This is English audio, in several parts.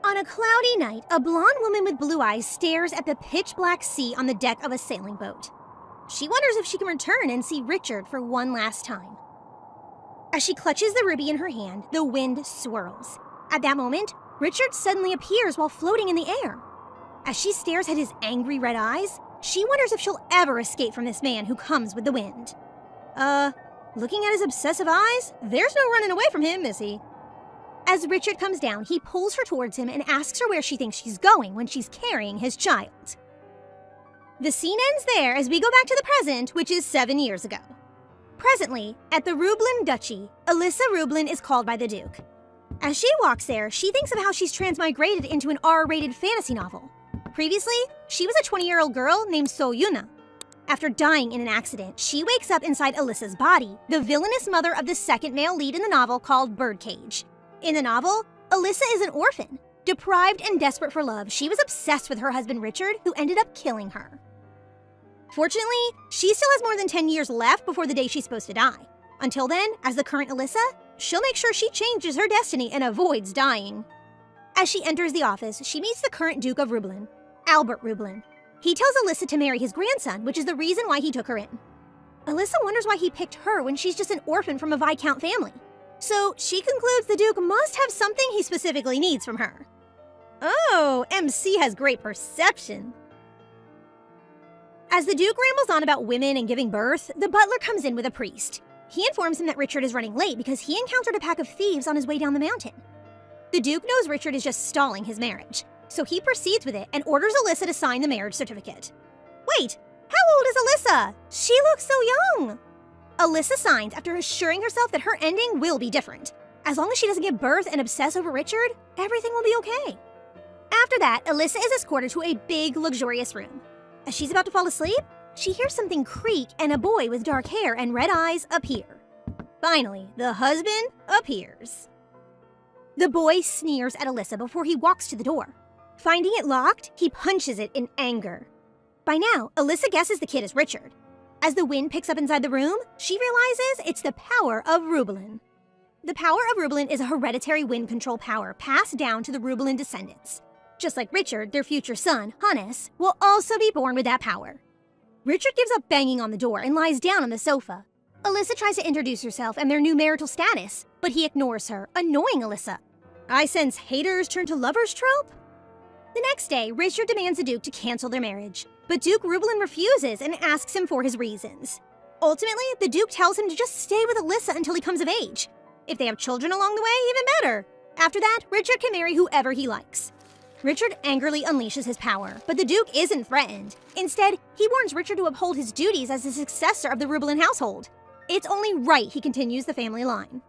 On a cloudy night, a blonde woman with blue eyes stares at the pitch-black sea on the deck of a sailing boat. She wonders if she can return and see Richard for one last time. As she clutches the ruby in her hand, the wind swirls. At that moment, Richard suddenly appears while floating in the air. As she stares at his angry red eyes, she wonders if she'll ever escape from this man who comes with the wind. Looking at his obsessive eyes, there's no running away from him, is he? As Richard comes down, he pulls her towards him and asks her where she thinks she's going when she's carrying his child. The scene ends there as we go back to the present, which is 7 years ago. Presently, at the Rublin Duchy, Elisha Rublin is called by the Duke. As she walks there, she thinks of how she's transmigrated into an R-rated fantasy novel. Previously, she was a 20-year-old girl named So Yuna. After dying in an accident, she wakes up inside Elisha's body, the villainous mother of the second male lead in the novel called Birdcage. In the novel, Elisha is an orphan. Deprived and desperate for love, she was obsessed with her husband Richard, who ended up killing her. Fortunately, she still has more than 10 years left before the day she's supposed to die. Until then, as the current Elisha, she'll make sure she changes her destiny and avoids dying. As she enters the office, she meets the current Duke of Rublin, Albert Rublin. He tells Elisha to marry his grandson, which is the reason why he took her in. Elisha wonders why he picked her when she's just an orphan from a Viscount family. So she concludes the Duke must have something he specifically needs from her. Oh, MC has great perception. As the Duke rambles on about women and giving birth, the butler comes in with a priest. He informs him that Richard is running late because he encountered a pack of thieves on his way down the mountain. The Duke knows Richard is just stalling his marriage, so he proceeds with it and orders Elisha to sign the marriage certificate. Wait, how old is Elisha? She looks so young! Elisha signs after assuring herself that her ending will be different. As long as she doesn't give birth and obsess over Richard, everything will be okay. After that, Elisha is escorted to a big, luxurious room. As she's about to fall asleep, she hears something creak and a boy with dark hair and red eyes appear. Finally, the husband appears. The boy sneers at Elisha before he walks to the door. Finding it locked, he punches it in anger. By now, Elisha guesses the kid is Richard. As the wind picks up inside the room, she realizes it's the power of Rublin. The power of Rublin is a hereditary wind control power passed down to the Rublin descendants. Just like Richard, their future son, Hannes, will also be born with that power. Richard gives up banging on the door and lies down on the sofa. Elisha tries to introduce herself and their new marital status, but he ignores her, annoying Elisha. I sense haters turn to lovers trope? The next day, Richard demands the Duke to cancel their marriage, but Duke Rublin refuses and asks him for his reasons. Ultimately, the Duke tells him to just stay with Elisha until he comes of age. If they have children along the way, even better. After that, Richard can marry whoever he likes. Richard angrily unleashes his power, but the Duke isn't threatened. Instead, he warns Richard to uphold his duties as the successor of the Rublin household. It's only right he continues the family line.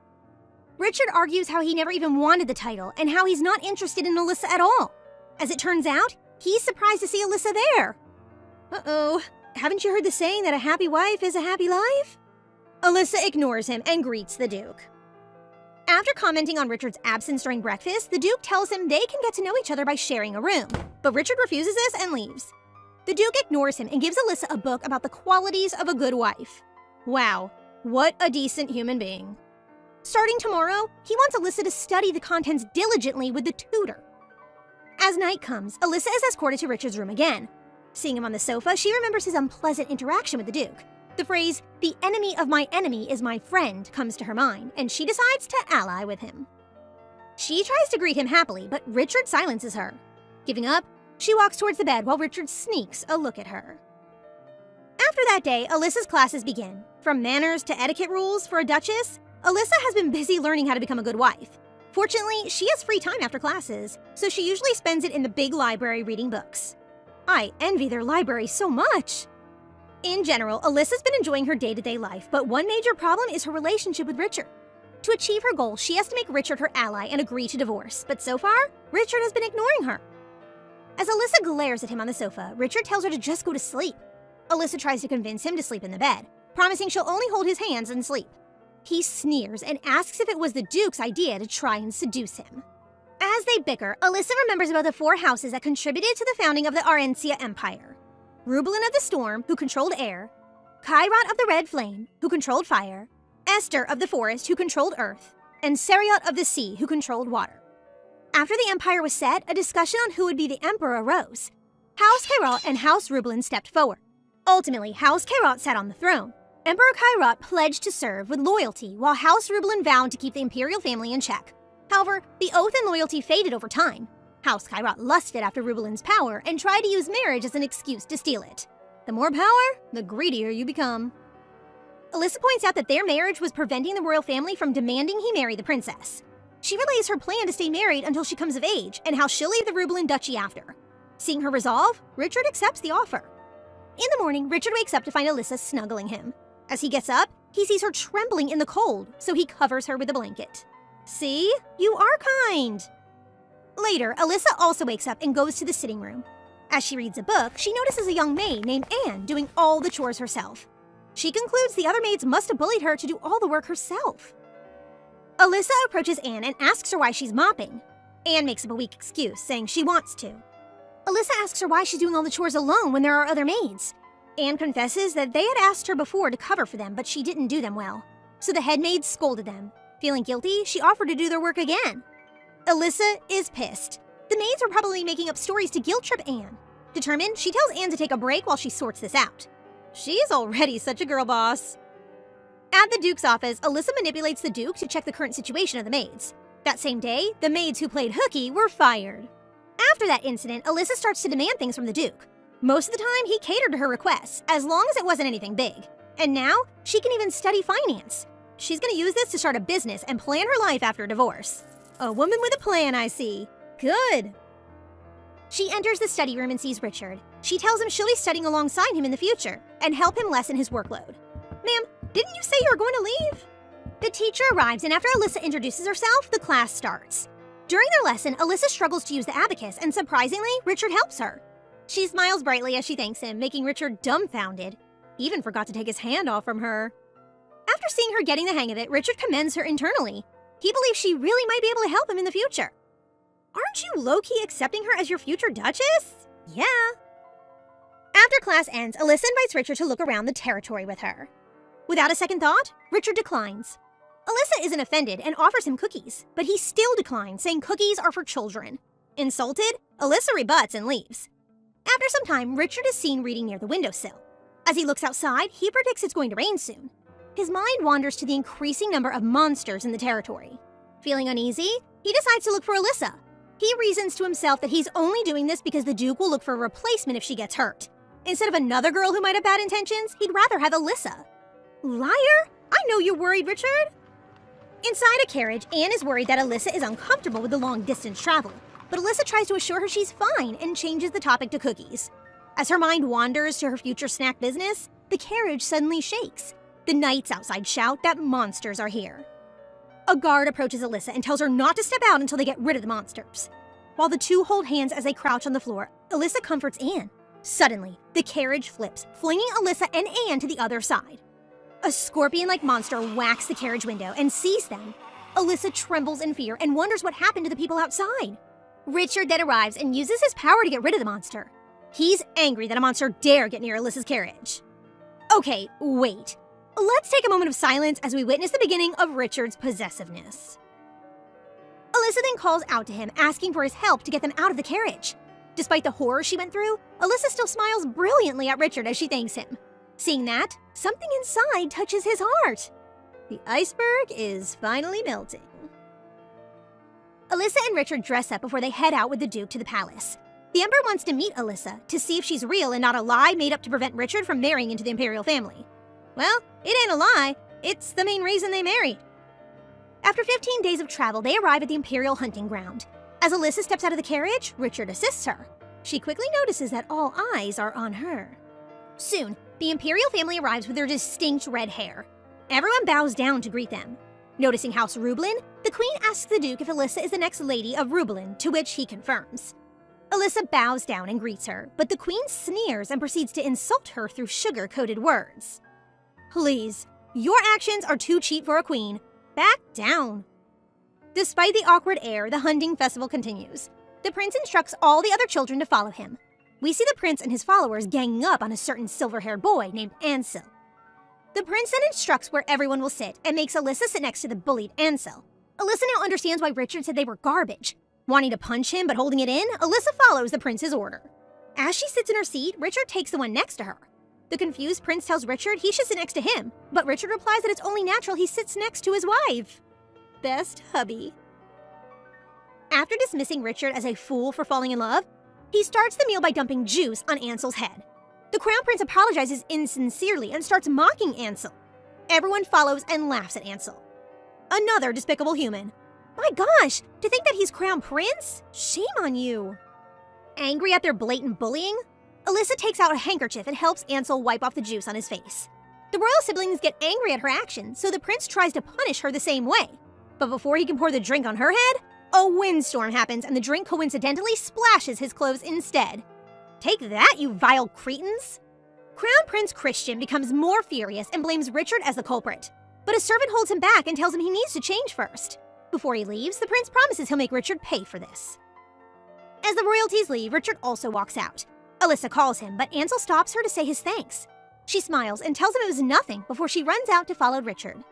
Richard argues how he never even wanted the title and how he's not interested in Elisha at all. As it turns out, he's surprised to see Elisha there. Uh-oh, haven't you heard the saying that a happy wife is a happy life? Elisha ignores him and greets the Duke. After commenting on Richard's absence during breakfast, the Duke tells him they can get to know each other by sharing a room, but Richard refuses this and leaves. The Duke ignores him and gives Elisha a book about the qualities of a good wife. Wow, what a decent human being. Starting tomorrow, he wants Elisha to study the contents diligently with the tutor. As night comes, Elisha is escorted to Richard's room again. Seeing him on the sofa, she remembers his unpleasant interaction with the Duke. The phrase, "the enemy of my enemy is my friend," comes to her mind, and she decides to ally with him. She tries to greet him happily, but Richard silences her. Giving up, she walks towards the bed while Richard sneaks a look at her. After that day, Elisha's classes begin. From manners to etiquette rules for a duchess, Elisha has been busy learning how to become a good wife. Fortunately, she has free time after classes, so she usually spends it in the big library reading books. I envy their library so much. In general, Elisha's been enjoying her day-to-day life, but one major problem is her relationship with Richard. To achieve her goal, she has to make Richard her ally and agree to divorce, but so far, Richard has been ignoring her. As Elisha glares at him on the sofa, Richard tells her to just go to sleep. Elisha tries to convince him to sleep in the bed, promising she'll only hold his hands and sleep. He sneers and asks if it was the Duke's idea to try and seduce him. As they bicker, Elisha remembers about the 4 houses that contributed to the founding of the Arencia Empire. Rublin of the Storm, who controlled air, Kairat of the Red Flame, who controlled fire, Esther of the Forest, who controlled earth, and Seriot of the Sea, who controlled water. After the empire was set, a discussion on who would be the emperor arose. House Kairat and House Rublin stepped forward. Ultimately, House Kairat sat on the throne. Emperor Kairat pledged to serve with loyalty, while House Rublin vowed to keep the imperial family in check. However, the oath and loyalty faded over time. House Kairat lusted after Rublin's power and tried to use marriage as an excuse to steal it. The more power, the greedier you become. Elisha points out that their marriage was preventing the royal family from demanding he marry the princess. She relays her plan to stay married until she comes of age and how she'll leave the Rublin duchy after. Seeing her resolve, Richard accepts the offer. In the morning, Richard wakes up to find Elisha snuggling him. As he gets up, he sees her trembling in the cold, so he covers her with a blanket. See? You are kind! Later, Elisha also wakes up and goes to the sitting room. As she reads a book, she notices a young maid named Anne doing all the chores herself. She concludes the other maids must have bullied her to do all the work herself. Elisha approaches Anne and asks her why she's mopping. Anne makes up a weak excuse, saying she wants to. Elisha asks her why she's doing all the chores alone when there are other maids. Anne confesses that they had asked her before to cover for them, but she didn't do them well. So the head maids scolded them. Feeling guilty, she offered to do their work again. Elisha is pissed. The maids were probably making up stories to guilt trip Anne. Determined, she tells Anne to take a break while she sorts this out. She's already such a girl boss. At the Duke's office, Elisha manipulates the Duke to check the current situation of the maids. That same day, the maids who played hooky were fired. After that incident, Elisha starts to demand things from the Duke. Most of the time, he catered to her requests, as long as it wasn't anything big. And now, she can even study finance. She's gonna use this to start a business and plan her life after a divorce. A woman with a plan, I see. Good. She enters the study room and sees Richard. She tells him she'll be studying alongside him in the future and help him lessen his workload. Ma'am, didn't you say you were going to leave? The teacher arrives, and after Elisha introduces herself, the class starts. During their lesson, Elisha struggles to use the abacus, and surprisingly, Richard helps her. She smiles brightly as she thanks him, making Richard dumbfounded. He even forgot to take his hand off from her. After seeing her getting the hang of it, Richard commends her internally. He believes she really might be able to help him in the future. Aren't you low-key accepting her as your future Duchess? Yeah. After class ends, Elisha invites Richard to look around the territory with her. Without a second thought, Richard declines. Elisha isn't offended and offers him cookies, but he still declines, saying cookies are for children. Insulted, Elisha rebuts and leaves. After some time, Richard is seen reading near the windowsill. As he looks outside, he predicts it's going to rain soon. His mind wanders to the increasing number of monsters in the territory. Feeling uneasy, he decides to look for Elisha. He reasons to himself that he's only doing this because the Duke will look for a replacement if she gets hurt. Instead of another girl who might have bad intentions, he'd rather have Elisha. Liar! I know you're worried, Richard! Inside a carriage, Anne is worried that Elisha is uncomfortable with the long-distance travel, but Elisha tries to assure her she's fine and changes the topic to cookies. As her mind wanders to her future snack business, the carriage suddenly shakes. The knights outside shout that monsters are here. A guard approaches Elisha and tells her not to step out until they get rid of the monsters. While the two hold hands as they crouch on the floor, Elisha comforts Anne. Suddenly, the carriage flips, flinging Elisha and Anne to the other side. A scorpion-like monster whacks the carriage window and sees them. Elisha trembles in fear and wonders what happened to the people outside. Richard then arrives and uses his power to get rid of the monster. He's angry that a monster dare get near Elisha's carriage. Okay, wait. Let's take a moment of silence as we witness the beginning of Richard's possessiveness. Elisha then calls out to him, asking for his help to get them out of the carriage. Despite the horror she went through, Elisha still smiles brilliantly at Richard as she thanks him. Seeing that, something inside touches his heart. The iceberg is finally melting. Elisha and Richard dress up before they head out with the Duke to the palace. The Emperor wants to meet Elisha to see if she's real and not a lie made up to prevent Richard from marrying into the imperial family. Well, it ain't a lie. It's the main reason they married. After 15 days of travel, they arrive at the imperial hunting ground. As Elisha steps out of the carriage, Richard assists her. She quickly notices that all eyes are on her. Soon, the imperial family arrives with their distinct red hair. Everyone bows down to greet them. Noticing House Rublin, the queen asks the Duke if Elisha is the next lady of Rublin, to which he confirms. Elisha bows down and greets her, but the queen sneers and proceeds to insult her through sugar-coated words. Please, your actions are too cheap for a queen. Back down. Despite the awkward air, the hunting festival continues. The prince instructs all the other children to follow him. We see the prince and his followers ganging up on a certain silver-haired boy named Ansel. The prince then instructs where everyone will sit and makes Elisha sit next to the bullied Ansel. Elisha now understands why Richard said they were garbage. Wanting to punch him but holding it in, Alyssa follows the prince's order. As she sits in her seat, Richard takes the one next to her. The confused prince tells Richard he should sit next to him, but Richard replies that it's only natural he sits next to his wife. Best hubby. After dismissing Richard as a fool for falling in love, he starts the meal by dumping juice on Ansel's head. The crown prince apologizes insincerely and starts mocking Ansel. Everyone follows and laughs at Ansel. Another despicable human. My gosh, to think that he's crown prince? Shame on you. Angry at their blatant bullying, Alyssa takes out a handkerchief and helps Ansel wipe off the juice on his face. The royal siblings get angry at her actions, so the prince tries to punish her the same way. But before he can pour the drink on her head, a windstorm happens and the drink coincidentally splashes his clothes instead. Take that, you vile cretins! Crown Prince Christian becomes more furious and blames Richard as the culprit. But a servant holds him back and tells him he needs to change first. Before he leaves, the prince promises he'll make Richard pay for this. As the royalties leave, Richard also walks out. Alyssa calls him, but Ansel stops her to say his thanks. She smiles and tells him it was nothing before she runs out to follow Richard.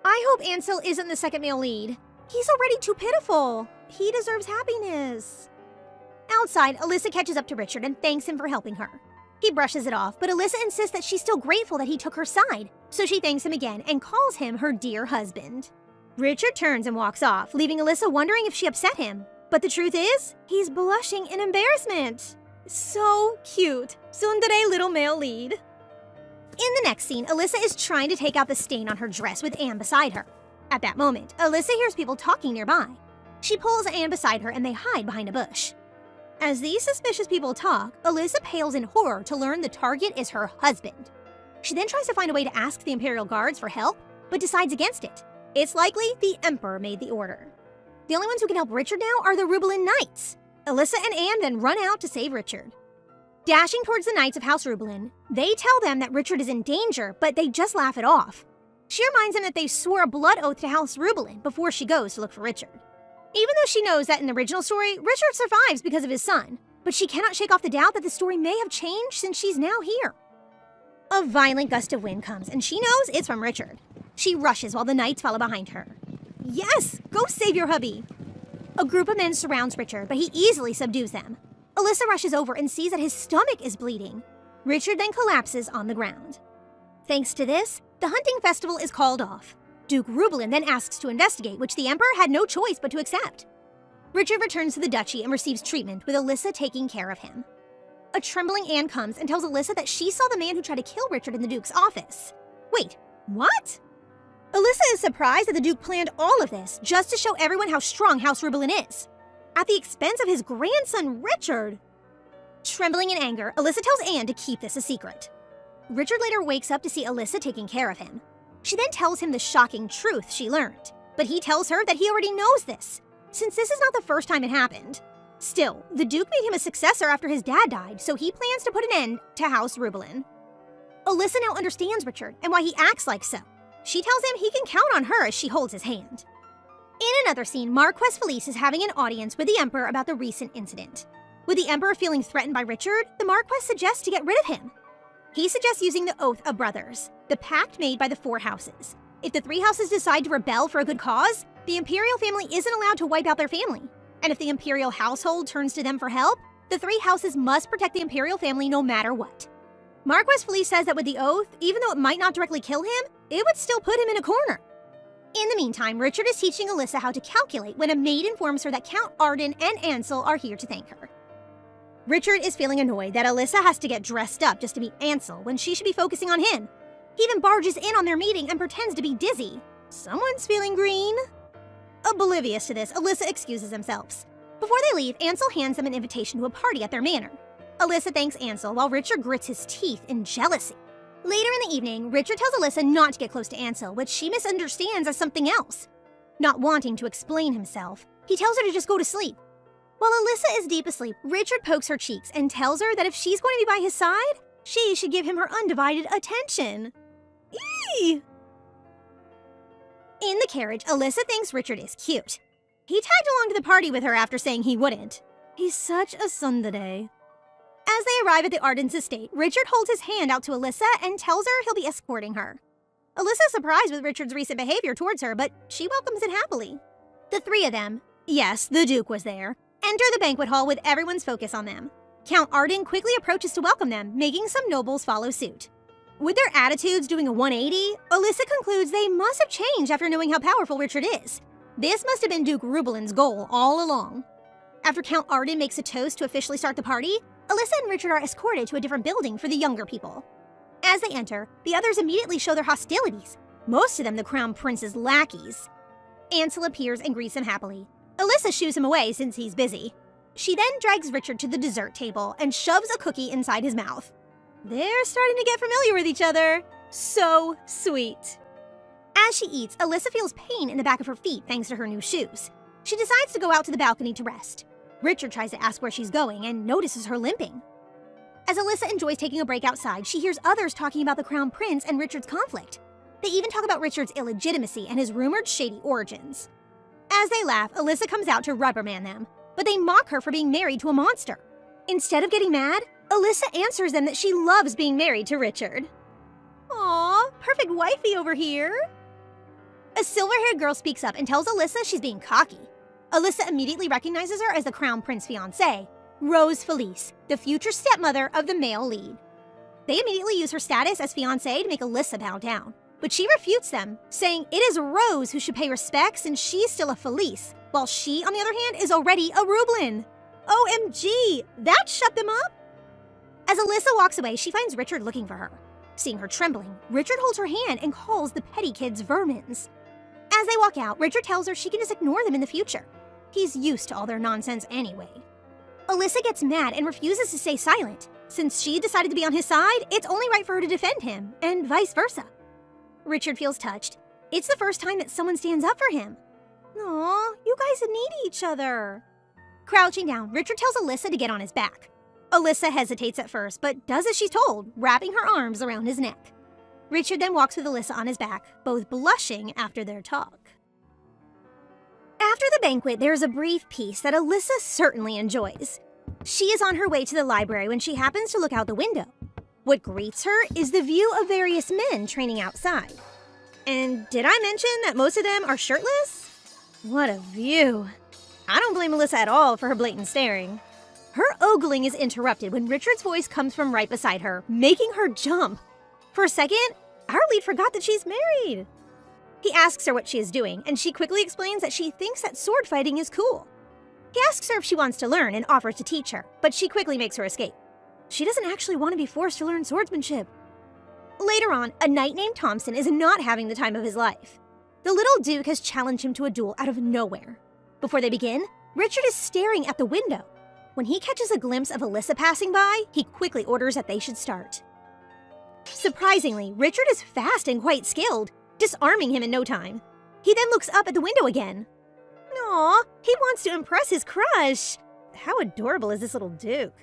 I hope Ansel isn't the second male lead. He's already too pitiful. He deserves happiness. Outside, Alyssa catches up to Richard and thanks him for helping her. He brushes it off, but Alyssa insists that she's still grateful that he took her side, so she thanks him again and calls him her dear husband. Richard turns and walks off, leaving Alyssa wondering if she upset him. But the truth is, he's blushing in embarrassment. So cute. Tsundere little male lead. In the next scene, Alyssa is trying to take out the stain on her dress with Anne beside her. At that moment, Alyssa hears people talking nearby. She pulls Anne beside her and they hide behind a bush. As these suspicious people talk, Alyssa pales in horror to learn the target is her husband. She then tries to find a way to ask the Imperial Guards for help, but decides against it. It's likely the Emperor made the order. The only ones who can help Richard now are the Rubelin Knights. Alyssa and Anne then run out to save Richard. Dashing towards the Knights of House Rubelin, they tell them that Richard is in danger, but they just laugh it off. She reminds them that they swore a blood oath to House Rubelin before she goes to look for Richard. Even though she knows that in the original story, Richard survives because of his son, but she cannot shake off the doubt that the story may have changed since she's now here. A violent gust of wind comes, and she knows it's from Richard. She rushes while the knights follow behind her. Yes, go save your hubby! A group of men surrounds Richard, but he easily subdues them. Alyssa rushes over and sees that his stomach is bleeding. Richard then collapses on the ground. Thanks to this, the hunting festival is called off. Duke Rubelin then asks to investigate, which the Emperor had no choice but to accept. Richard returns to the duchy and receives treatment, with Alyssa taking care of him. A trembling Anne comes and tells Alyssa that she saw the man who tried to kill Richard in the Duke's office. Wait, what? Alyssa is surprised that the Duke planned all of this just to show everyone how strong House Rubelin is, at the expense of his grandson, Richard. Trembling in anger, Alyssa tells Anne to keep this a secret. Richard later wakes up to see Alyssa taking care of him. She then tells him the shocking truth she learned, but he tells her that he already knows this, since this is not the first time it happened. Still, the Duke made him a successor after his dad died, so he plans to put an end to House Rubelin. Alyssa now understands Richard and why he acts like so. She tells him he can count on her as she holds his hand. In another scene, Marquess Felice is having an audience with the Emperor about the recent incident. With the Emperor feeling threatened by Richard, the Marquess suggests to get rid of him. He suggests using the Oath of Brothers, the pact made by the 4 houses. If the 3 houses decide to rebel for a good cause, the imperial family isn't allowed to wipe out their family. And if the imperial household turns to them for help, the 3 houses must protect the imperial family no matter what. Marquess Felice says that with the oath, even though it might not directly kill him, it would still put him in a corner. In the meantime, Richard is teaching Alyssa how to calculate when a maid informs her that Count Arden and Ansel are here to thank her. Richard is feeling annoyed that Alyssa has to get dressed up just to meet Ansel when she should be focusing on him. He even barges in on their meeting and pretends to be dizzy. Someone's feeling green. Oblivious to this, Alyssa excuses themselves. Before they leave, Ansel hands them an invitation to a party at their manor. Alyssa thanks Ansel while Richard grits his teeth in jealousy. Later in the evening, Richard tells Alyssa not to get close to Ansel, which she misunderstands as something else. Not wanting to explain himself, he tells her to just go to sleep. While Alyssa is deep asleep, Richard pokes her cheeks and tells her that if she's going to be by his side, she should give him her undivided attention. Eee! In the carriage, Alyssa thinks Richard is cute. He tagged along to the party with her after saying he wouldn't. He's such a tsundere. As they arrive at the Ardens' estate, Richard holds his hand out to Alyssa and tells her he'll be escorting her. Alyssa is surprised with Richard's recent behavior towards her, but she welcomes it happily. The 3 of them, Yes, the Duke was there. Enter the banquet hall with everyone's focus on them. Count Arden quickly approaches to welcome them, making some nobles follow suit. With their attitudes doing a 180, Elisha concludes they must have changed after knowing how powerful Richard is. This must have been Duke Rubelin's goal all along. After Count Arden makes a toast to officially start the party, Elisha and Richard are escorted to a different building for the younger people. As they enter, the others immediately show their hostilities, most of them the Crown Prince's lackeys. Ansel appears and greets him happily. Elisha shoos him away since he's busy. She then drags Richard to the dessert table and shoves a cookie inside his mouth. They're starting to get familiar with each other. So sweet. As she eats, Elisha feels pain in the back of her feet thanks to her new shoes. She decides to go out to the balcony to rest. Richard tries to ask where she's going and notices her limping. As Elisha enjoys taking a break outside, she hears others talking about the Crown Prince and Richard's conflict. They even talk about Richard's illegitimacy and his rumored shady origins. As they laugh, Elisha comes out to reprimand them, but they mock her for being married to a monster. Instead of getting mad, Elisha answers them that she loves being married to Richard. Aww, perfect wifey over here. A silver-haired girl speaks up and tells Elisha she's being cocky. Elisha immediately recognizes her as the Crown Prince fiancée, Rose Felice, the future stepmother of the male lead. They immediately use her status as fiancée to make Elisha bow down, but she refutes them, saying it is Rose who should pay respects and she's still a Felice, while she, on the other hand, is already a Rubelin. OMG, that shut them up? As Elisha walks away, she finds Richard looking for her. Seeing her trembling, Richard holds her hand and calls the petty kids vermins. As they walk out, Richard tells her she can just ignore them in the future. He's used to all their nonsense anyway. Elisha gets mad and refuses to stay silent. Since she decided to be on his side, it's only right for her to defend him, and vice versa. Richard feels touched. It's the first time that someone stands up for him. Aw, you guys need each other. Crouching down, Richard tells Elisha to get on his back. Elisha hesitates at first, but does as she's told, wrapping her arms around his neck. Richard then walks with Elisha on his back, both blushing after their talk. After the banquet, there's a brief peace that Elisha certainly enjoys. She is on her way to the library when she happens to look out the window. What greets her is the view of various men training outside. And did I mention that most of them are shirtless? What a view. I don't blame Elisha at all for her blatant staring. Her ogling is interrupted when Richard's voice comes from right beside her, making her jump. For a second, our lead forgot that she's married. He asks her what she is doing, and she quickly explains that she thinks that sword fighting is cool. He asks her if she wants to learn and offers to teach her, but she quickly makes her escape. She doesn't actually want to be forced to learn swordsmanship. Later on, a knight named Thompson is not having the time of his life. The little Duke has challenged him to a duel out of nowhere. Before they begin, Richard is staring at the window. When he catches a glimpse of Elisha passing by, he quickly orders that they should start. Surprisingly, Richard is fast and quite skilled, disarming him in no time. He then looks up at the window again. Aw, he wants to impress his crush. How adorable is this little Duke?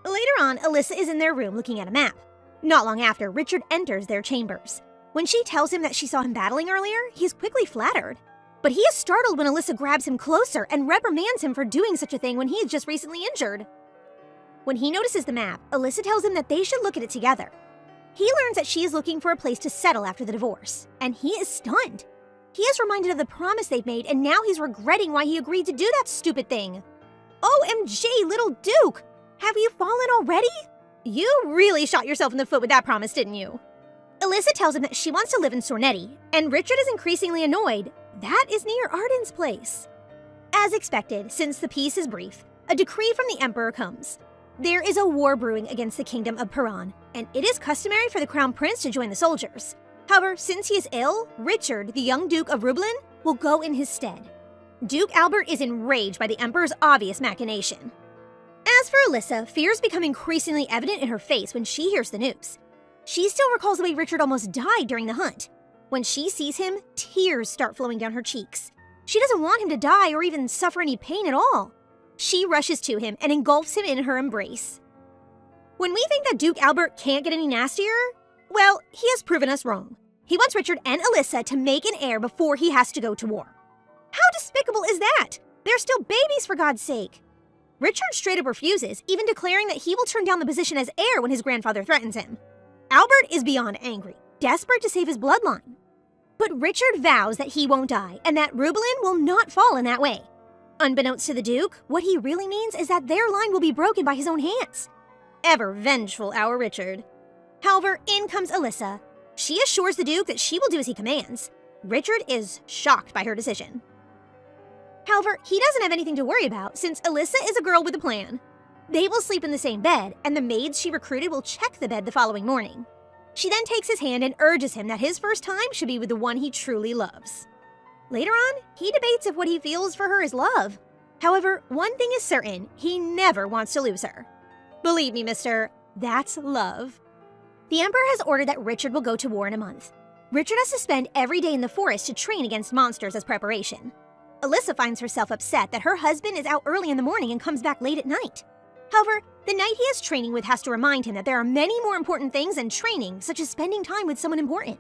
Later on, Elisha is in their room looking at a map. Not long after, Richard enters their chambers. When she tells him that she saw him battling earlier, he is quickly flattered. But he is startled when Elisha grabs him closer and reprimands him for doing such a thing when he is just recently injured. When he notices the map, Elisha tells him that they should look at it together. He learns that she is looking for a place to settle after the divorce, and he is stunned. He is reminded of the promise they've made, and now he's regretting why he agreed to do that stupid thing. OMG, little Duke! Have you fallen already? You really shot yourself in the foot with that promise, didn't you? Elisha tells him that she wants to live in Sornetti, and Richard is increasingly annoyed. That is near Arden's place. As expected, since the peace is brief, a decree from the Emperor comes. There is a war brewing against the kingdom of Paran, and it is customary for the Crown Prince to join the soldiers. However, since he is ill, Richard, the young Duke of Rubelin, will go in his stead. Duke Albert is enraged by the Emperor's obvious machination. As for Elisha, fears become increasingly evident in her face when she hears the news. She still recalls the way Richard almost died during the hunt. When she sees him, tears start flowing down her cheeks. She doesn't want him to die or even suffer any pain at all. She rushes to him and engulfs him in her embrace. When we think that Duke Albert can't get any nastier, well, he has proven us wrong. He wants Richard and Elisha to make an heir before he has to go to war. How despicable is that? They're still babies, for God's sake. Richard straight up refuses, even declaring that he will turn down the position as heir when his grandfather threatens him. Albert is beyond angry, desperate to save his bloodline. But Richard vows that he won't die and that Rubelin will not fall in that way. Unbeknownst to the Duke, what he really means is that their line will be broken by his own hands. Ever vengeful, our Richard. However, in comes Elisha. She assures the Duke that she will do as he commands. Richard is shocked by her decision. However, he doesn't have anything to worry about since Elisha is a girl with a plan. They will sleep in the same bed, and the maids she recruited will check the bed the following morning. She then takes his hand and urges him that his first time should be with the one he truly loves. Later on, he debates if what he feels for her is love. However, one thing is certain, he never wants to lose her. Believe me, mister, that's love. The Emperor has ordered that Richard will go to war in a month. Richard has to spend every day in the forest to train against monsters as preparation. Elisha finds herself upset that her husband is out early in the morning and comes back late at night. However, the knight he is training with has to remind him that there are many more important things than training, such as spending time with someone important.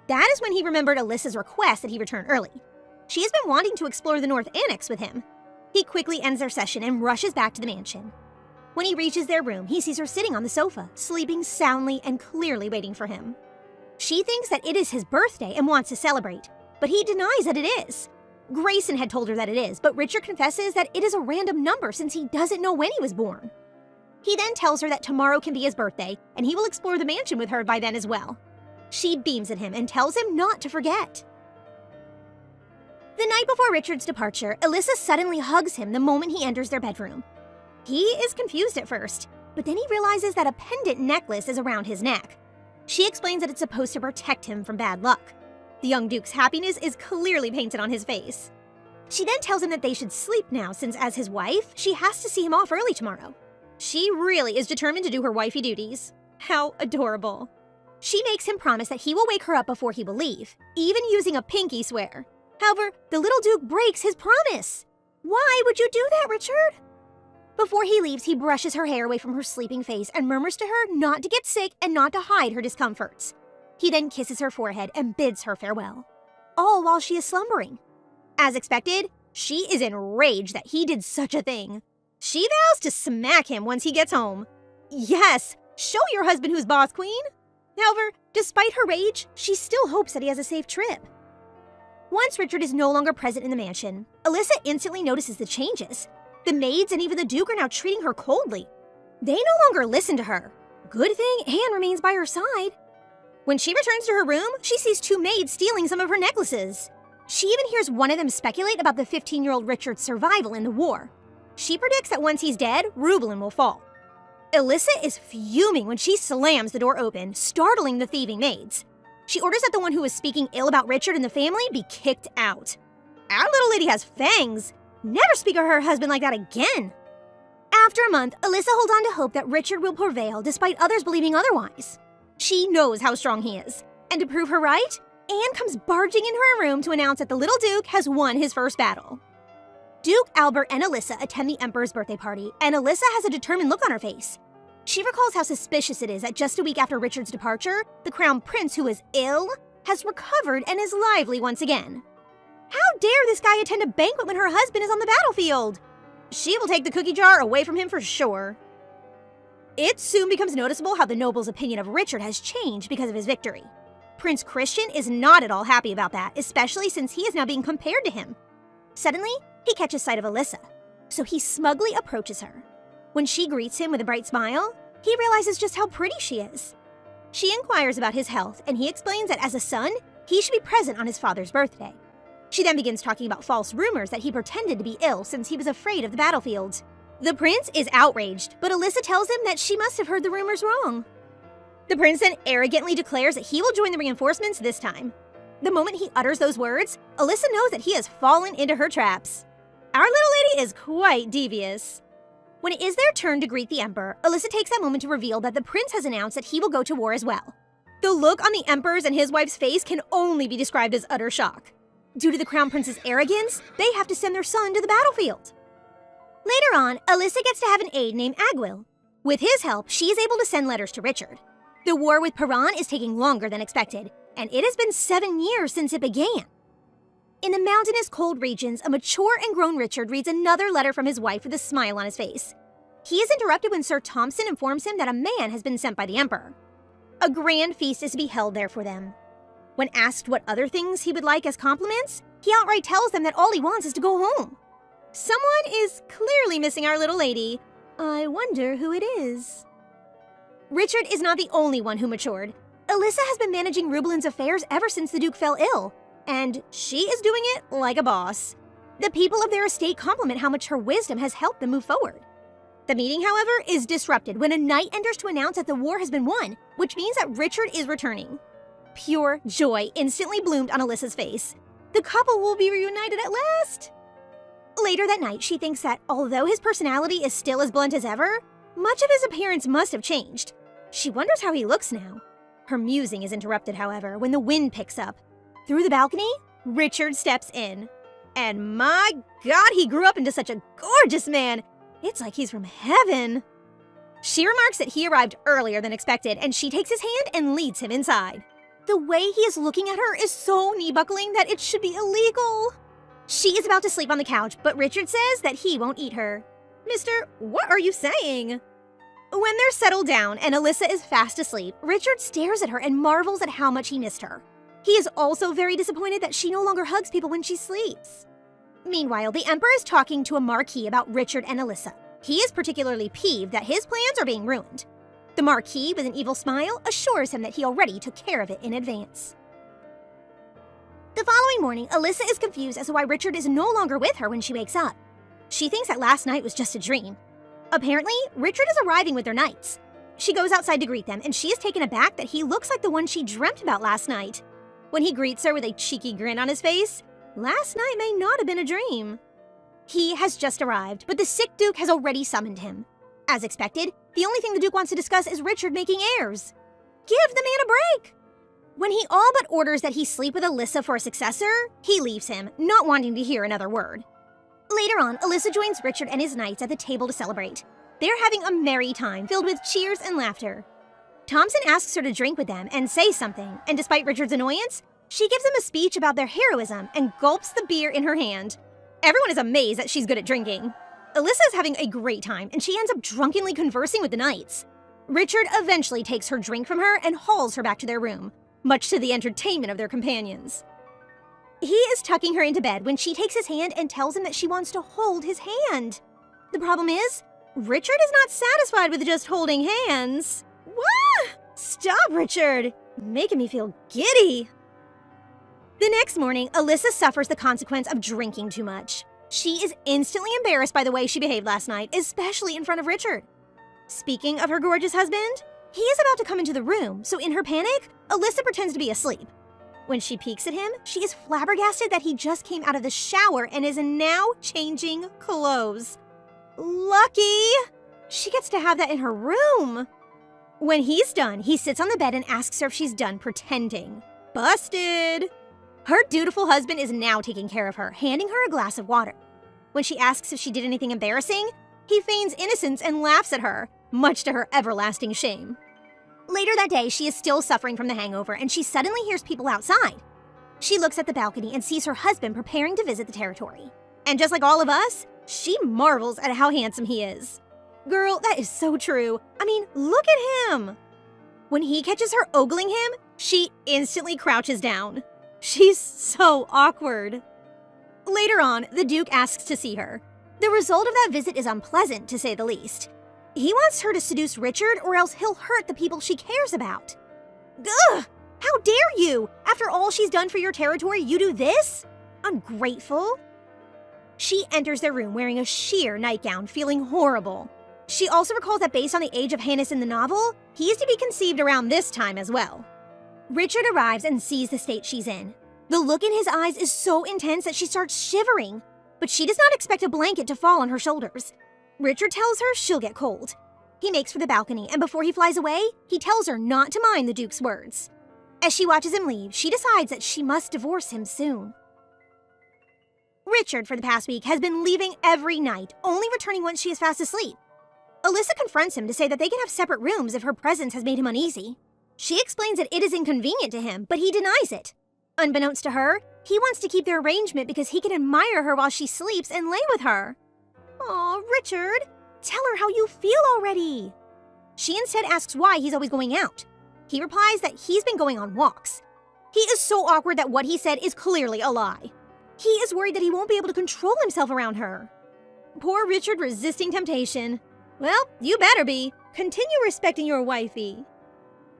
That is when he remembered Elisha's request that he return early. She has been wanting to explore the North Annex with him. He quickly ends their session and rushes back to the mansion. When he reaches their room, he sees her sitting on the sofa, sleeping soundly and clearly waiting for him. She thinks that it is his birthday and wants to celebrate, but he denies that it is. Grayson had told her that it is, but Richard confesses that it is a random number since he doesn't know when he was born. He then tells her that tomorrow can be his birthday, and he will explore the mansion with her by then as well. She beams at him and tells him not to forget. The night before Richard's departure, Elisha suddenly hugs him the moment he enters their bedroom. He is confused at first, but then he realizes that a pendant necklace is around his neck. She explains that it's supposed to protect him from bad luck. The young Duke's happiness is clearly painted on his face. She then tells him that they should sleep now since as his wife, she has to see him off early tomorrow. She really is determined to do her wifey duties. How adorable. She makes him promise that he will wake her up before he will leave, even using a pinky swear. However, the little Duke breaks his promise. Why would you do that, Richard? Before he leaves, he brushes her hair away from her sleeping face and murmurs to her not to get sick and not to hide her discomforts. He then kisses her forehead and bids her farewell, all while she is slumbering. As expected, she is enraged that he did such a thing. She vows to smack him once he gets home. Yes, show your husband who's boss, queen. However, despite her rage, she still hopes that he has a safe trip. Once Richard is no longer present in the mansion, Elisha instantly notices the changes. The maids and even the Duke are now treating her coldly. They no longer listen to her. Good thing Anne remains by her side. When she returns to her room, she sees two maids stealing some of her necklaces. She even hears one of them speculate about the 15-year-old Richard's survival in the war. She predicts that once he's dead, Rublin will fall. Elisha is fuming when she slams the door open, startling the thieving maids. She orders that the one who is speaking ill about Richard and the family be kicked out. Our little lady has fangs. Never speak of her husband like that again. After a month, Elisha holds on to hope that Richard will prevail despite others believing otherwise. She knows how strong he is. And to prove her right, Anne comes barging into her room to announce that the little Duke has won his first battle. Duke, Albert, and Elisha attend the Emperor's birthday party, and Elisha has a determined look on her face. She recalls how suspicious it is that just a week after Richard's departure, the Crown Prince, who is ill, has recovered and is lively once again. How dare this guy attend a banquet when her husband is on the battlefield? She will take the cookie jar away from him for sure. It soon becomes noticeable how the noble's opinion of Richard has changed because of his victory. Prince Christian is not at all happy about that, especially since he is now being compared to him. Suddenly, he catches sight of Elisha, so he smugly approaches her. When she greets him with a bright smile, he realizes just how pretty she is. She inquires about his health, and he explains that as a son, he should be present on his father's birthday. She then begins talking about false rumors that he pretended to be ill since he was afraid of the battlefield. The prince is outraged, but Elisha tells him that she must have heard the rumors wrong. The prince then arrogantly declares that he will join the reinforcements this time. The moment he utters those words, Elisha knows that he has fallen into her traps. Our little lady is quite devious. When it is their turn to greet the Emperor, Elisha takes that moment to reveal that the prince has announced that he will go to war as well. The look on the Emperor's and his wife's face can only be described as utter shock. Due to the Crown Prince's arrogance, they have to send their son to the battlefield. Later on, Elisha gets to have an aide named Agwil. With his help, she is able to send letters to Richard. The war with Paran is taking longer than expected, and it has been 7 years since it began. In the mountainous cold regions, a mature and grown Richard reads another letter from his wife with a smile on his face. He is interrupted when Sir Thompson informs him that a man has been sent by the Emperor. A grand feast is to be held there for them. When asked what other things he would like as compliments, he outright tells them that all he wants is to go home. Someone is clearly missing our little lady. I wonder who it is. Richard is not the only one who matured. Elisha has been managing Rubelin's affairs ever since the Duke fell ill, and she is doing it like a boss. The people of their estate compliment how much her wisdom has helped them move forward. The meeting, however, is disrupted when a knight enters to announce that the war has been won, which means that Richard is returning. Pure joy instantly bloomed on Elisha's face. The couple will be reunited at last! Later that night, she thinks that although his personality is still as blunt as ever, much of his appearance must have changed. She wonders how he looks now. Her musing is interrupted, however, when the wind picks up. Through the balcony, Richard steps in. And my God, he grew up into such a gorgeous man! It's like he's from heaven. She remarks that he arrived earlier than expected, and she takes his hand and leads him inside. The way he is looking at her is so knee-buckling that it should be illegal. She is about to sleep on the couch, but Richard says that he won't eat her. Mister, what are you saying? When they're settled down and Elisha is fast asleep, Richard stares at her and marvels at how much he missed her. He is also very disappointed that she no longer hugs people when she sleeps. Meanwhile, the Emperor is talking to a Marquis about Richard and Elisha. He is particularly peeved that his plans are being ruined. The Marquis, with an evil smile, assures him that he already took care of it in advance. The following morning, Elisha is confused as to why Richard is no longer with her when she wakes up. She thinks that last night was just a dream. Apparently, Richard is arriving with their knights. She goes outside to greet them, and she is taken aback that he looks like the one she dreamt about last night. When he greets her with a cheeky grin on his face, last night may not have been a dream. He has just arrived, but the sick Duke has already summoned him. As expected, the only thing the Duke wants to discuss is Richard making heirs. Give the man a break! When he all but orders that he sleep with Elisha for a successor, he leaves him, not wanting to hear another word. Later on, Elisha joins Richard and his knights at the table to celebrate. They're having a merry time, filled with cheers and laughter. Thompson asks her to drink with them and say something, and despite Richard's annoyance, she gives him a speech about their heroism and gulps the beer in her hand. Everyone is amazed that she's good at drinking. Elisha is having a great time, and she ends up drunkenly conversing with the knights. Richard eventually takes her drink from her and hauls her back to their room, much to the entertainment of their companions. He is tucking her into bed when she takes his hand and tells him that she wants to hold his hand. The problem is, Richard is not satisfied with just holding hands. What? Stop, Richard! Making me feel giddy. The next morning, Elisha suffers the consequence of drinking too much. She is instantly embarrassed by the way she behaved last night, especially in front of Richard. Speaking of her gorgeous husband, he is about to come into the room, so in her panic, Elisha pretends to be asleep. When she peeks at him, she is flabbergasted that he just came out of the shower and is now changing clothes. Lucky! She gets to have that in her room. When he's done, he sits on the bed and asks her if she's done pretending. Busted! Her dutiful husband is now taking care of her, handing her a glass of water. When she asks if she did anything embarrassing, he feigns innocence and laughs at her, much to her everlasting shame. Later that day, she is still suffering from the hangover, and she suddenly hears people outside. She looks at the balcony and sees her husband preparing to visit the territory. And just like all of us, she marvels at how handsome he is. Girl, that is so true. I mean, look at him! When he catches her ogling him, she instantly crouches down. She's so awkward. Later on, the Duke asks to see her. The result of that visit is unpleasant, to say the least. He wants her to seduce Richard, or else he'll hurt the people she cares about. Ugh! How dare you! After all she's done for your territory, you do this? Ungrateful. She enters their room wearing a sheer nightgown, feeling horrible. She also recalls that based on the age of Hannes in the novel, he is to be conceived around this time as well. Richard arrives and sees the state she's in. The look in his eyes is so intense that she starts shivering, but she does not expect a blanket to fall on her shoulders. Richard tells her she'll get cold. He makes for the balcony, and before he flies away, he tells her not to mind the Duke's words. As she watches him leave, she decides that she must divorce him soon. Richard, for the past week, has been leaving every night, only returning once she is fast asleep. Elisha confronts him to say that they can have separate rooms if her presence has made him uneasy. She explains that it is inconvenient to him, but he denies it. Unbeknownst to her, he wants to keep their arrangement because he can admire her while she sleeps and lay with her. Aw, Richard, tell her how you feel already. She instead asks why he's always going out. He replies that he's been going on walks. He is so awkward that what he said is clearly a lie. He is worried that he won't be able to control himself around her. Poor Richard resisting temptation. Well, you better be. Continue respecting your wifey.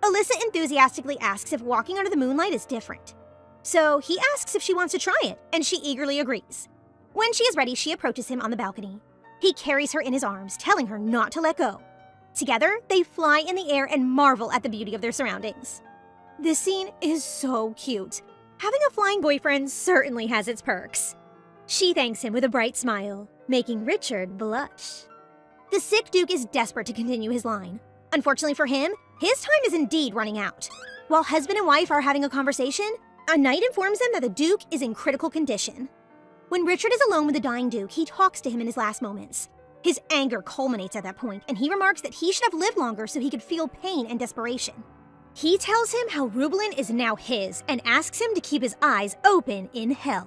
Alyssa enthusiastically asks if walking under the moonlight is different. So he asks if she wants to try it, and she eagerly agrees. When she is ready, she approaches him on the balcony. He carries her in his arms, telling her not to let go. Together, they fly in the air and marvel at the beauty of their surroundings. This scene is so cute. Having a flying boyfriend certainly has its perks. She thanks him with a bright smile, making Richard blush. The sick Duke is desperate to continue his line. Unfortunately for him, his time is indeed running out. While husband and wife are having a conversation, a knight informs them that the Duke is in critical condition. When Richard is alone with the dying Duke, he talks to him in his last moments. His anger culminates at that point, and he remarks that he should have lived longer so he could feel pain and desperation. He tells him how Rublin is now his and asks him to keep his eyes open in hell.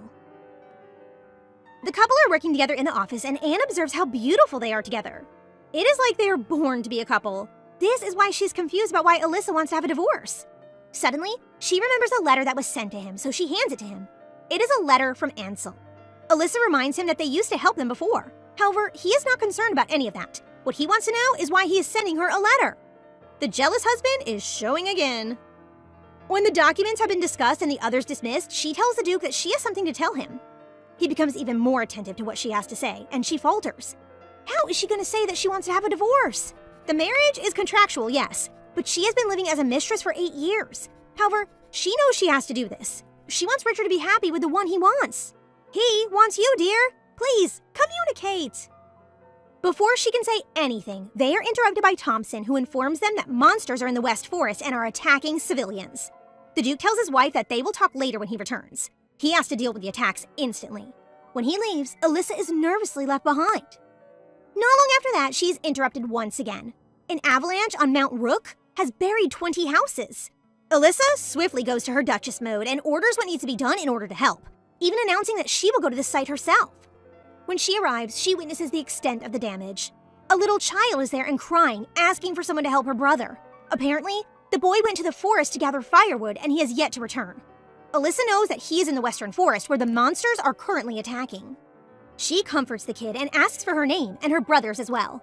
The couple are working together in the office, and Anne observes how beautiful they are together. It is like they are born to be a couple. This is why she's confused about why Alyssa wants to have a divorce. Suddenly, she remembers a letter that was sent to him, so she hands it to him. It is a letter from Ansel. Alyssa reminds him that they used to help them before. However, he is not concerned about any of that. What he wants to know is why he is sending her a letter. The jealous husband is showing again. When the documents have been discussed and the others dismissed, she tells the Duke that she has something to tell him. He becomes even more attentive to what she has to say, and she falters. How is she going to say that she wants to have a divorce? The marriage is contractual, yes, but she has been living as a mistress for 8 years. However, she knows she has to do this. She wants Richard to be happy with the one he wants. He wants you, dear. Please, communicate. Before she can say anything, they are interrupted by Thompson, who informs them that monsters are in the West Forest and are attacking civilians. The Duke tells his wife that they will talk later when he returns. He has to deal with the attacks instantly. When he leaves, Alyssa is nervously left behind. Not long after that, she is interrupted once again. An avalanche on Mount Rook has buried 20 houses. Alyssa swiftly goes to her Duchess mode and orders what needs to be done in order to help, even announcing that she will go to the site herself. When she arrives, she witnesses the extent of the damage. A little child is there and crying, asking for someone to help her brother. Apparently, the boy went to the forest to gather firewood and he has yet to return. Alyssa knows that he is in the Western Forest where the monsters are currently attacking. She comforts the kid and asks for her name and her brother's as well.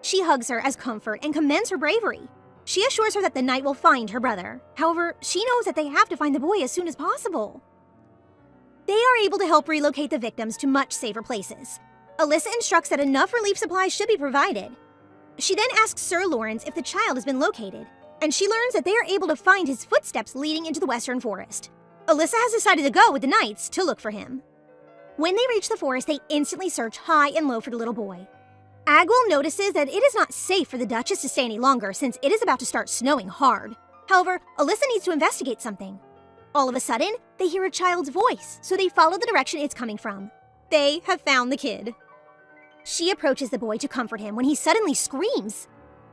She hugs her as comfort and commends her bravery. She assures her that the knight will find her brother. However, she knows that they have to find the boy as soon as possible. They are able to help relocate the victims to much safer places. Alyssa instructs that enough relief supplies should be provided. She then asks Sir Lawrence if the child has been located, and she learns that they are able to find his footsteps leading into the Western Forest. Alyssa has decided to go with the knights to look for him. When they reach the forest, they instantly search high and low for the little boy. Agwell notices that it is not safe for the Duchess to stay any longer since it is about to start snowing hard. However, Alyssa needs to investigate something. All of a sudden, they hear a child's voice, so they follow the direction it's coming from. They have found the kid. She approaches the boy to comfort him when he suddenly screams.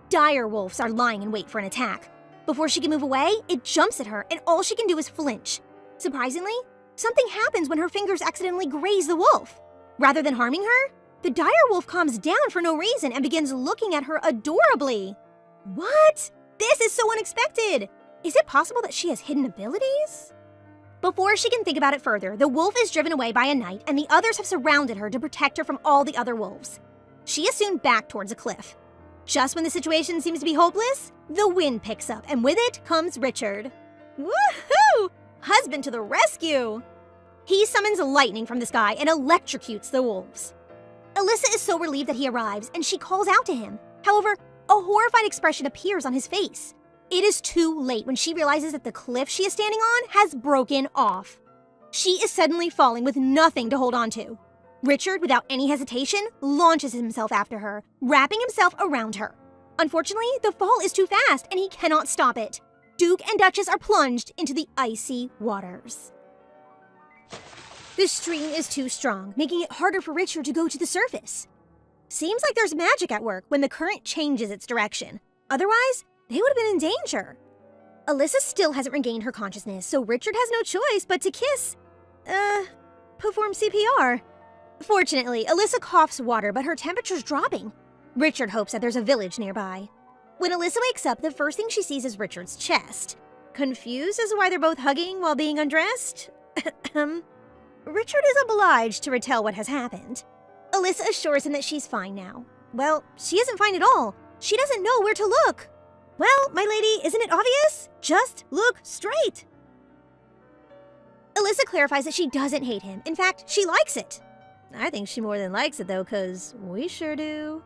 Dire wolves are lying in wait for an attack. Before she can move away, it jumps at her, and all she can do is flinch. Surprisingly, something happens when her fingers accidentally graze the wolf. Rather than harming her, the dire wolf calms down for no reason and begins looking at her adorably. What? This is so unexpected! Is it possible that she has hidden abilities? Before she can think about it further, the wolf is driven away by a knight and the others have surrounded her to protect her from all the other wolves. She is soon back towards a cliff. Just when the situation seems to be hopeless, the wind picks up and with it comes Richard. Woohoo! Husband to the rescue! He summons lightning from the sky and electrocutes the wolves. Alyssa is so relieved that he arrives and she calls out to him. However, a horrified expression appears on his face. It is too late when she realizes that the cliff she is standing on has broken off. She is suddenly falling with nothing to hold on to. Richard, without any hesitation, launches himself after her, wrapping himself around her. Unfortunately, the fall is too fast and he cannot stop it. Duke and Duchess are plunged into the icy waters. The stream is too strong, making it harder for Richard to go to the surface. Seems like there's magic at work when the current changes its direction. Otherwise, they would have been in danger. Alyssa still hasn't regained her consciousness, so Richard has no choice but to perform CPR. Fortunately, Alyssa coughs water, but her temperature's dropping. Richard hopes that there's a village nearby. When Alyssa wakes up, the first thing she sees is Richard's chest. Confused as to why they're both hugging while being undressed? Richard is obliged to retell what has happened. Alyssa Alyssa assures him that she's fine now. Well, she isn't fine at all. She doesn't know where to look. Well, my lady, isn't it obvious? Just look straight. Alyssa clarifies that she doesn't hate him. In fact, she likes it. I think she more than likes it though, cause we sure do.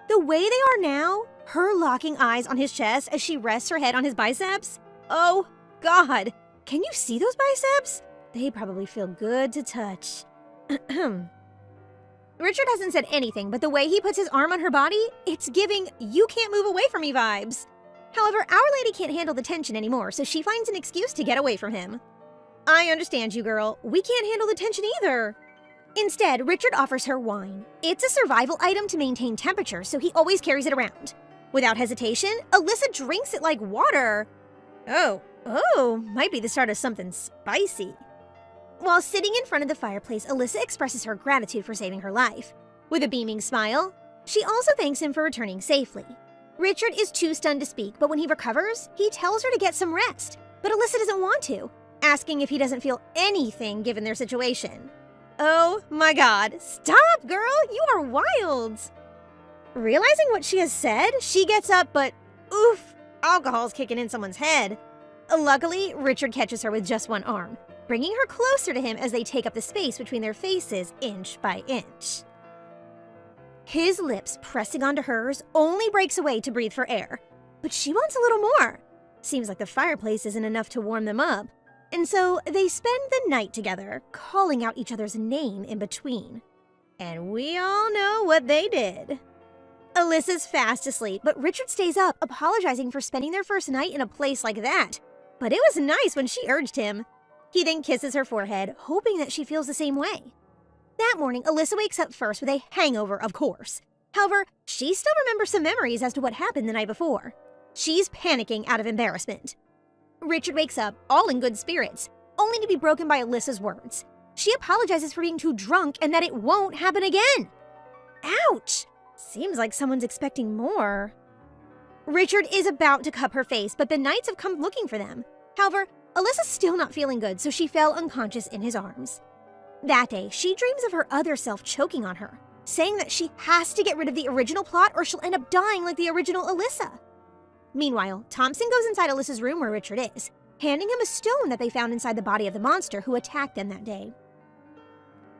The way they are now, her locking eyes on his chest as she rests her head on his biceps. Oh, God. Can you see those biceps? They probably feel good to touch. Richard hasn't said anything, but the way he puts his arm on her body, it's giving "you can't move away from me" vibes. However, Our Lady can't handle the tension anymore, so she finds an excuse to get away from him. I understand you, girl. We can't handle the tension either. Instead, Richard offers her wine. It's a survival item to maintain temperature, so he always carries it around. Without hesitation, Alyssa drinks it like water. Oh, might be the start of something spicy. While sitting in front of the fireplace, Alyssa expresses her gratitude for saving her life. With a beaming smile, she also thanks him for returning safely. Richard is too stunned to speak, but when he recovers, he tells her to get some rest. But Alyssa doesn't want to, asking if he doesn't feel anything given their situation. Oh my God, stop, girl, you are wild. Realizing what she has said, she gets up, but oof, alcohol's kicking in someone's head. Luckily, Richard catches her with just one arm, bringing her closer to him as they take up the space between their faces inch by inch. His lips pressing onto hers only breaks away to breathe for air, but she wants a little more. Seems like the fireplace isn't enough to warm them up, and so they spend the night together, calling out each other's name in between. And we all know what they did. Alyssa's fast asleep, but Richard stays up, apologizing for spending their first night in a place like that. But it was nice when she urged him. He then kisses her forehead, hoping that she feels the same way. That morning, Alyssa wakes up first with a hangover, of course. However, she still remembers some memories as to what happened the night before. She's panicking out of embarrassment. Richard wakes up, all in good spirits, only to be broken by Alyssa's words. She apologizes for being too drunk and that it won't happen again. Ouch! Seems like someone's expecting more. Richard is about to cup her face, but the knights have come looking for them. However, Alyssa's still not feeling good, so she fell unconscious in his arms. That day, she dreams of her other self choking on her, saying that she has to get rid of the original plot or she'll end up dying like the original Elisha. Meanwhile, Thompson goes inside Alyssa's room where Richard is, handing him a stone that they found inside the body of the monster who attacked them that day.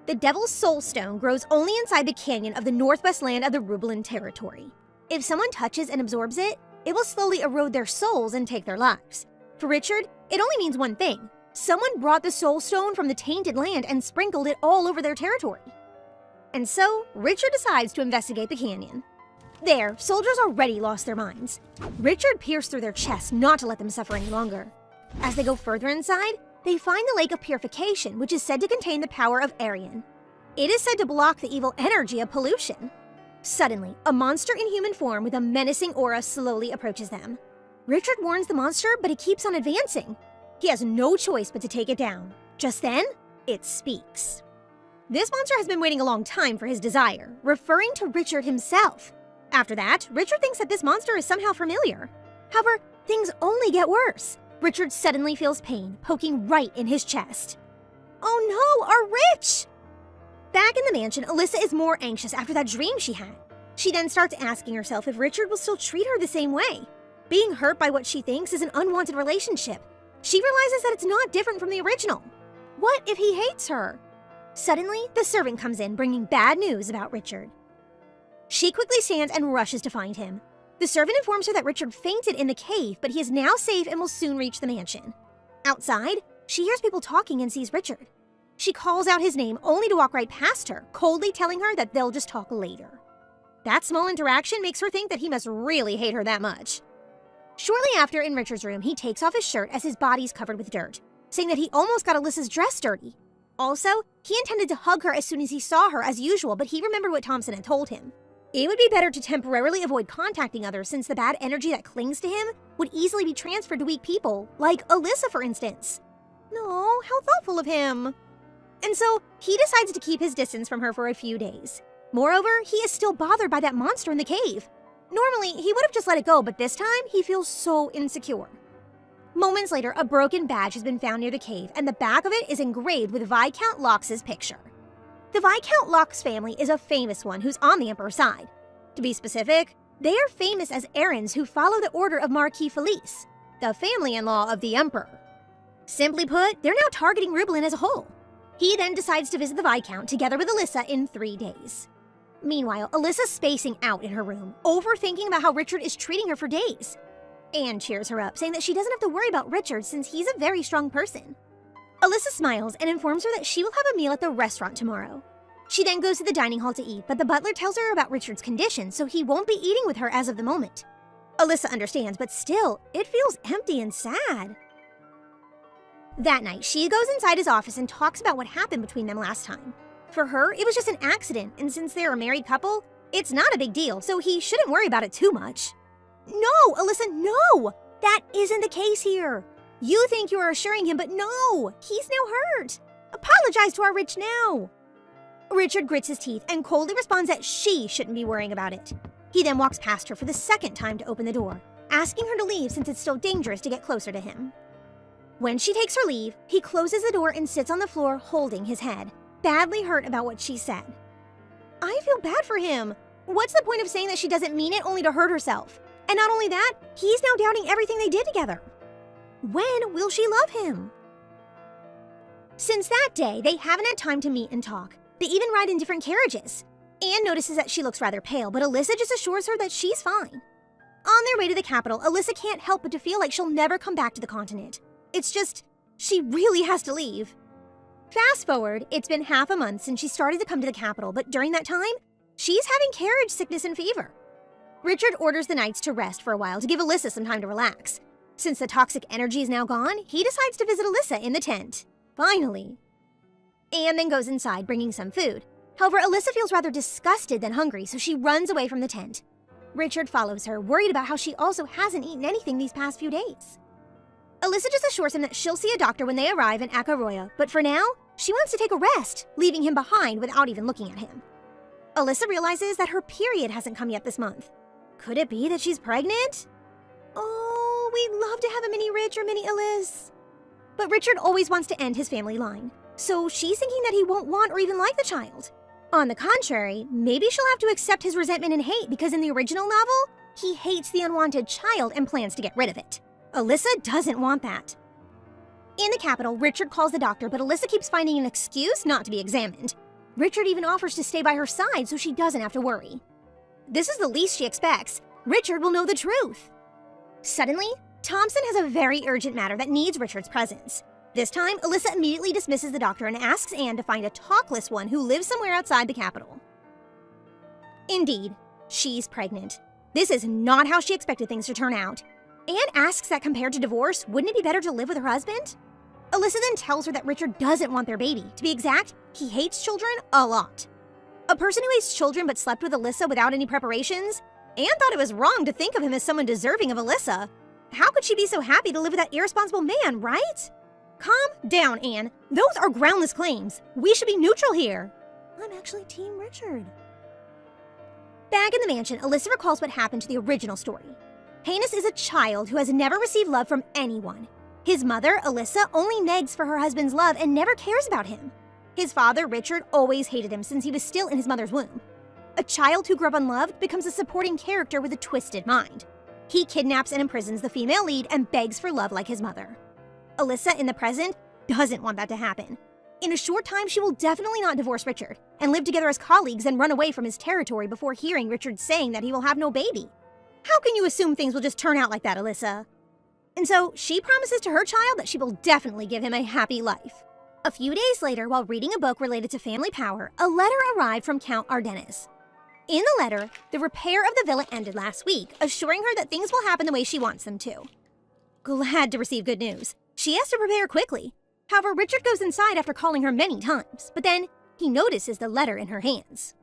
The Devil's Soul Stone grows only inside the canyon of the northwest land of the Rubelan territory. If someone touches and absorbs it, it will slowly erode their souls and take their lives. For Richard, it only means one thing. Someone brought the Soul Stone from the tainted land and sprinkled it all over their territory. And so, Richard decides to investigate the canyon. There, soldiers already lost their minds. Richard pierced through their chests not to let them suffer any longer. As they go further inside, they find the Lake of Purification, which is said to contain the power of Aryan. It is said to block the evil energy of pollution. Suddenly, a monster in human form with a menacing aura slowly approaches them. Richard warns the monster, but it keeps on advancing. He has no choice but to take it down. Just then, it speaks. This monster has been waiting a long time for his desire, referring to Richard himself. After that, Richard thinks that this monster is somehow familiar. However, things only get worse. Richard suddenly feels pain, poking right in his chest. Oh no, our Rich! Back in the mansion, Alyssa is more anxious after that dream she had. She then starts asking herself if Richard will still treat her the same way. Being hurt by what she thinks is an unwanted relationship. She realizes that it's not different from the original. What if he hates her? Suddenly, the servant comes in, bringing bad news about Richard. She quickly stands and rushes to find him. The servant informs her that Richard fainted in the cave, but he is now safe and will soon reach the mansion. Outside, she hears people talking and sees Richard. She calls out his name only to walk right past her, coldly telling her that they'll just talk later. That small interaction makes her think that he must really hate her that much. Shortly after, in Richard's room, he takes off his shirt as his body's covered with dirt, saying that he almost got Alyssa's dress dirty. Also, he intended to hug her as soon as he saw her as usual, but he remembered what Thompson had told him. It would be better to temporarily avoid contacting others since the bad energy that clings to him would easily be transferred to weak people, like Elisha, for instance. No, how thoughtful of him. And so, he decides to keep his distance from her for a few days. Moreover, he is still bothered by that monster in the cave. Normally, he would have just let it go, but this time, he feels so insecure. Moments later, a broken badge has been found near the cave, and the back of it is engraved with Viscount Lox's picture. The Viscount Locke's family is a famous one who's on the Emperor's side. To be specific, they are famous as Arryns who follow the order of Marquis Felice, the family-in-law of the Emperor. Simply put, they're now targeting Rublin as a whole. He then decides to visit the Viscount together with Elisha in 3 days. Meanwhile, Alyssa's spacing out in her room, overthinking about how Richard is treating her for days. Anne cheers her up, saying that she doesn't have to worry about Richard since he's a very strong person. Alyssa smiles and informs her that she will have a meal at the restaurant tomorrow. She then goes to the dining hall to eat, but the butler tells her about Richard's condition, so he won't be eating with her as of the moment. Alyssa understands, but still, it feels empty and sad. That night, she goes inside his office and talks about what happened between them last time. For her, it was just an accident, and since they're a married couple, it's not a big deal, so he shouldn't worry about it too much. No, Alyssa, no! That isn't the case here. You think you are assuring him, but no! He's now hurt. Apologize to our Rich now. Richard grits his teeth and coldly responds that she shouldn't be worrying about it. He then walks past her for the second time to open the door, asking her to leave since it's still dangerous to get closer to him. When she takes her leave, he closes the door and sits on the floor holding his head, badly hurt about what she said. I feel bad for him. What's the point of saying that she doesn't mean it only to hurt herself? And not only that, he's now doubting everything they did together. When will she love him? Since that day, they haven't had time to meet and talk. They even ride in different carriages. Anne notices that she looks rather pale, but Elisha just assures her that she's fine. On their way to the capital, Elisha can't help but to feel like she'll never come back to the continent. It's just, she really has to leave. Fast forward, it's been half a month since she started to come to the capital, but during that time, she's having carriage sickness and fever. Richard orders the knights to rest for a while to give Elisha some time to relax. Since the toxic energy is now gone, he decides to visit Elisha in the tent. Finally. Anne then goes inside, bringing some food. However, Elisha feels rather disgusted than hungry, so she runs away from the tent. Richard follows her, worried about how she also hasn't eaten anything these past few days. Elisha just assures him that she'll see a doctor when they arrive in Akaroya, but for now, she wants to take a rest, leaving him behind without even looking at him. Elisha realizes that her period hasn't come yet this month. Could it be that she's pregnant? Oh, we'd love to have a mini Rich or mini Elis. But Richard always wants to end his family line, so she's thinking that he won't want or even like the child. On the contrary, maybe she'll have to accept his resentment and hate because in the original novel, he hates the unwanted child and plans to get rid of it. Elisha doesn't want that. In the capital, Richard calls the doctor, but Elisha keeps finding an excuse not to be examined. Richard even offers to stay by her side so she doesn't have to worry. This is the least she expects. Richard will know the truth. Suddenly, Thompson has a very urgent matter that needs Richard's presence. This time, Elisha immediately dismisses the doctor and asks Anne to find a talkless one who lives somewhere outside the capital. Indeed, she's pregnant. This is not how she expected things to turn out. Anne asks that compared to divorce, wouldn't it be better to live with her husband? Elisha then tells her that Richard doesn't want their baby. To be exact, he hates children a lot. A person who hates children but slept with Elisha without any preparations? Anne thought it was wrong to think of him as someone deserving of Elisha. How could she be so happy to live with that irresponsible man, right? Calm down, Anne. Those are groundless claims. We should be neutral here. I'm actually Team Richard. Back in the mansion, Elisha recalls what happened to the original story. Hannes is a child who has never received love from anyone. His mother, Elisha, only negs for her husband's love and never cares about him. His father, Richard, always hated him since he was still in his mother's womb. A child who grew up unloved becomes a supporting character with a twisted mind. He kidnaps and imprisons the female lead and begs for love like his mother. Elisha, in the present, doesn't want that to happen. In a short time, she will definitely not divorce Richard and live together as colleagues and run away from his territory before hearing Richard saying that he will have no baby. How can you assume things will just turn out like that, Elisha? And so she promises to her child that she will definitely give him a happy life. A few days later, while reading a book related to family power, a letter arrived from Count Ardennes. In the letter, the repair of the villa ended last week, assuring her that things will happen the way she wants them to. Glad to receive good news. She has to prepare quickly. However, Richard goes inside after calling her many times, but then he notices the letter in her hands.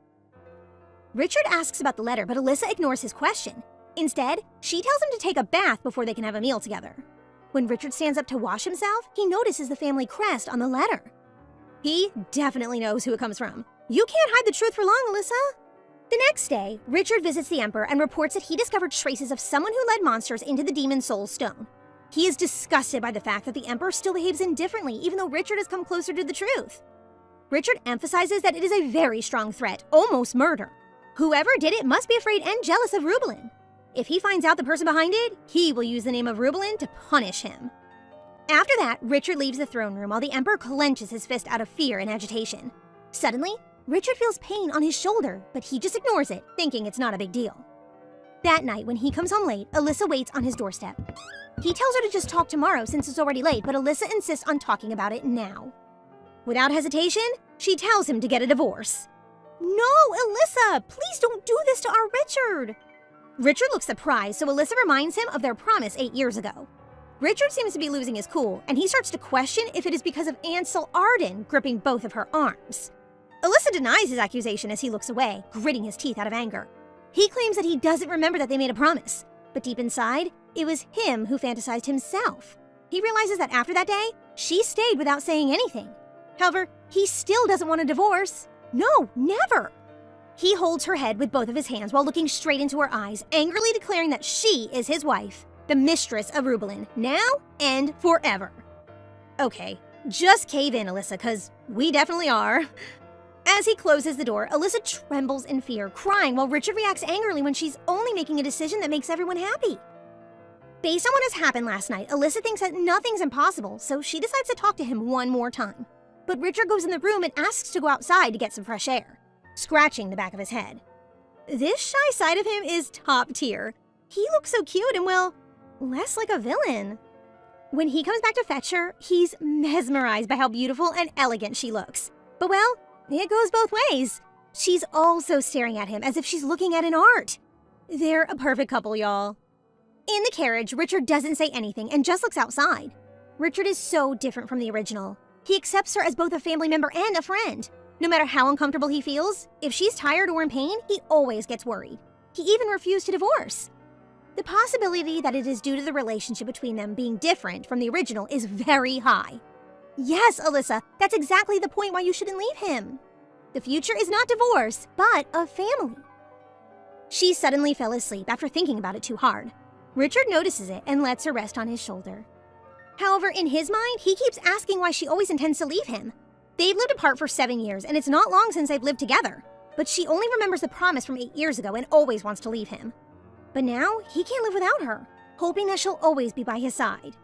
Richard asks about the letter, but Elisha ignores his question. Instead, she tells him to take a bath before they can have a meal together. When Richard stands up to wash himself, he notices the family crest on the letter. He definitely knows who it comes from. You can't hide the truth for long, Elisha. The next day, Richard visits the Emperor and reports that he discovered traces of someone who led monsters into the Demon Soul Stone. He is disgusted by the fact that the Emperor still behaves indifferently even though Richard has come closer to the truth. Richard emphasizes that it is a very strong threat, almost murder. Whoever did it must be afraid and jealous of Rubelin. If he finds out the person behind it, he will use the name of Rubelin to punish him. After that, Richard leaves the throne room while the Emperor clenches his fist out of fear and agitation. Suddenly, Richard feels pain on his shoulder, but he just ignores it, thinking it's not a big deal. That night, when he comes home late, Elisha waits on his doorstep. He tells her to just talk tomorrow since it's already late, but Elisha insists on talking about it now. Without hesitation, she tells him to get a divorce. No, Elisha, please don't do this to our Richard. Richard looks surprised, so Elisha reminds him of their promise 8 years ago. Richard seems to be losing his cool, and he starts to question if it is because of Ansel Arden gripping both of her arms. Elisha denies his accusation as he looks away, gritting his teeth out of anger. He claims that he doesn't remember that they made a promise, but deep inside, it was him who fantasized himself. He realizes that after that day, she stayed without saying anything. However, he still doesn't want a divorce. No, never! He holds her head with both of his hands while looking straight into her eyes, angrily declaring that she is his wife, the mistress of Rubelin, now and forever. Okay, just cave in, Elisha, cause we definitely are. As he closes the door, Elisha trembles in fear, crying while Richard reacts angrily when she's only making a decision that makes everyone happy. Based on what has happened last night, Elisha thinks that nothing's impossible, so she decides to talk to him one more time. But Richard goes in the room and asks to go outside to get some fresh air, scratching the back of his head. This shy side of him is top tier. He looks so cute and, well, less like a villain. When he comes back to fetch her, he's mesmerized by how beautiful and elegant she looks. But, well, it goes both ways. She's also staring at him as if she's looking at an art. They're a perfect couple, y'all. In the carriage, Richard doesn't say anything and just looks outside. Richard is so different from the original. He accepts her as both a family member and a friend. No matter how uncomfortable he feels, if she's tired or in pain, he always gets worried. He even refused to divorce. The possibility that it is due to the relationship between them being different from the original is very high. Yes, Elisha, that's exactly the point why you shouldn't leave him. The future is not divorce, but a family. She suddenly fell asleep after thinking about it too hard. Richard notices it and lets her rest on his shoulder. However, in his mind, he keeps asking why she always intends to leave him. They've lived apart for 7 years, and it's not long since they've lived together. But she only remembers the promise from 8 years ago and always wants to leave him. But now, he can't live without her, hoping that she'll always be by his side.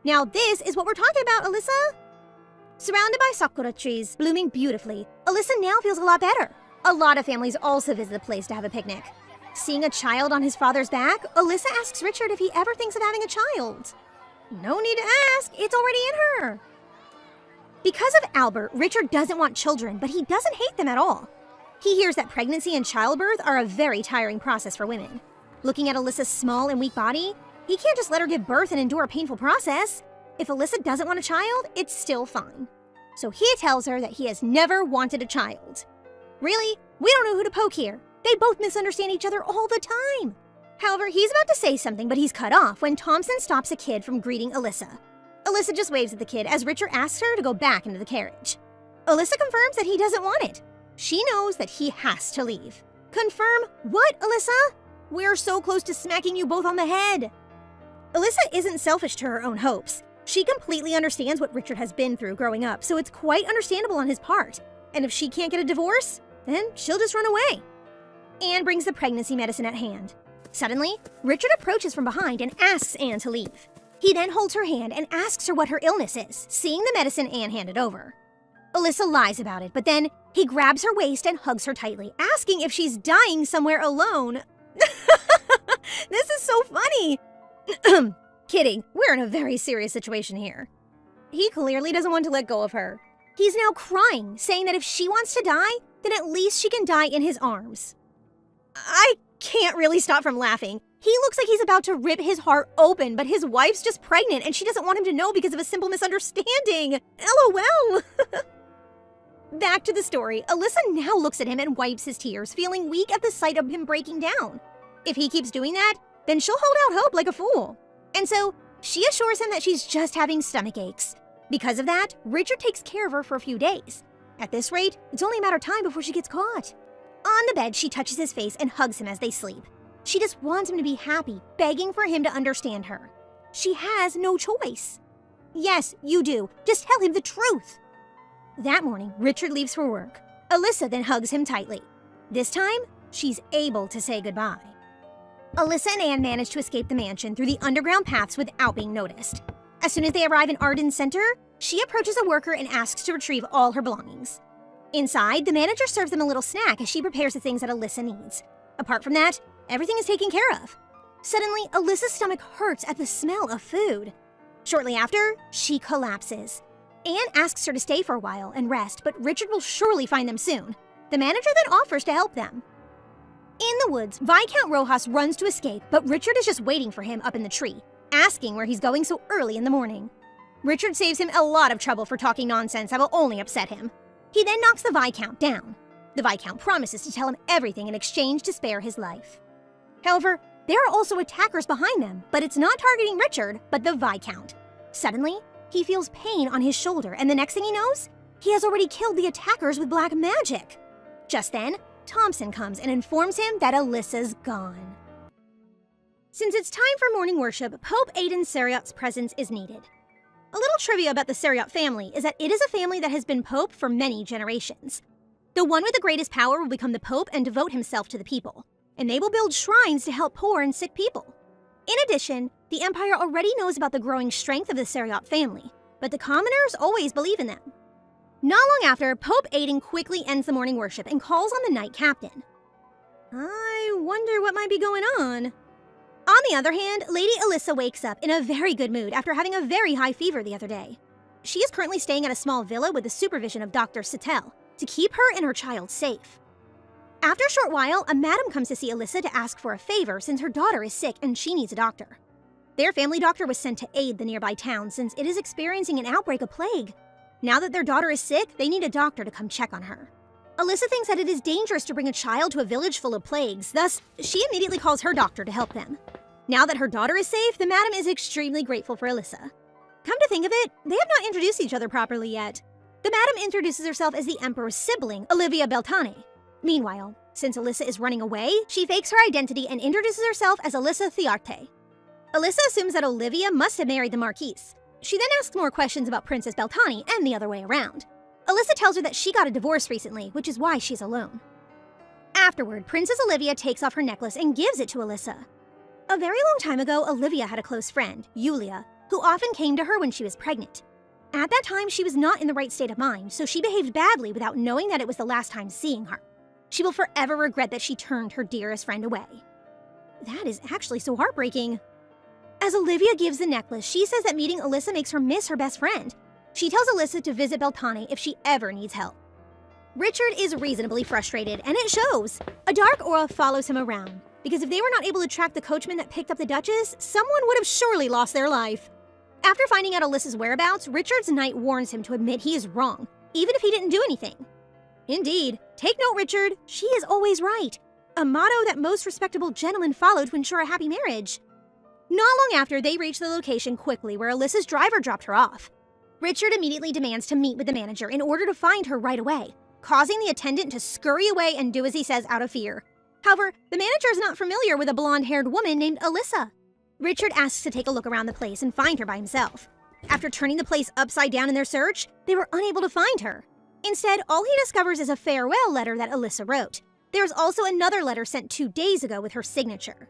Now this is what we're talking about, Elisha. Surrounded by sakura trees blooming beautifully, Elisha now feels a lot better. A lot of families also visit the place to have a picnic. Seeing a child on his father's back, Elisha asks Richard if he ever thinks of having a child. No need to ask, it's already in her. Because of Albert, Richard doesn't want children, but he doesn't hate them at all. He hears that pregnancy and childbirth are a very tiring process for women. Looking at Elisha's small and weak body, he can't just let her give birth and endure a painful process. If Elisha doesn't want a child, it's still fine. So he tells her that he has never wanted a child. Really? We don't know who to poke here. They both misunderstand each other all the time. However, he's about to say something, but he's cut off when Thompson stops a kid from greeting Elisha. Elisha just waves at the kid as Richard asks her to go back into the carriage. Elisha confirms that he doesn't want it. She knows that he has to leave. Confirm what, Elisha? We're so close to smacking you both on the head. Elisha isn't selfish to her own hopes. She completely understands what Richard has been through growing up, so it's quite understandable on his part. And if she can't get a divorce, then she'll just run away. Anne brings the pregnancy medicine at hand. Suddenly, Richard approaches from behind and asks Anne to leave. He then holds her hand and asks her what her illness is, seeing the medicine Anne handed over. Elisha lies about it, but then he grabs her waist and hugs her tightly, asking if she's dying somewhere alone. This is so funny. Kidding, we're in a very serious situation here. He clearly doesn't want to let go of her. He's now crying, saying that if she wants to die, then at least she can die in his arms. I can't really stop from laughing. He looks like he's about to rip his heart open, but his wife's just pregnant and she doesn't want him to know because of a simple misunderstanding. LOL. Back to the story, Elisha now looks at him and wipes his tears, feeling weak at the sight of him breaking down. If he keeps doing that, then she'll hold out hope like a fool. And so, she assures him that she's just having stomach aches. Because of that, Richard takes care of her for a few days. At this rate, it's only a matter of time before she gets caught. On the bed, she touches his face and hugs him as they sleep. She just wants him to be happy, begging for him to understand her. She has no choice. Yes, you do. Just tell him the truth. That morning, Richard leaves for work. Alyssa then hugs him tightly. This time, she's able to say goodbye. Alyssa and Anne manage to escape the mansion through the underground paths without being noticed. As soon as they arrive in Arden's center, she approaches a worker and asks to retrieve all her belongings. Inside, the manager serves them a little snack as she prepares the things that Alyssa needs. Apart from that, everything is taken care of. Suddenly, Alyssa's stomach hurts at the smell of food. Shortly after, she collapses. Anne asks her to stay for a while and rest, but Richard will surely find them soon. The manager then offers to help them. In the woods, Viscount Rojas runs to escape, but Richard is just waiting for him up in the tree, asking where he's going so early in the morning. Richard saves him a lot of trouble for talking nonsense that will only upset him. He then knocks the Viscount down. The Viscount promises to tell him everything in exchange to spare his life. However, there are also attackers behind them, but it's not targeting Richard, but the Viscount. Suddenly, he feels pain on his shoulder, and the next thing he knows, he has already killed the attackers with black magic. Just then, Thompson comes and informs him that Alyssa's gone. Since it's time for morning worship, Pope Aidan Seriot's presence is needed. A little trivia about the Seriot family is that it is a family that has been pope for many generations. The one with the greatest power will become the pope and devote himself to the people, and they will build shrines to help poor and sick people. In addition, the Empire already knows about the growing strength of the Seriot family, but the commoners always believe in them. Not long after, Pope Aidan quickly ends the morning worship and calls on the Knight Captain. I wonder what might be going on. On the other hand, Lady Alyssa wakes up in a very good mood after having a very high fever the other day. She is currently staying at a small villa with the supervision of Dr. Sattel to keep her and her child safe. After a short while, a madam comes to see Alyssa to ask for a favor since her daughter is sick and she needs a doctor. Their family doctor was sent to aid the nearby town since it is experiencing an outbreak of plague. Now that their daughter is sick, they need a doctor to come check on her. Alyssa thinks that it is dangerous to bring a child to a village full of plagues, thus, she immediately calls her doctor to help them. Now that her daughter is safe, the madam is extremely grateful for Alyssa. Come to think of it, they have not introduced each other properly yet. The madam introduces herself as the Emperor's sibling, Olivia Beltane. Meanwhile, since Alyssa is running away, she fakes her identity and introduces herself as Alyssa Thearte. Alyssa assumes that Olivia must have married the Marquise. She then asks more questions about Princess Beltane and the other way around. Alyssa tells her that she got a divorce recently, which is why she's alone. Afterward, Princess Olivia takes off her necklace and gives it to Alyssa. A very long time ago, Olivia had a close friend, Yulia, who often came to her when she was pregnant. At that time, she was not in the right state of mind, so she behaved badly without knowing that it was the last time seeing her. She will forever regret that she turned her dearest friend away. That is actually so heartbreaking. As Olivia gives the necklace, she says that meeting Alyssa makes her miss her best friend. She tells Alyssa to visit Beltane if she ever needs help. Richard is reasonably frustrated, and it shows. A dark aura follows him around, because if they were not able to track the coachman that picked up the Duchess, someone would have surely lost their life. After finding out Alyssa's whereabouts, Richard's knight warns him to admit he is wrong, even if he didn't do anything. Indeed, take note, Richard, she is always right. A motto that most respectable gentlemen follow to ensure a happy marriage. Not long after, they reach the location quickly where Alyssa's driver dropped her off. Richard immediately demands to meet with the manager in order to find her right away, causing the attendant to scurry away and do as he says out of fear. However, the manager is not familiar with a blonde-haired woman named Alyssa. Richard asks to take a look around the place and find her by himself. After turning the place upside down in their search, they were unable to find her. Instead, all he discovers is a farewell letter that Alyssa wrote. There is also another letter sent 2 days ago with her signature.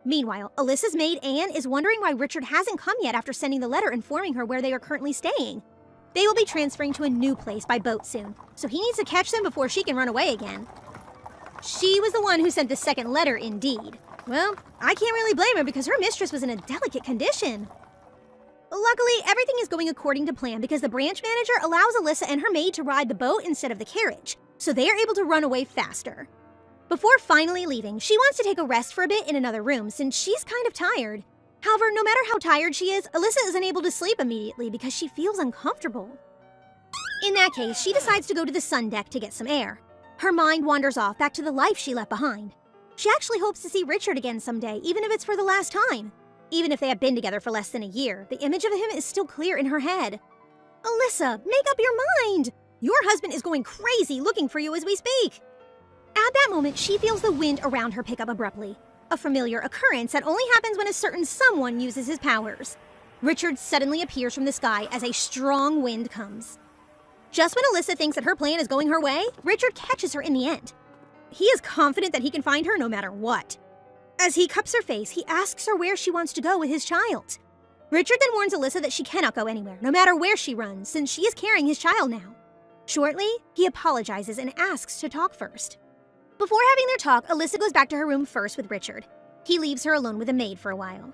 Meanwhile, Alyssa's maid Anne is wondering why Richard hasn't come yet after sending the letter informing her where they are currently staying. They will be transferring to a new place by boat soon, so he needs to catch them before she can run away again. She was the one who sent the second letter indeed. Well, I can't really blame her because her mistress was in a delicate condition. Luckily, everything is going according to plan because the branch manager allows Alyssa and her maid to ride the boat instead of the carriage, so they are able to run away faster. Before finally leaving, she wants to take a rest for a bit in another room since she's kind of tired. However, no matter how tired she is, Alyssa is unable to sleep immediately because she feels uncomfortable. In that case, she decides to go to the sun deck to get some air. Her mind wanders off back to the life she left behind. She actually hopes to see Richard again someday, even if it's for the last time. Even if they have been together for less than a year, the image of him is still clear in her head. Alyssa, make up your mind! Your husband is going crazy looking for you as we speak. At that moment, she feels the wind around her pick up abruptly, a familiar occurrence that only happens when a certain someone uses his powers. Richard suddenly appears from the sky as a strong wind comes. Just when Alyssa thinks that her plan is going her way, Richard catches her in the end. He is confident that he can find her no matter what. As he cups her face, he asks her where she wants to go with his child. Richard then warns Alyssa that she cannot go anywhere, no matter where she runs, since she is carrying his child now. Shortly, he apologizes and asks to talk first. Before having their talk, Alyssa goes back to her room first with Richard. He leaves her alone with a maid for a while.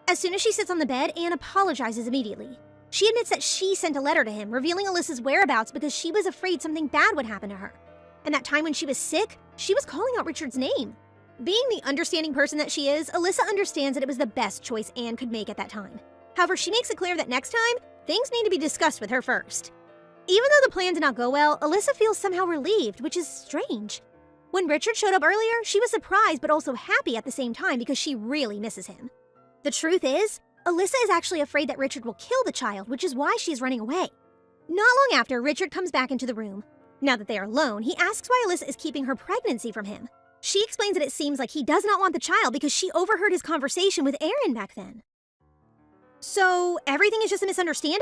As soon as she sits on the bed, Anne apologizes immediately. She admits that she sent a letter to him revealing Alyssa's whereabouts because she was afraid something bad would happen to her. And that time when she was sick, she was calling out Richard's name. Being the understanding person that she is, Alyssa understands that it was the best choice Anne could make at that time. However, she makes it clear that next time, things need to be discussed with her first. Even though the plan did not go well, Alyssa feels somehow relieved, which is strange. When Richard showed up earlier, she was surprised but also happy at the same time because she really misses him. The truth is, Alyssa is actually afraid that Richard will kill the child, which is why she is running away. Not long after, Richard comes back into the room. Now that they are alone, he asks why Alyssa is keeping her pregnancy from him. She explains that it seems like he does not want the child because she overheard his conversation with Aaron back then. So, everything is just a misunderstanding?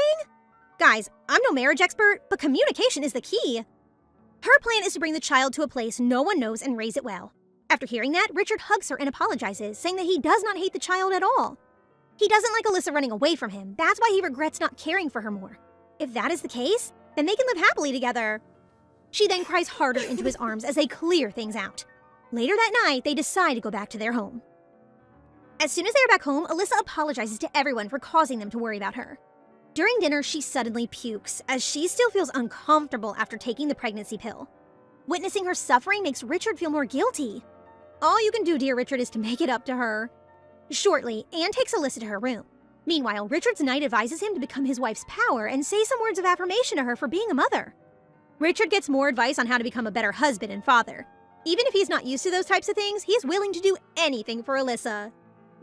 Guys, I'm no marriage expert, but communication is the key. Her plan is to bring the child to a place no one knows and raise it well. After hearing that, Richard hugs her and apologizes, saying that he does not hate the child at all. He doesn't like Alyssa running away from him. That's why he regrets not caring for her more. If that is the case, then they can live happily together. She then cries harder into his arms as they clear things out. Later that night, they decide to go back to their home. As soon as they are back home, Alyssa apologizes to everyone for causing them to worry about her. During dinner, she suddenly pukes, as she still feels uncomfortable after taking the pregnancy pill. Witnessing her suffering makes Richard feel more guilty. All you can do, dear Richard, is to make it up to her. Shortly, Anne takes Alyssa to her room. Meanwhile, Richard's knight advises him to become his wife's power and say some words of affirmation to her for being a mother. Richard gets more advice on how to become a better husband and father. Even if he's not used to those types of things, he's willing to do anything for Alyssa.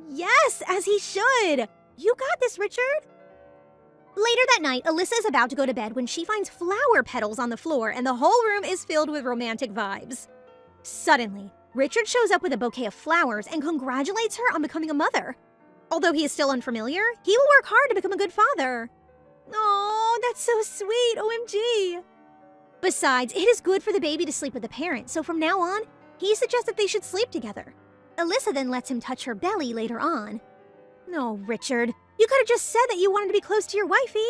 Yes, as he should! You got this, Richard! Later that night, Alyssa is about to go to bed when she finds flower petals on the floor and the whole room is filled with romantic vibes. Suddenly, Richard shows up with a bouquet of flowers and congratulates her on becoming a mother. Although he is still unfamiliar, he will work hard to become a good father. Oh, that's so sweet, OMG! Besides, it is good for the baby to sleep with the parent, so from now on, he suggests that they should sleep together. Alyssa then lets him touch her belly later on. No, Richard, you could have just said that you wanted to be close to your wifey.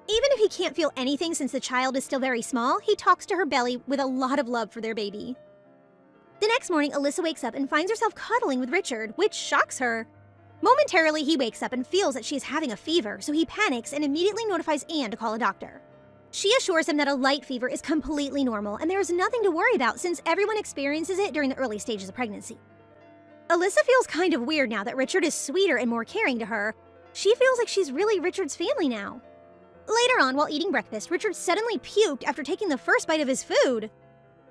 Even if he can't feel anything since the child is still very small, he talks to her belly with a lot of love for their baby. The next morning, Alyssa wakes up and finds herself cuddling with Richard, which shocks her. Momentarily, he wakes up and feels that she is having a fever, so he panics and immediately notifies Anne to call a doctor. She assures him that a light fever is completely normal and there is nothing to worry about since everyone experiences it during the early stages of pregnancy. Alyssa feels kind of weird now that Richard is sweeter and more caring to her. She feels like she's really Richard's family now. Later on, while eating breakfast, Richard suddenly puked after taking the first bite of his food.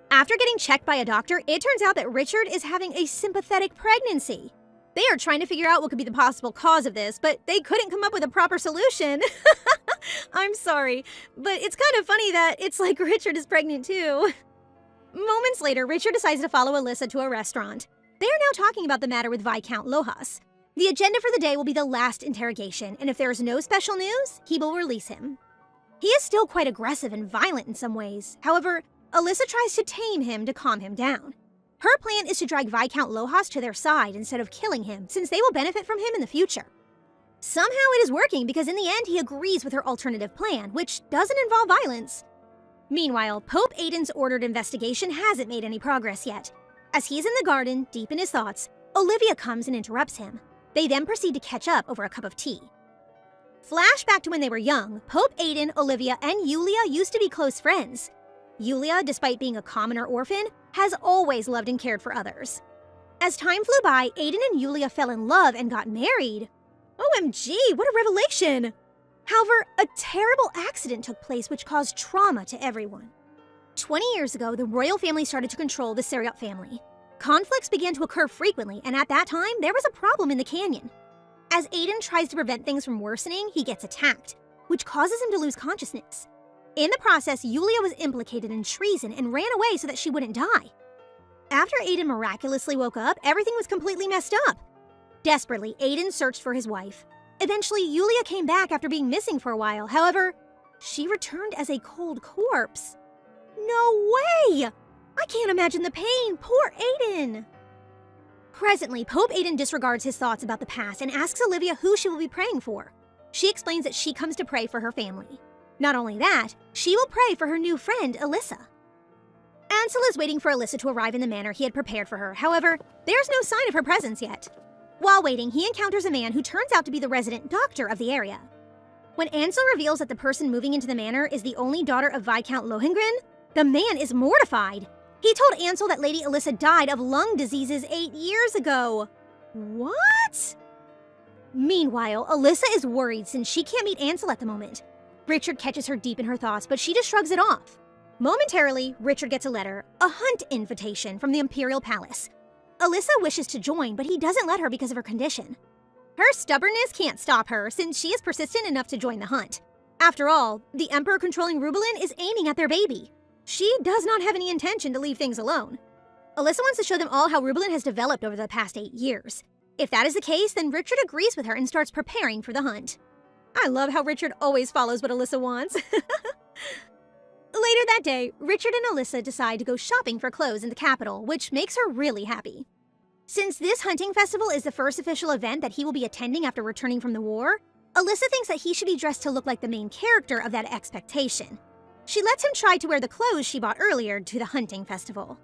After getting checked by a doctor, it turns out that Richard is having a sympathetic pregnancy. They are trying to figure out what could be the possible cause of this, but they couldn't come up with a proper solution. I'm sorry, but it's kind of funny that it's like Richard is pregnant too. Moments later, Richard decides to follow Alyssa to a restaurant. They are now talking about the matter with Viscount Lohas. The agenda for the day will be the last interrogation, and if there is no special news, he will release him. He is still quite aggressive and violent in some ways. However, Alyssa tries to tame him to calm him down. Her plan is to drag Viscount Lohas to their side instead of killing him, since they will benefit from him in the future. Somehow it is working because in the end he agrees with her alternative plan, which doesn't involve violence. Meanwhile, Pope Aiden's ordered investigation hasn't made any progress yet. As he's in the garden, deep in his thoughts, Olivia comes and interrupts him. They then proceed to catch up over a cup of tea. Flash back to when they were young, Pope Aiden, Olivia, and Yulia used to be close friends. Yulia, despite being a commoner orphan, has always loved and cared for others. As time flew by, Aiden and Yulia fell in love and got married. OMG, what a revelation! However, a terrible accident took place which caused trauma to everyone. 20 years ago, the royal family started to control the Seriot family. Conflicts began to occur frequently, and at that time, there was a problem in the canyon. As Aiden tries to prevent things from worsening, he gets attacked, which causes him to lose consciousness. In the process, Yulia was implicated in treason and ran away so that she wouldn't die. After Aiden miraculously woke up, everything was completely messed up. Desperately, Aiden searched for his wife. Eventually, Yulia came back after being missing for a while. However, She returned as a cold corpse. No way! I can't imagine the pain. Poor Aiden. Presently, Pope Aiden disregards his thoughts about the past and asks Olivia who she will be praying for. She explains that she comes to pray for her family. Not only that, she will pray for her new friend, Elisha. Ansel is waiting for Elisha to arrive in the manor he had prepared for her. However, there's no sign of her presence yet. While waiting, he encounters a man who turns out to be the resident doctor of the area. When Ansel reveals that the person moving into the manor is the only daughter of Viscount Lohengrin, the man is mortified. He told Ansel that Lady Elisha died of lung diseases 8 years ago. What? Meanwhile, Elisha is worried since she can't meet Ansel at the moment. Richard catches her deep in her thoughts, but she just shrugs it off. Momentarily, Richard gets a letter, a hunt invitation from the Imperial Palace. Elisha wishes to join, but he doesn't let her because of her condition. Her stubbornness can't stop her since she is persistent enough to join the hunt. After all, the Emperor controlling Rubelin is aiming at their baby. She does not have any intention to leave things alone. Elisha wants to show them all how Rubelin has developed over the past 8 years. If that is the case, then Richard agrees with her and starts preparing for the hunt. I love how Richard always follows what Elisha wants. Later that day, Richard and Elisha decide to go shopping for clothes in the capital, which makes her really happy. Since this hunting festival is the first official event that he will be attending after returning from the war, Elisha thinks that he should be dressed to look like the main character of that expectation. She lets him try to wear the clothes she bought earlier to the hunting festival.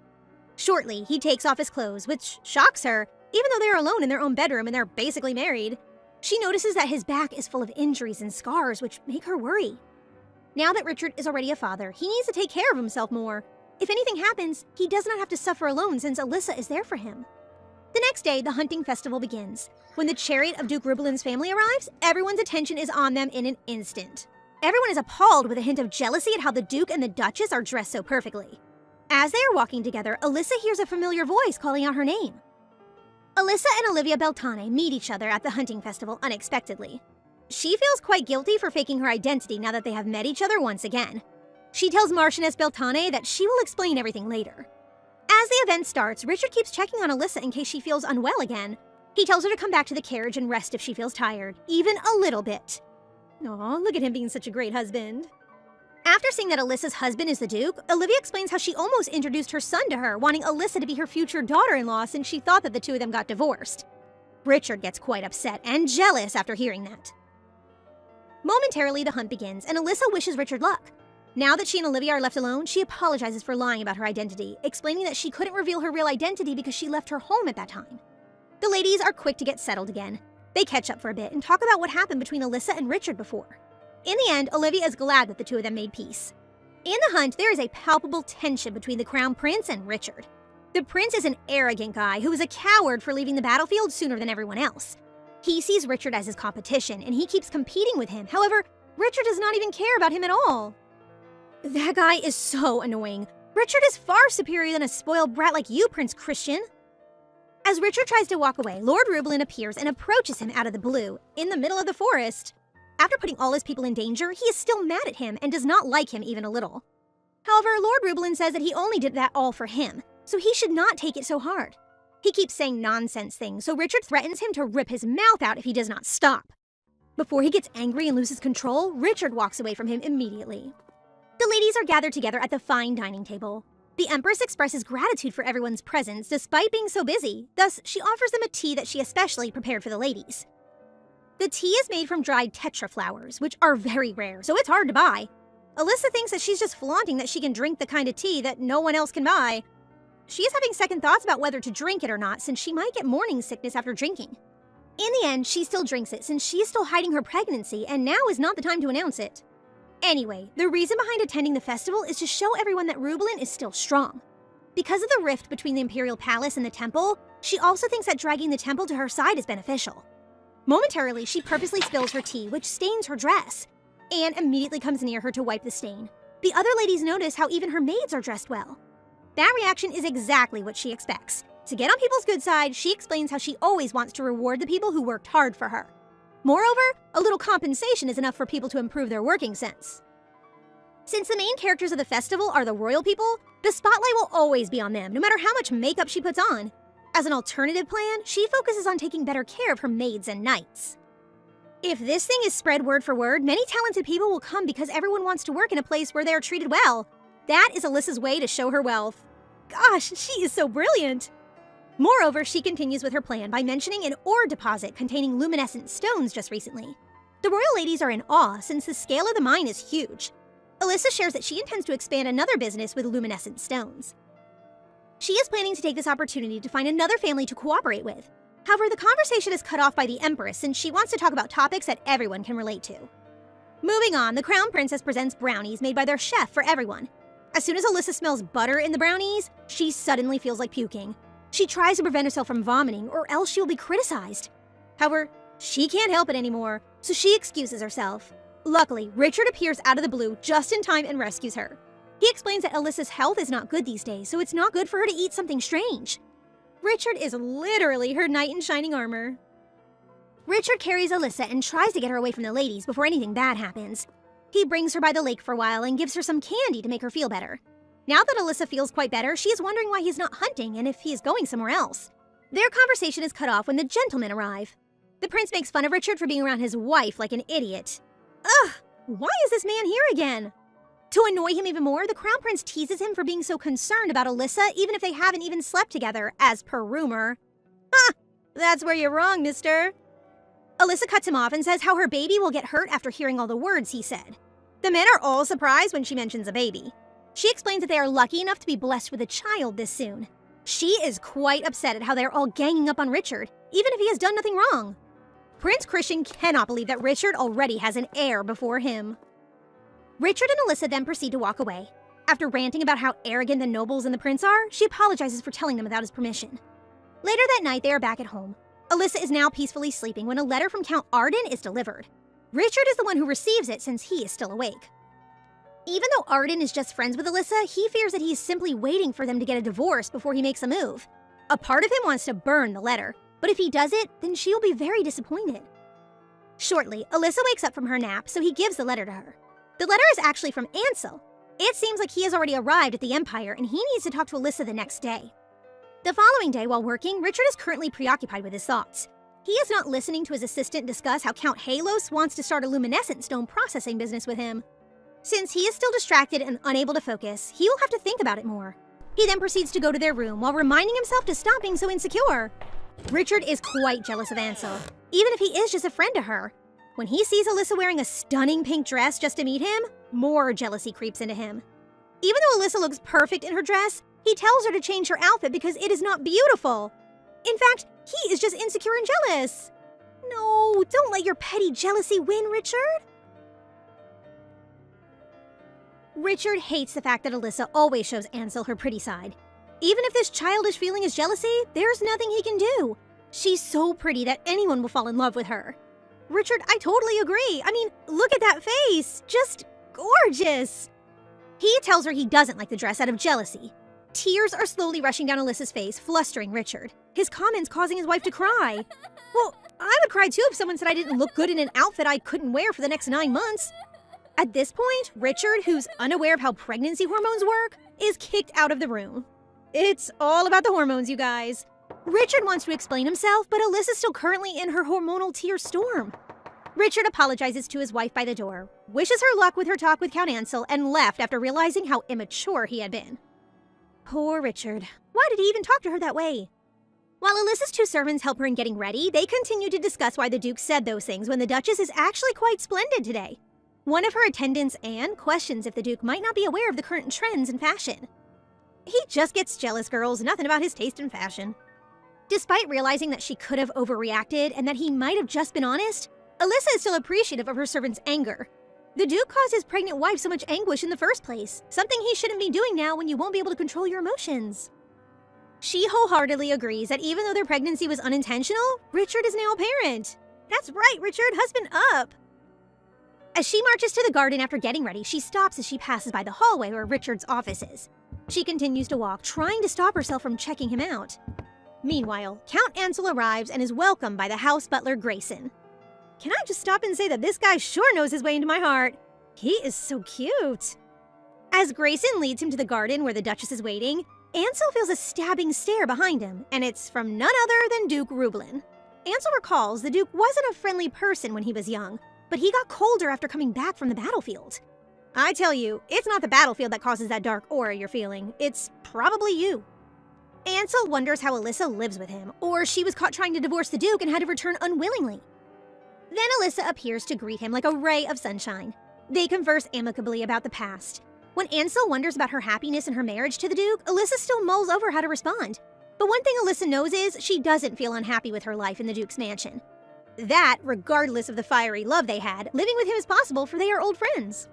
Shortly, he takes off his clothes, which shocks her, even though they're alone in their own bedroom and they're basically married. She notices that his back is full of injuries and scars, which make her worry. Now that Richard is already a father, he needs to take care of himself more. If anything happens, he does not have to suffer alone since Elisha is there for him. The next day, the hunting festival begins. When the chariot of Duke Rubelin's family arrives, everyone's attention is on them in an instant. Everyone is appalled with a hint of jealousy at how the Duke and the Duchess are dressed so perfectly. As they are walking together, Elisha hears a familiar voice calling out her name. Elisha and Olivia Beltane meet each other at the hunting festival unexpectedly. She feels quite guilty for faking her identity now that they have met each other once again. She tells Marchioness Beltane that she will explain everything later. As the event starts, Richard keeps checking on Elisha in case she feels unwell again. He tells her to come back to the carriage and rest if she feels tired, even a little bit. Aw, look at him being such a great husband. After seeing that Elisha's husband is the Duke, Olivia explains how she almost introduced her son to her, wanting Elisha to be her future daughter-in-law since she thought that the two of them got divorced. Richard gets quite upset and jealous after hearing that. Momentarily, the hunt begins, and Elisha wishes Richard luck. Now that she and Olivia are left alone, she apologizes for lying about her identity, explaining that she couldn't reveal her real identity because she left her home at that time. The ladies are quick to get settled again. They catch up for a bit and talk about what happened between Elisha and Richard before. In the end, Olivia is glad that the two of them made peace. In the hunt, there is a palpable tension between the Crown Prince and Richard. The prince is an arrogant guy who is a coward for leaving the battlefield sooner than everyone else. He sees Richard as his competition, and he keeps competing with him. However, Richard does not even care about him at all. That guy is so annoying. Richard is far superior than a spoiled brat like you, Prince Christian. As Richard tries to walk away, Lord Rubelin appears and approaches him out of the blue, in the middle of the forest. After putting all his people in danger, he is still mad at him and does not like him even a little. However, Lord Rubelin says that he only did that all for him, so he should not take it so hard. He keeps saying nonsense things, so Richard threatens him to rip his mouth out if he does not stop. Before he gets angry and loses control, Richard walks away from him immediately. The ladies are gathered together at the fine dining table. The Empress expresses gratitude for everyone's presence despite being so busy, thus she offers them a tea that she especially prepared for the ladies. The tea is made from dried tetra flowers, which are very rare, so it's hard to buy. Elisha thinks that she's just flaunting that she can drink the kind of tea that no one else can buy. She is having second thoughts about whether to drink it or not since she might get morning sickness after drinking. In the end, she still drinks it since she is still hiding her pregnancy and now is not the time to announce it. Anyway, the reason behind attending the festival is to show everyone that Rubelin is still strong. Because of the rift between the Imperial Palace and the temple, she also thinks that dragging the temple to her side is beneficial. Momentarily, she purposely spills her tea, which stains her dress. Anne immediately comes near her to wipe the stain. The other ladies notice how even her maids are dressed well. That reaction is exactly what she expects. To get on people's good side, she explains how she always wants to reward the people who worked hard for her. Moreover, a little compensation is enough for people to improve their working sense. Since the main characters of the festival are the royal people, the spotlight will always be on them, no matter how much makeup she puts on. As an alternative plan, she focuses on taking better care of her maids and knights. If this thing is spread word for word, many talented people will come because everyone wants to work in a place where they are treated well. That is Alyssa's way to show her wealth. Gosh, she is so brilliant. Moreover, she continues with her plan by mentioning an ore deposit containing luminescent stones just recently. The royal ladies are in awe since the scale of the mine is huge. Elisha shares that she intends to expand another business with luminescent stones. She is planning to take this opportunity to find another family to cooperate with. However, the conversation is cut off by the Empress since she wants to talk about topics that everyone can relate to. Moving on, the Crown Princess presents brownies made by their chef for everyone. As soon as Elisha smells butter in the brownies, she suddenly feels like puking. She tries to prevent herself from vomiting or else she will be criticized. However, she can't help it anymore, so she excuses herself. Luckily, Richard appears out of the blue just in time and rescues her. He explains that Alyssa's health is not good these days, so it's not good for her to eat something strange. Richard is literally her knight in shining armor. Richard carries Elisha and tries to get her away from the ladies before anything bad happens. He brings her by the lake for a while and gives her some candy to make her feel better. Now that Elisha feels quite better, she is wondering why he's not hunting and if he is going somewhere else. Their conversation is cut off when the gentlemen arrive. The prince makes fun of Richard for being around his wife like an idiot. Ugh, why is this man here again? To annoy him even more, the crown prince teases him for being so concerned about Elisha even if they haven't even slept together, as per rumor. Ha! That's where you're wrong, mister. Elisha cuts him off and says how her baby will get hurt after hearing all the words he said. The men are all surprised when she mentions a baby. She explains that they are lucky enough to be blessed with a child this soon. She is quite upset at how they are all ganging up on Richard, even if he has done nothing wrong. Prince Christian cannot believe that Richard already has an heir before him. Richard and Elisha then proceed to walk away. After ranting about how arrogant the nobles and the prince are, she apologizes for telling them without his permission. Later that night, they are back at home. Elisha is now peacefully sleeping when a letter from Count Arden is delivered. Richard is the one who receives it since he is still awake. Even though Arden is just friends with Elisha, he fears that he is simply waiting for them to get a divorce before he makes a move. A part of him wants to burn the letter, but if he does it, then she will be very disappointed. Shortly, Elisha wakes up from her nap, so he gives the letter to her. The letter is actually from Ansel. It seems like he has already arrived at the Empire and he needs to talk to Elisha the next day. The following day, while working, Richard is currently preoccupied with his thoughts. He is not listening to his assistant discuss how Count Halos wants to start a luminescent stone processing business with him. Since he is still distracted and unable to focus, he will have to think about it more. He then proceeds to go to their room while reminding himself to stop being so insecure. Richard is quite jealous of Ansel, even if he is just a friend to her. When he sees Elisha wearing a stunning pink dress just to meet him, more jealousy creeps into him. Even though Elisha looks perfect in her dress, he tells her to change her outfit because it is not beautiful. In fact, he is just insecure and jealous. No, don't let your petty jealousy win, Richard. Richard hates the fact that Elisha always shows Ansel her pretty side. Even if this childish feeling is jealousy, there's nothing he can do. She's so pretty that anyone will fall in love with her. Richard, I totally agree. I mean, look at that face. Just gorgeous. He tells her he doesn't like the dress out of jealousy. Tears are slowly rushing down Alyssa's face, flustering Richard. His comments causing his wife to cry. Well, I would cry too if someone said I didn't look good in an outfit I couldn't wear for the next 9 months. At this point, Richard, who's unaware of how pregnancy hormones work, is kicked out of the room. It's all about the hormones, you guys. Richard wants to explain himself, but Alyssa's still currently in her hormonal tear storm. Richard apologizes to his wife by the door, wishes her luck with her talk with Count Ansel, and left after realizing how immature he had been. Poor Richard. Why did he even talk to her that way? While Alyssa's 2 servants help her in getting ready, they continue to discuss why the Duke said those things when the Duchess is actually quite splendid today. One of her attendants, Anne, questions if the Duke might not be aware of the current trends in fashion. He just gets jealous, girls, nothing about his taste in fashion. Despite realizing that she could have overreacted and that he might have just been honest, Elisha is still appreciative of her servant's anger. The Duke caused his pregnant wife so much anguish in the first place, something he shouldn't be doing now when you won't be able to control your emotions. She wholeheartedly agrees that even though their pregnancy was unintentional, Richard is now a parent. That's right, Richard, husband up! As she marches to the garden after getting ready, she stops as she passes by the hallway where Richard's office is. She continues to walk, trying to stop herself from checking him out. Meanwhile, Count Ansel arrives and is welcomed by the house butler Grayson. Can I just stop and say that this guy sure knows his way into my heart? He is so cute. As Grayson leads him to the garden where the Duchess is waiting, Ansel feels a stabbing stare behind him, and it's from none other than Duke Rublin. Ansel recalls the Duke wasn't a friendly person when he was young, but he got colder after coming back from the battlefield. I tell you, it's not the battlefield that causes that dark aura you're feeling. It's probably you. Ansel wonders how Elisha lives with him, or she was caught trying to divorce the Duke and had to return unwillingly. Then Elisha appears to greet him like a ray of sunshine. They converse amicably about the past. When Ansel wonders about her happiness in her marriage to the Duke, Elisha still mulls over how to respond. But one thing Elisha knows is she doesn't feel unhappy with her life in the Duke's mansion. That, regardless of the fiery love they had, living with him is possible for they are old friends.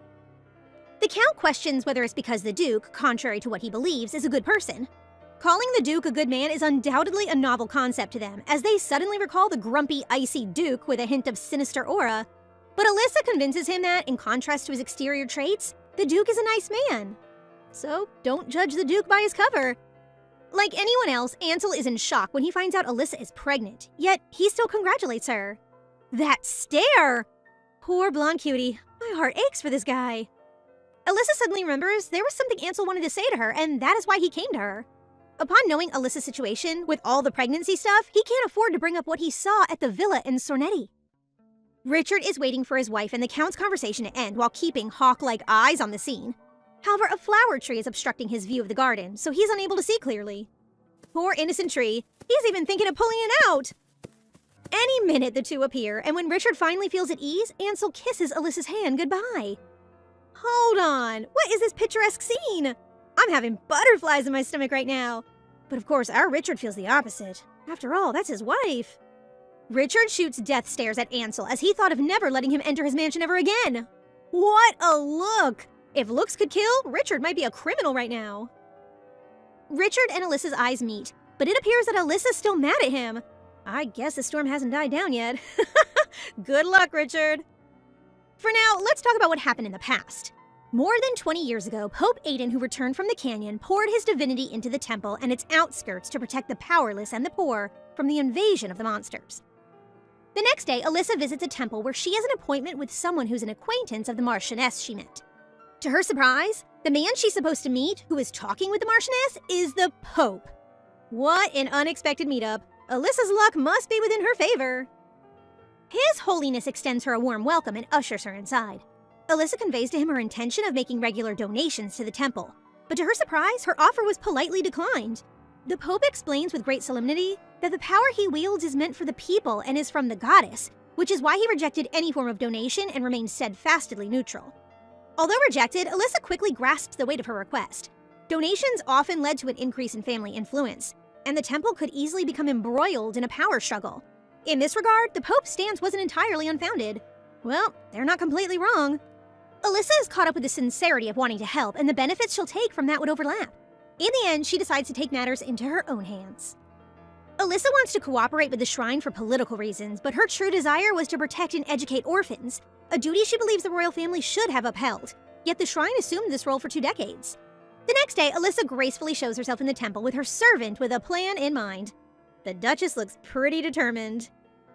The Count questions whether it's because the Duke, contrary to what he believes, is a good person. Calling the Duke a good man is undoubtedly a novel concept to them, as they suddenly recall the grumpy, icy Duke with a hint of sinister aura. But Elisha convinces him that, in contrast to his exterior traits, the Duke is a nice man. So don't judge the Duke by his cover. Like anyone else, Ansel is in shock when he finds out Elisha is pregnant, yet he still congratulates her. That stare! Poor blonde cutie. My heart aches for this guy. Elisha suddenly remembers there was something Ansel wanted to say to her, and that is why he came to her. Upon knowing Elisha's situation, with all the pregnancy stuff, he can't afford to bring up what he saw at the villa in Sornetti. Richard is waiting for his wife and the Count's conversation to end while keeping hawk-like eyes on the scene. However, a flower tree is obstructing his view of the garden, so he's unable to see clearly. Poor innocent tree. He's even thinking of pulling it out. Any minute the two appear, and when Richard finally feels at ease, Ansel kisses Elisha's hand goodbye. Hold on, what is this picturesque scene? I'm having butterflies in my stomach right now. But of course, our Richard feels the opposite. After all, that's his wife. Richard shoots death stares at Ansel as he thought of never letting him enter his mansion ever again. What a look! If looks could kill, Richard might be a criminal right now. Richard and Elisha's eyes meet, but it appears that Elisha's still mad at him. I guess the storm hasn't died down yet. Good luck, Richard. For now, let's talk about what happened in the past. More than 20 years ago, Pope Aiden, who returned from the canyon, poured his divinity into the temple and its outskirts to protect the powerless and the poor from the invasion of the monsters. The next day, Elisha visits a temple where she has an appointment with someone who's an acquaintance of the Marchioness she met. To her surprise, the man she's supposed to meet, who is talking with the Marchioness, is the Pope. What an unexpected meetup. Elisha's luck must be within her favor. His Holiness extends her a warm welcome and ushers her inside. Elisha conveys to him her intention of making regular donations to the temple, but to her surprise, her offer was politely declined. The Pope explains with great solemnity that the power he wields is meant for the people and is from the goddess, which is why he rejected any form of donation and remained steadfastly neutral. Although rejected, Elisha quickly grasps the weight of her request. Donations often led to an increase in family influence, and the temple could easily become embroiled in a power struggle. In this regard, the Pope's stance wasn't entirely unfounded. Well, they're not completely wrong. Elisha is caught up with the sincerity of wanting to help, and the benefits she'll take from that would overlap. In the end, she decides to take matters into her own hands. Elisha wants to cooperate with the shrine for political reasons, but her true desire was to protect and educate orphans, a duty she believes the royal family should have upheld, yet the shrine assumed this role for 2 decades. The next day, Elisha gracefully shows herself in the temple with her servant with a plan in mind. The Duchess looks pretty determined.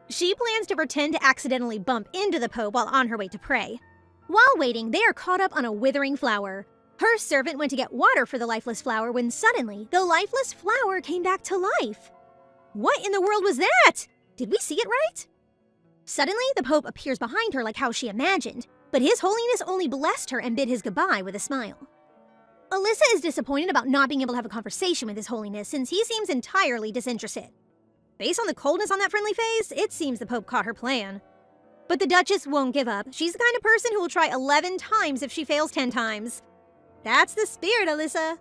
She plans to pretend to accidentally bump into the Pope while on her way to pray. While waiting, they are caught up on a withering flower. Her servant went to get water for the lifeless flower when suddenly, the lifeless flower came back to life. What in the world was that? Did we see it right? Suddenly, the Pope appears behind her like how she imagined, but His Holiness only blessed her and bid his goodbye with a smile. Elisha is disappointed about not being able to have a conversation with His Holiness since he seems entirely disinterested. Based on the coldness on that friendly face, it seems the Pope caught her plan. But the Duchess won't give up. She's the kind of person who will try 11 times if she fails 10 times. That's the spirit, Elisha.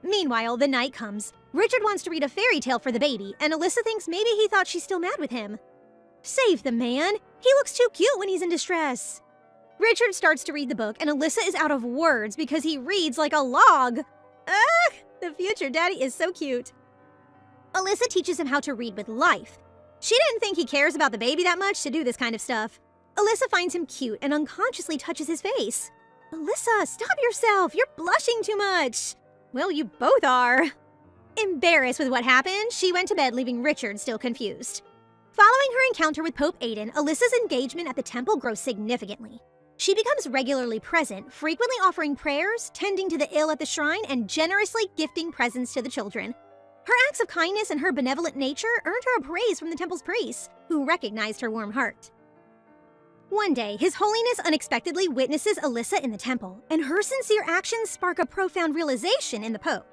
Meanwhile, the night comes. Richard wants to read a fairy tale for the baby, and Elisha thinks maybe he thought she's still mad with him. Save the man. He looks too cute when he's in distress. Richard starts to read the book, and Elisha is out of words because he reads like a log. Ugh, the future daddy is so cute. Elisha teaches him how to read with life. She didn't think he cares about the baby that much to do this kind of stuff. Elisha finds him cute and unconsciously touches his face. Elisha, stop yourself. You're blushing too much. Well, you both are. Embarrassed with what happened, she went to bed, leaving Richard still confused. Following her encounter with Pope Aiden, Elisha's engagement at the temple grows significantly. She becomes regularly present, frequently offering prayers, tending to the ill at the shrine, and generously gifting presents to the children. Her acts of kindness and her benevolent nature earned her a praise from the temple's priests, who recognized her warm heart. One day, His Holiness unexpectedly witnesses Elisha in the temple, and her sincere actions spark a profound realization in the Pope.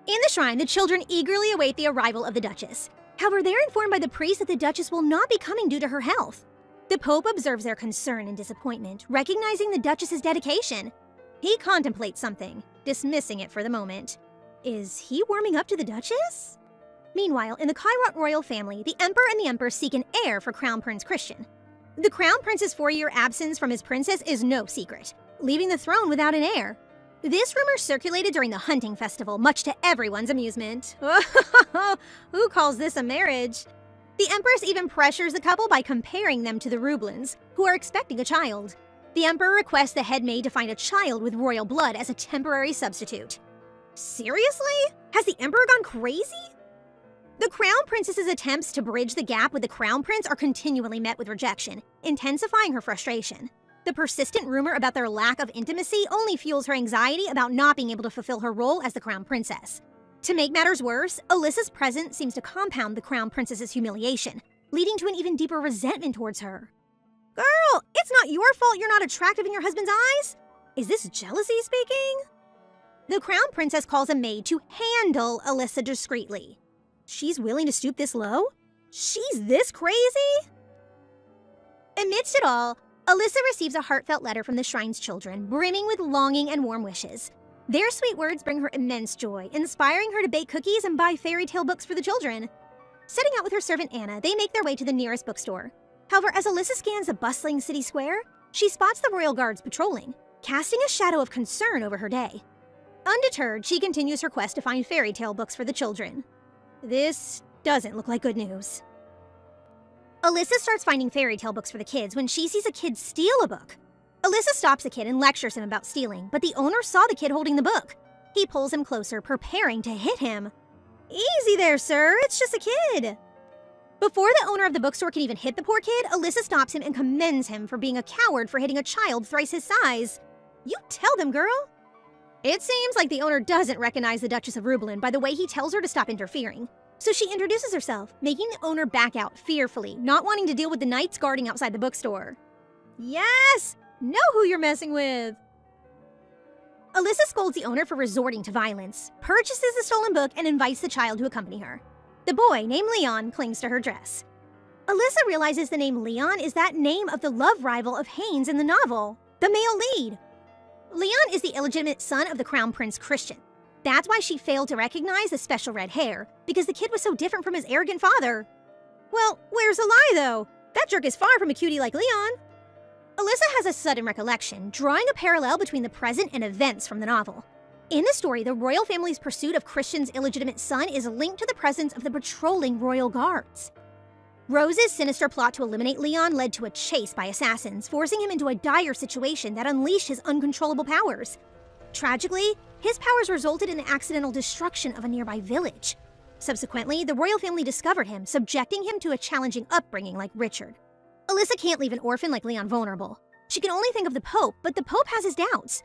In the shrine, the children eagerly await the arrival of the Duchess. However, they're informed by the priest that the Duchess will not be coming due to her health. The Pope observes their concern and disappointment, recognizing the Duchess's dedication. He contemplates something, dismissing it for the moment. Is he warming up to the Duchess? Meanwhile, in the Kairat royal family, the Emperor and the Empress seek an heir for Crown Prince Christian. The Crown Prince's 4-year absence from his princess is no secret, leaving the throne without an heir. This rumor circulated during the hunting festival, much to everyone's amusement. Who calls this a marriage? The Empress even pressures the couple by comparing them to the Rublins, who are expecting a child. The Emperor requests the head maid to find a child with royal blood as a temporary substitute. Seriously? Has the Emperor gone crazy? The Crown Princess's attempts to bridge the gap with the Crown Prince are continually met with rejection, intensifying her frustration. The persistent rumor about their lack of intimacy only fuels her anxiety about not being able to fulfill her role as the Crown Princess. To make matters worse, Elisha's presence seems to compound the Crown Princess's humiliation, leading to an even deeper resentment towards her. Girl, it's not your fault you're not attractive in your husband's eyes! Is this jealousy speaking? The Crown Princess calls a maid to handle Elisha discreetly. She's willing to stoop this low? She's this crazy? Amidst it all, Elisha receives a heartfelt letter from the shrine's children, brimming with longing and warm wishes. Their sweet words bring her immense joy, inspiring her to bake cookies and buy fairy tale books for the children. Setting out with her servant Anna, they make their way to the nearest bookstore. However, as Elisha scans the bustling city square, she spots the royal guards patrolling, casting a shadow of concern over her day. Undeterred, she continues her quest to find fairy tale books for the children. This doesn't look like good news. Elisha starts finding fairy tale books for the kids when she sees a kid steal a book. Elisha stops the kid and lectures him about stealing, but the owner saw the kid holding the book. He pulls him closer, preparing to hit him. Easy there, sir. It's just a kid. Before the owner of the bookstore can even hit the poor kid, Elisha stops him and commends him for being a coward for hitting a child thrice his size. You tell them, girl. It seems like the owner doesn't recognize the Duchess of Rublin by the way he tells her to stop interfering. So she introduces herself, making the owner back out fearfully, not wanting to deal with the knights guarding outside the bookstore. Yes! Know who you're messing with! Elisha scolds the owner for resorting to violence, purchases the stolen book, and invites the child to accompany her. The boy, named Leon, clings to her dress. Elisha realizes the name Leon is that name of the love rival of Haynes in the novel, the male lead. Leon is the illegitimate son of the Crown Prince Christian. That's why she failed to recognize the special red hair, because the kid was so different from his arrogant father. Well, where's the lie, though? That jerk is far from a cutie like Leon. Elisha has a sudden recollection, drawing a parallel between the present and events from the novel. In the story, the royal family's pursuit of Christian's illegitimate son is linked to the presence of the patrolling royal guards. Rose's sinister plot to eliminate Leon led to a chase by assassins, forcing him into a dire situation that unleashed his uncontrollable powers. Tragically, his powers resulted in the accidental destruction of a nearby village. Subsequently, the royal family discovered him, subjecting him to a challenging upbringing like Richard. Elisha can't leave an orphan like Leon vulnerable. She can only think of the Pope, but the Pope has his doubts.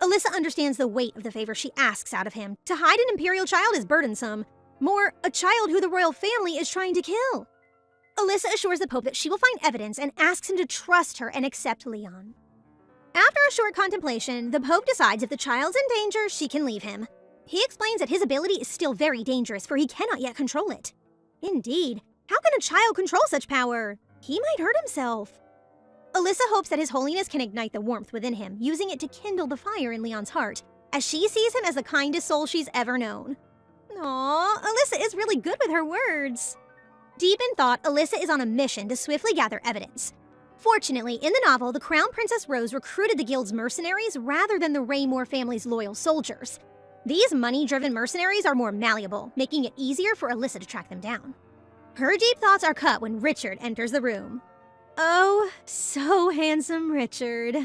Elisha understands the weight of the favor she asks out of him. To hide an imperial child is burdensome. More, a child who the royal family is trying to kill. Elisha assures the Pope that she will find evidence and asks him to trust her and accept Leon. After a short contemplation, the Pope decides if the child's in danger, she can leave him. He explains that his ability is still very dangerous, for he cannot yet control it. Indeed, how can a child control such power? He might hurt himself. Elisha hopes that His Holiness can ignite the warmth within him, using it to kindle the fire in Leon's heart, as she sees him as the kindest soul she's ever known. Aww, Elisha is really good with her words. Deep in thought, Elisha is on a mission to swiftly gather evidence. Fortunately, in the novel, the Crown Princess Rose recruited the guild's mercenaries rather than the Raymore family's loyal soldiers. These money-driven mercenaries are more malleable, making it easier for Elisha to track them down. Her deep thoughts are cut when Richard enters the room. Oh, so handsome Richard.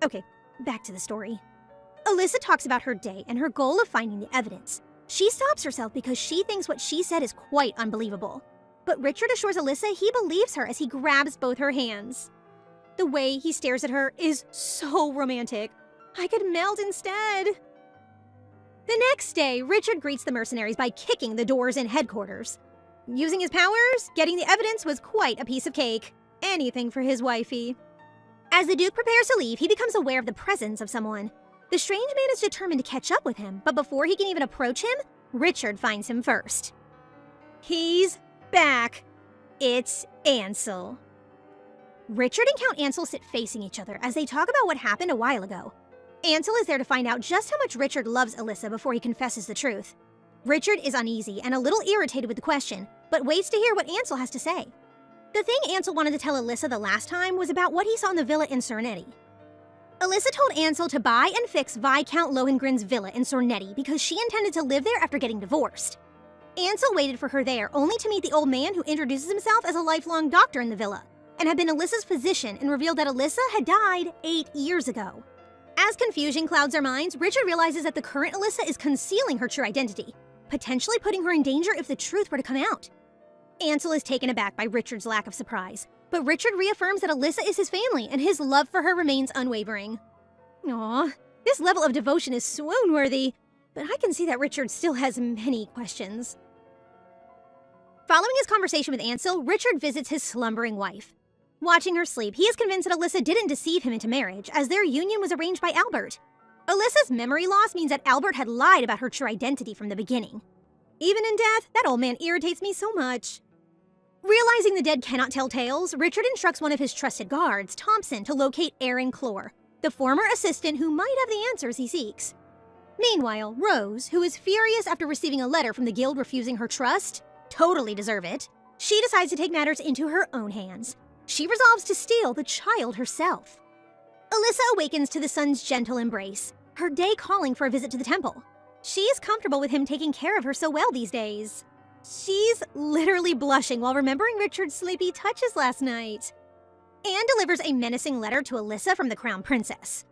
Okay, back to the story. Elisha talks about her day and her goal of finding the evidence. She stops herself because she thinks what she said is quite unbelievable. But Richard assures Elisha he believes her as he grabs both her hands. The way he stares at her is so romantic. I could melt instead. The next day, Richard greets the mercenaries by kicking the doors in headquarters. Using his powers, getting the evidence was quite a piece of cake. Anything for his wifey. As the Duke prepares to leave, he becomes aware of the presence of someone. The strange man is determined to catch up with him, but before he can even approach him, Richard finds him first. He's back. It's Ansel. Richard and Count Ansel sit facing each other as they talk about what happened a while ago. Ansel is there to find out just how much Richard loves Elisha before he confesses the truth. Richard is uneasy and a little irritated with the question, but waits to hear what Ansel has to say. The thing Ansel wanted to tell Elisha the last time was about what he saw in the villa in Sornetti. Elisha told Ansel to buy and fix Viscount Lohengrin's villa in Sornetti because she intended to live there after getting divorced. Ansel waited for her there only to meet the old man who introduces himself as a lifelong doctor in the villa and had been Elisha's physician and revealed that Elisha had died 8 years ago. As confusion clouds their minds, Richard realizes that the current Elisha is concealing her true identity, potentially putting her in danger if the truth were to come out. Ansel is taken aback by Richard's lack of surprise, but Richard reaffirms that Elisha is his family and his love for her remains unwavering. Aww, this level of devotion is swoon-worthy, but I can see that Richard still has many questions. Following his conversation with Ansel, Richard visits his slumbering wife. Watching her sleep, he is convinced that Elisha didn't deceive him into marriage, as their union was arranged by Albert. Elisha's memory loss means that Albert had lied about her true identity from the beginning. Even in death, that old man irritates me so much. Realizing the dead cannot tell tales, Richard instructs one of his trusted guards, Thompson, to locate Aaron Clore, the former assistant who might have the answers he seeks. Meanwhile, Rose, who is furious after receiving a letter from the guild refusing her trust, totally deserve it, she decides to take matters into her own hands. She resolves to steal the child herself. Elisha awakens to the son's gentle embrace, her day calling for a visit to the temple. She is comfortable with him taking care of her so well these days. She's literally blushing while remembering Richard's sleepy touches last night. Anne delivers a menacing letter to Elisha from the Crown Princess.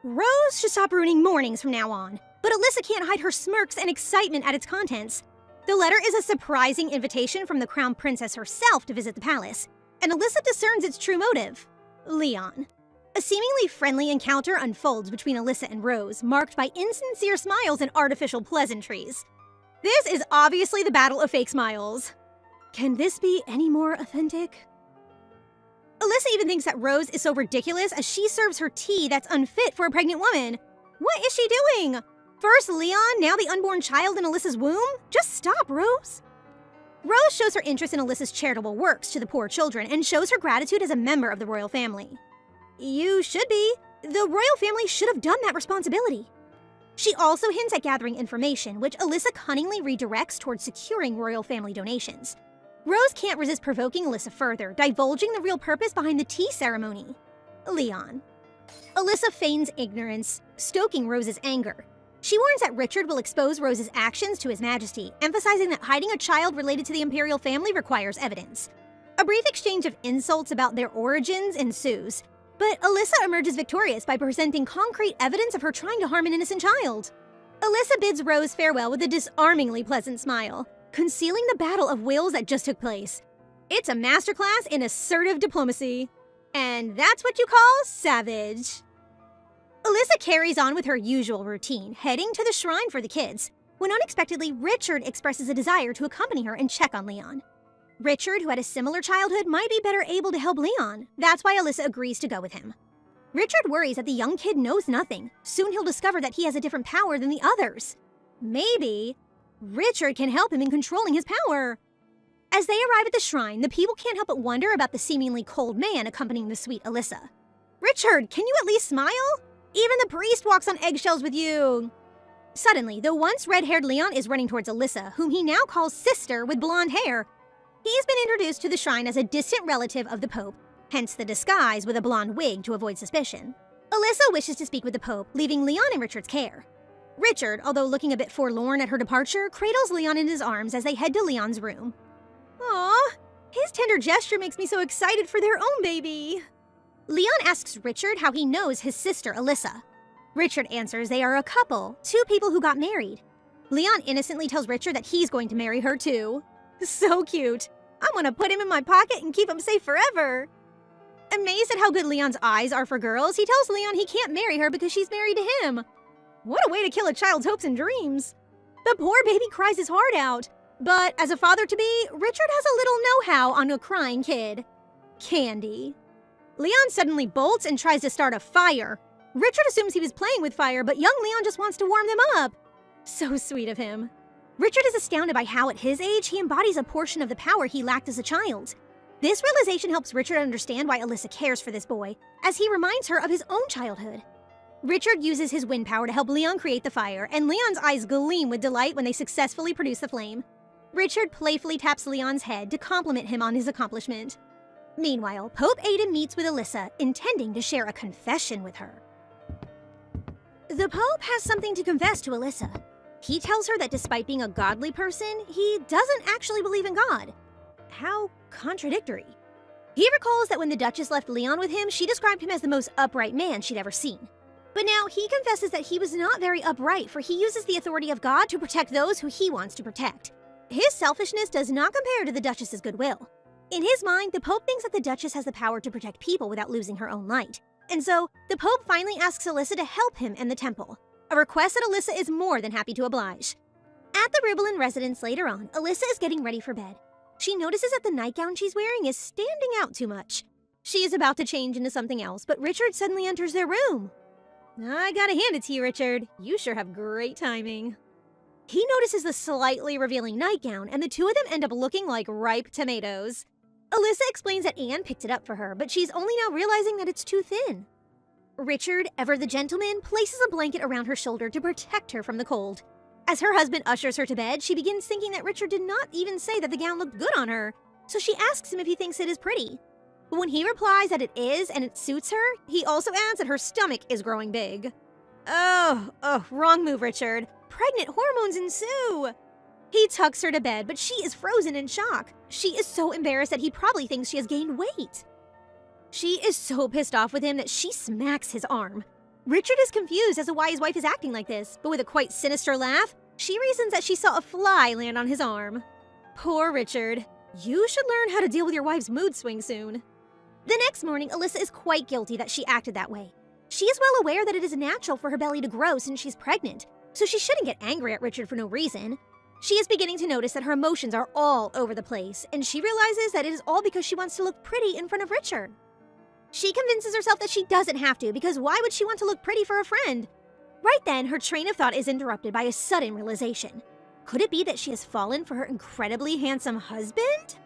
Rose should stop ruining mornings from now on, but Elisha can't hide her smirks and excitement at its contents. The letter is a surprising invitation from the Crown Princess herself to visit the palace, and Elisha discerns its true motive, Leon. A seemingly friendly encounter unfolds between Elisha and Rose, marked by insincere smiles and artificial pleasantries. This is obviously the battle of fake smiles. Can this be any more authentic? Elisha even thinks that Rose is so ridiculous as she serves her tea that's unfit for a pregnant woman. What is she doing? First Leon, now the unborn child in Elisha's womb? Just stop, Rose. Rose shows her interest in Elisha's charitable works to the poor children and shows her gratitude as a member of the royal family. You should be. The royal family should have done that responsibility. She also hints at gathering information, which Elisha cunningly redirects towards securing royal family donations. Rose can't resist provoking Elisha further, divulging the real purpose behind the tea ceremony. Leon. Elisha feigns ignorance, stoking Rose's anger. She warns that Richard will expose Rose's actions to His Majesty, emphasizing that hiding a child related to the imperial family requires evidence. A brief exchange of insults about their origins ensues, but Elisha emerges victorious by presenting concrete evidence of her trying to harm an innocent child. Elisha bids Rose farewell with a disarmingly pleasant smile, concealing the battle of wills that just took place. It's a masterclass in assertive diplomacy. And that's what you call savage. Elisha carries on with her usual routine, heading to the shrine for the kids, when unexpectedly Richard expresses a desire to accompany her and check on Leon. Richard, who had a similar childhood, might be better able to help Leon. That's why Elisha agrees to go with him. Richard worries that the young kid knows nothing. Soon he'll discover that he has a different power than the others. Maybe Richard can help him in controlling his power. As they arrive at the shrine, the people can't help but wonder about the seemingly cold man accompanying the sweet Elisha. Richard, can you at least smile? Even the priest walks on eggshells with you. Suddenly, the once red-haired Leon is running towards Elisha, whom he now calls sister with blonde hair. He's been introduced to the shrine as a distant relative of the Pope, hence the disguise with a blonde wig to avoid suspicion. Elisha wishes to speak with the Pope, leaving Leon in Richard's care. Richard, although looking a bit forlorn at her departure, cradles Leon in his arms as they head to Leon's room. Aww, his tender gesture makes me so excited for their own baby. Leon asks Richard how he knows his sister Elisha. Richard answers they are a couple, two people who got married. Leon innocently tells Richard that he's going to marry her too. So cute. I want to put him in my pocket and keep him safe forever. Amazed at how good Leon's eyes are for girls, he tells Leon he can't marry her because she's married to him. What a way to kill a child's hopes and dreams. The poor baby cries his heart out. But as a father-to-be, Richard has a little know-how on a crying kid. Candy. Leon suddenly bolts and tries to start a fire. Richard assumes he was playing with fire, but young Leon just wants to warm them up. So sweet of him. Richard is astounded by how, at his age, he embodies a portion of the power he lacked as a child. This realization helps Richard understand why Alyssa cares for this boy, as he reminds her of his own childhood. Richard uses his wind power to help Leon create the fire, and Leon's eyes gleam with delight when they successfully produce the flame. Richard playfully taps Leon's head to compliment him on his accomplishment. Meanwhile, Pope Aidan meets with Alyssa, intending to share a confession with her. The Pope has something to confess to Alyssa. He tells her that despite being a godly person, he doesn't actually believe in God. How contradictory. He recalls that when the Duchess left Leon with him, she described him as the most upright man she'd ever seen. But now he confesses that he was not very upright, for he uses the authority of God to protect those who he wants to protect. His selfishness does not compare to the Duchess's goodwill. In his mind, the Pope thinks that the Duchess has the power to protect people without losing her own light. And so, the Pope finally asks Alyssa to help him in the temple, a request that Alyssa is more than happy to oblige. At the Rubelin residence later on, Alyssa is getting ready for bed. She notices that the nightgown she's wearing is standing out too much. She is about to change into something else, but Richard suddenly enters their room. I gotta hand it to you, Richard. You sure have great timing. He notices the slightly revealing nightgown, and the two of them end up looking like ripe tomatoes. Alyssa explains that Anne picked it up for her, but she's only now realizing that it's too thin. Richard, ever the gentleman, places a blanket around her shoulder to protect her from the cold. As her husband ushers her to bed, she begins thinking that Richard did not even say that the gown looked good on her, so she asks him if he thinks it is pretty. But when he replies that it is and it suits her, he also adds that her stomach is growing big. Oh, wrong move, Richard. Pregnant hormones ensue. He tucks her to bed, but she is frozen in shock. She is so embarrassed that he probably thinks she has gained weight. She is so pissed off with him that she smacks his arm. Richard is confused as to why his wife is acting like this, but with a quite sinister laugh, she reasons that she saw a fly land on his arm. Poor Richard. You should learn how to deal with your wife's mood swing soon. The next morning, Alyssa is quite guilty that she acted that way. She is well aware that it is natural for her belly to grow since she's pregnant, so she shouldn't get angry at Richard for no reason. She is beginning to notice that her emotions are all over the place, and she realizes that it is all because she wants to look pretty in front of Richard. She convinces herself that she doesn't have to, because why would she want to look pretty for a friend? Right then, her train of thought is interrupted by a sudden realization. Could it be that she has fallen for her incredibly handsome husband?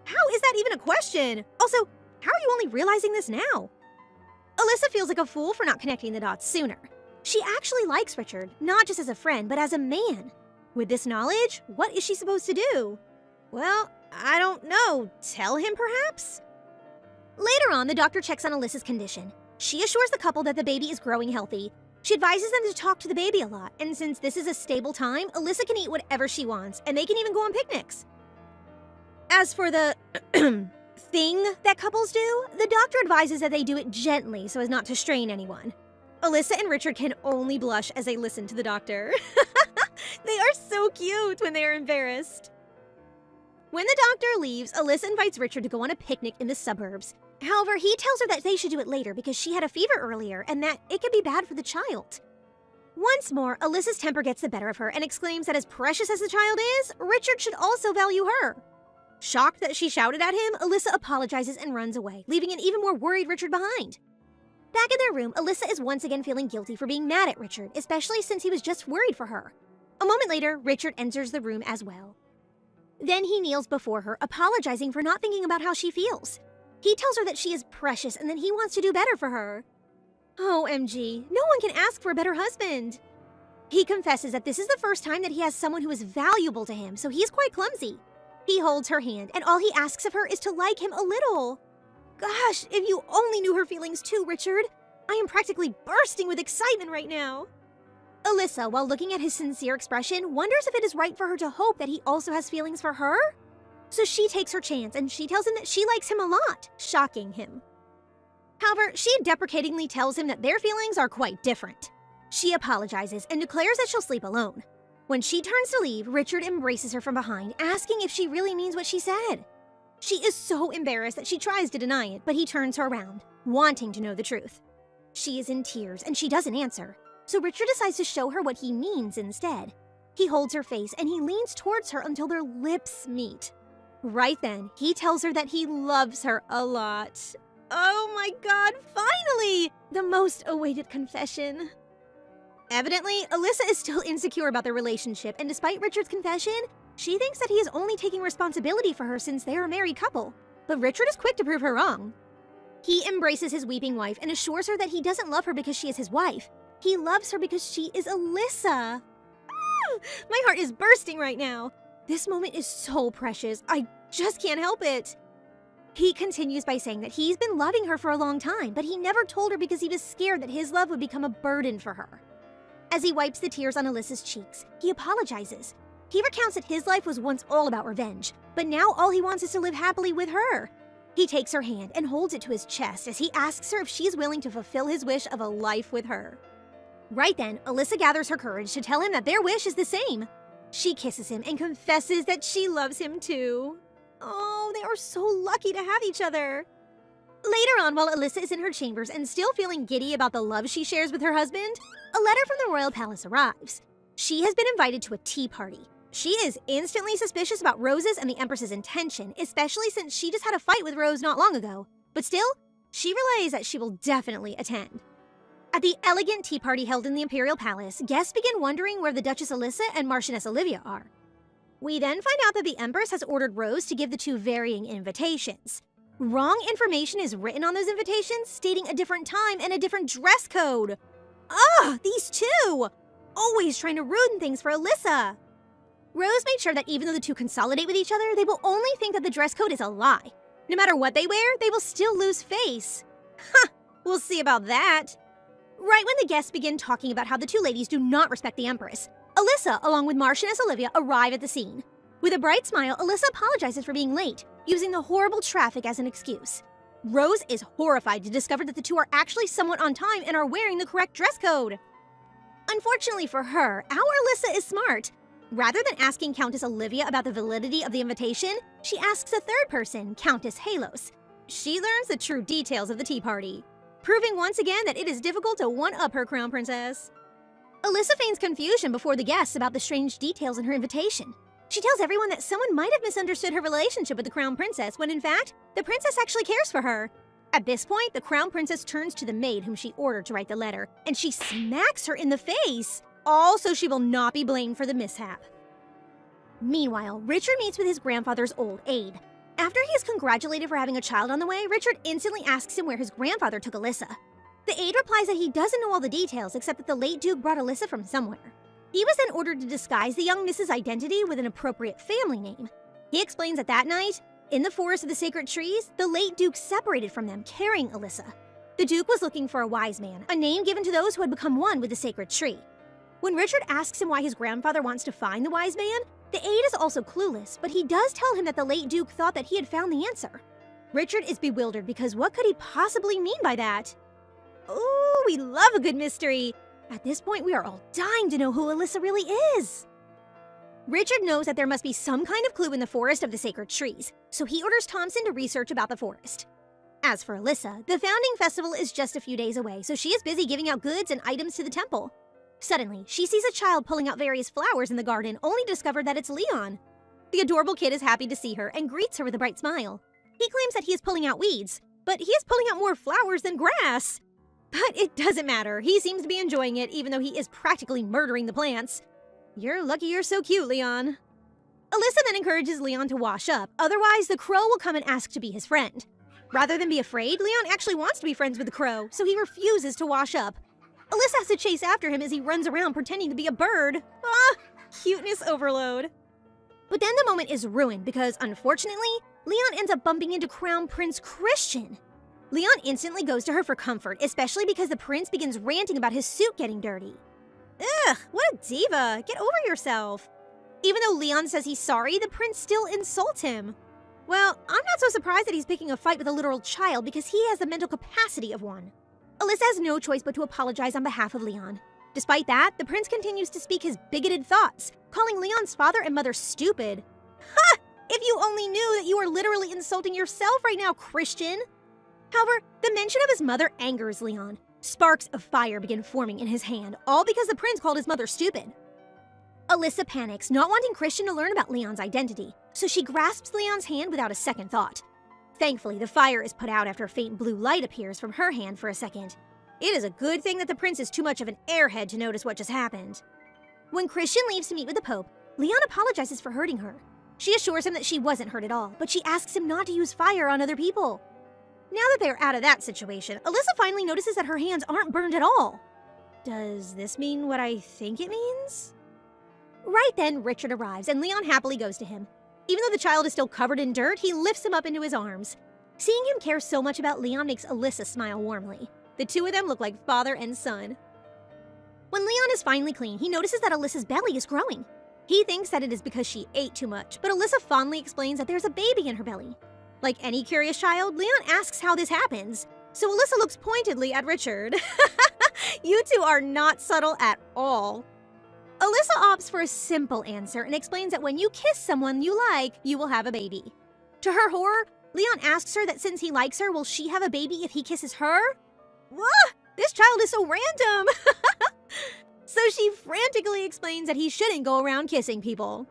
How is that even a question? Also, how are you only realizing this now? Alyssa feels like a fool for not connecting the dots sooner. She actually likes Richard, not just as a friend, but as a man. With this knowledge, what is she supposed to do? Well, I don't know. Tell him, perhaps? Later on, the doctor checks on Alyssa's condition. She assures the couple that the baby is growing healthy. She advises them to talk to the baby a lot, and since this is a stable time, Alyssa can eat whatever she wants, and they can even go on picnics. As for the thing that couples do, the doctor advises that they do it gently so as not to strain anyone. Alyssa and Richard can only blush as they listen to the doctor. They are so cute when they are embarrassed. When the doctor leaves, Alyssa invites Richard to go on a picnic in the suburbs. However, he tells her that they should do it later because she had a fever earlier and that it could be bad for the child. Once more, Alyssa's temper gets the better of her and exclaims that as precious as the child is, Richard should also value her. Shocked that she shouted at him, Alyssa apologizes and runs away, leaving an even more worried Richard behind. Back in their room, Alyssa is once again feeling guilty for being mad at Richard, especially since he was just worried for her. A moment later, Richard enters the room as well. Then he kneels before her, apologizing for not thinking about how she feels. He tells her that she is precious and that he wants to do better for her. OMG, no one can ask for a better husband. He confesses that this is the first time that he has someone who is valuable to him, so he's quite clumsy. He holds her hand, and all he asks of her is to like him a little. Gosh, if you only knew her feelings too, Richard. I am practically bursting with excitement right now. Alyssa, while looking at his sincere expression, wonders if it is right for her to hope that he also has feelings for her. So she takes her chance, and she tells him that she likes him a lot, shocking him. However, she deprecatingly tells him that their feelings are quite different. She apologizes and declares that she'll sleep alone. When she turns to leave, Richard embraces her from behind, asking if she really means what she said. She is so embarrassed that she tries to deny it, but he turns her around, wanting to know the truth. She is in tears, and she doesn't answer. so Richard decides to show her what he means instead. He holds her face and he leans towards her until their lips meet. Right then, he tells her that he loves her a lot. Oh my god, finally! The most awaited confession. Evidently, Alyssa is still insecure about their relationship, and despite Richard's confession, she thinks that he is only taking responsibility for her since they are a married couple. But Richard is quick to prove her wrong. He embraces his weeping wife and assures her that he doesn't love her because she is his wife. He loves her because she is Alyssa. My heart is bursting right now. This moment is so precious. I just can't help it. He continues by saying that he's been loving her for a long time, but he never told her because he was scared that his love would become a burden for her. As he wipes the tears on Alyssa's cheeks, he apologizes. He recounts that his life was once all about revenge, but now all he wants is to live happily with her. He takes her hand and holds it to his chest as he asks her if she's willing to fulfill his wish of a life with her. Right then, Alyssa gathers her courage to tell him that their wish is the same. She kisses him and confesses that she loves him too. Oh, they are so lucky to have each other. Later on, while Alyssa is in her chambers and still feeling giddy about the love she shares with her husband, a letter from the royal palace arrives. She has been invited to a tea party. She is instantly suspicious about Rose's and the Empress's intention, especially since she just had a fight with Rose not long ago. But still, she relays that she will definitely attend. At the elegant tea party held in the Imperial Palace, guests begin wondering where the Duchess Alyssa and Marchioness Olivia are. We then find out that the Empress has ordered Rose to give the two varying invitations. Wrong information is written on those invitations, stating a different time and a different dress code. Ugh, these two! Always trying to ruin things for Alyssa. Rose made sure that even though the two consolidate with each other, they will only think that the dress code is a lie. No matter what they wear, they will still lose face. Ha! We'll see about that. Right when the guests begin talking about how the two ladies do not respect the Empress, Alyssa, along with Marchioness Olivia, arrive at the scene. With a bright smile, Alyssa apologizes for being late, using the horrible traffic as an excuse. Rose is horrified to discover that the two are actually somewhat on time and are wearing the correct dress code. Unfortunately for her, our Alyssa is smart. Rather than asking Countess Olivia about the validity of the invitation, she asks a third person, Countess Halos. She learns the true details of the tea party, proving once again that it is difficult to one-up her crown princess. Alyssa feigns confusion before the guests about the strange details in her invitation. She tells everyone that someone might have misunderstood her relationship with the crown princess when in fact, the princess actually cares for her. At this point, the crown princess turns to the maid whom she ordered to write the letter, and she smacks her in the face, all so she will not be blamed for the mishap. Meanwhile, Richard meets with his grandfather's old aide. After he is congratulated for having a child on the way, Richard instantly asks him where his grandfather took Alyssa. The aide replies that he doesn't know all the details except that the late Duke brought Alyssa from somewhere. He was then ordered to disguise the young Miss's identity with an appropriate family name. He explains that that night, in the forest of the sacred trees, the late Duke separated from them, carrying Alyssa. The Duke was looking for a wise man, a name given to those who had become one with the sacred tree. When Richard asks him why his grandfather wants to find the wise man, the aide is also clueless, but he does tell him that the late Duke thought that he had found the answer. Richard is bewildered because what could he possibly mean by that? Ooh, we love a good mystery! At this point, we are all dying to know who Alyssa really is. Richard knows that there must be some kind of clue in the forest of the sacred trees, so he orders Thompson to research about the forest. As for Alyssa, the founding festival is just a few days away, so she is busy giving out goods and items to the temple. Suddenly, she sees a child pulling out various flowers in the garden, only to discover that it's Leon. The adorable kid is happy to see her and greets her with a bright smile. He claims that he is pulling out weeds, but he is pulling out more flowers than grass. But it doesn't matter. He seems to be enjoying it, even though he is practically murdering the plants. You're lucky you're so cute, Leon. Alyssa then encourages Leon to wash up, otherwise the crow will come and ask to be his friend. Rather than be afraid, Leon actually wants to be friends with the crow, so he refuses to wash up. Alyssa has to chase after him as he runs around pretending to be a bird. Ah, cuteness overload. But then the moment is ruined because, unfortunately, Leon ends up bumping into Crown Prince Christian. Leon instantly goes to her for comfort, especially because the prince begins ranting about his suit getting dirty. Ugh, what a diva. Get over yourself. Even though Leon says he's sorry, the prince still insults him. Well, I'm not so surprised that he's picking a fight with a literal child because he has the mental capacity of one. Alyssa has no choice but to apologize on behalf of Leon. Despite that, the prince continues to speak his bigoted thoughts, calling Leon's father and mother stupid. Ha! If you only knew that you are literally insulting yourself right now, Christian! However, the mention of his mother angers Leon. Sparks of fire begin forming in his hand, all because the prince called his mother stupid. Alyssa panics, not wanting Christian to learn about Leon's identity, so she grasps Leon's hand without a second thought. Thankfully, the fire is put out after a faint blue light appears from her hand for a second. It is a good thing that the prince is too much of an airhead to notice what just happened. When Christian leaves to meet with the Pope, Leon apologizes for hurting her. She assures him that she wasn't hurt at all, but she asks him not to use fire on other people. Now that they're out of that situation, Alyssa finally notices that her hands aren't burned at all. Does this mean what I think it means? Right then, Richard arrives, and Leon happily goes to him. Even though the child is still covered in dirt, he lifts him up into his arms. Seeing him care so much about Leon makes Alyssa smile warmly. The two of them look like father and son. When Leon is finally clean, he notices that Alyssa's belly is growing. He thinks that it is because she ate too much, but Alyssa fondly explains that there's a baby in her belly. Like any curious child, Leon asks how this happens, so Alyssa looks pointedly at Richard. You two are not subtle at all. Alyssa opts for a simple answer and explains that when you kiss someone you like, you will have a baby. To her horror, Leon asks her that since he likes her, will she have a baby if he kisses her? Whoa, this child is so random! So she frantically explains that he shouldn't go around kissing people.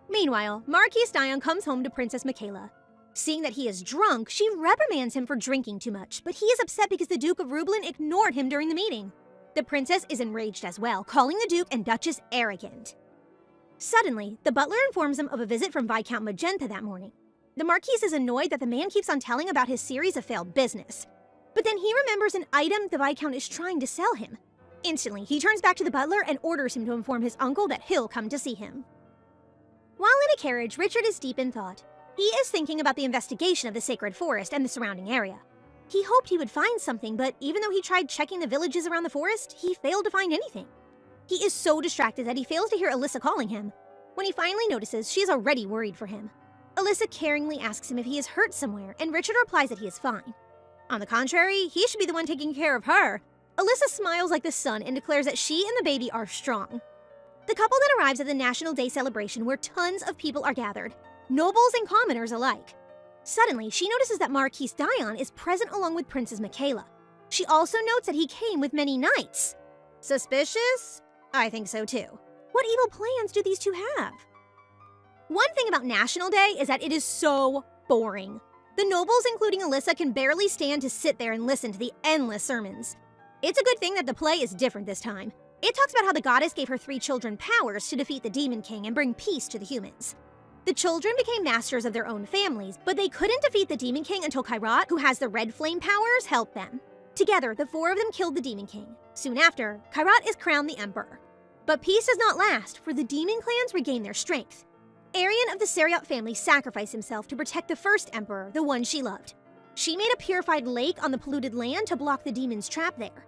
Meanwhile, Marquis Dion comes home to Princess Michaela. Seeing that he is drunk, she reprimands him for drinking too much, but he is upset because the Duke of Rublin ignored him during the meeting. The princess is enraged as well, calling the Duke and Duchess arrogant. Suddenly, the butler informs him of a visit from Viscount Magenta that morning. The Marquis is annoyed that the man keeps on telling about his series of failed business. But then he remembers an item the Viscount is trying to sell him. Instantly, he turns back to the butler and orders him to inform his uncle that he'll come to see him. While in a carriage, Richard is deep in thought. He is thinking about the investigation of the sacred forest and the surrounding area. He hoped he would find something, but even though he tried checking the villages around the forest, he failed to find anything. He is so distracted that he fails to hear Alyssa calling him. When he finally notices, she is already worried for him. Alyssa caringly asks him if he is hurt somewhere, and Richard replies that he is fine. On the contrary, he should be the one taking care of her. Alyssa smiles like the sun and declares that she and the baby are strong. The couple then arrives at the National Day celebration where tons of people are gathered, nobles and commoners alike. Suddenly, she notices that Marquis Dion is present along with Princess Michaela. She also notes that he came with many knights. Suspicious? I think so too. What evil plans do these two have? One thing about National Day is that it is so boring. The nobles, including Alyssa, can barely stand to sit there and listen to the endless sermons. It's a good thing that the play is different this time. It talks about how the goddess gave her 3 children powers to defeat the Demon King and bring peace to the humans. The children became masters of their own families, but they couldn't defeat the Demon King until Kairat, who has the red flame powers, helped them. Together, the 4 of them killed the Demon King. Soon after, Kairat is crowned the Emperor. But peace does not last, for the demon clans regain their strength. Arian of the Seriot family sacrificed himself to protect the first emperor, the one she loved. She made a purified lake on the polluted land to block the demon's trap there.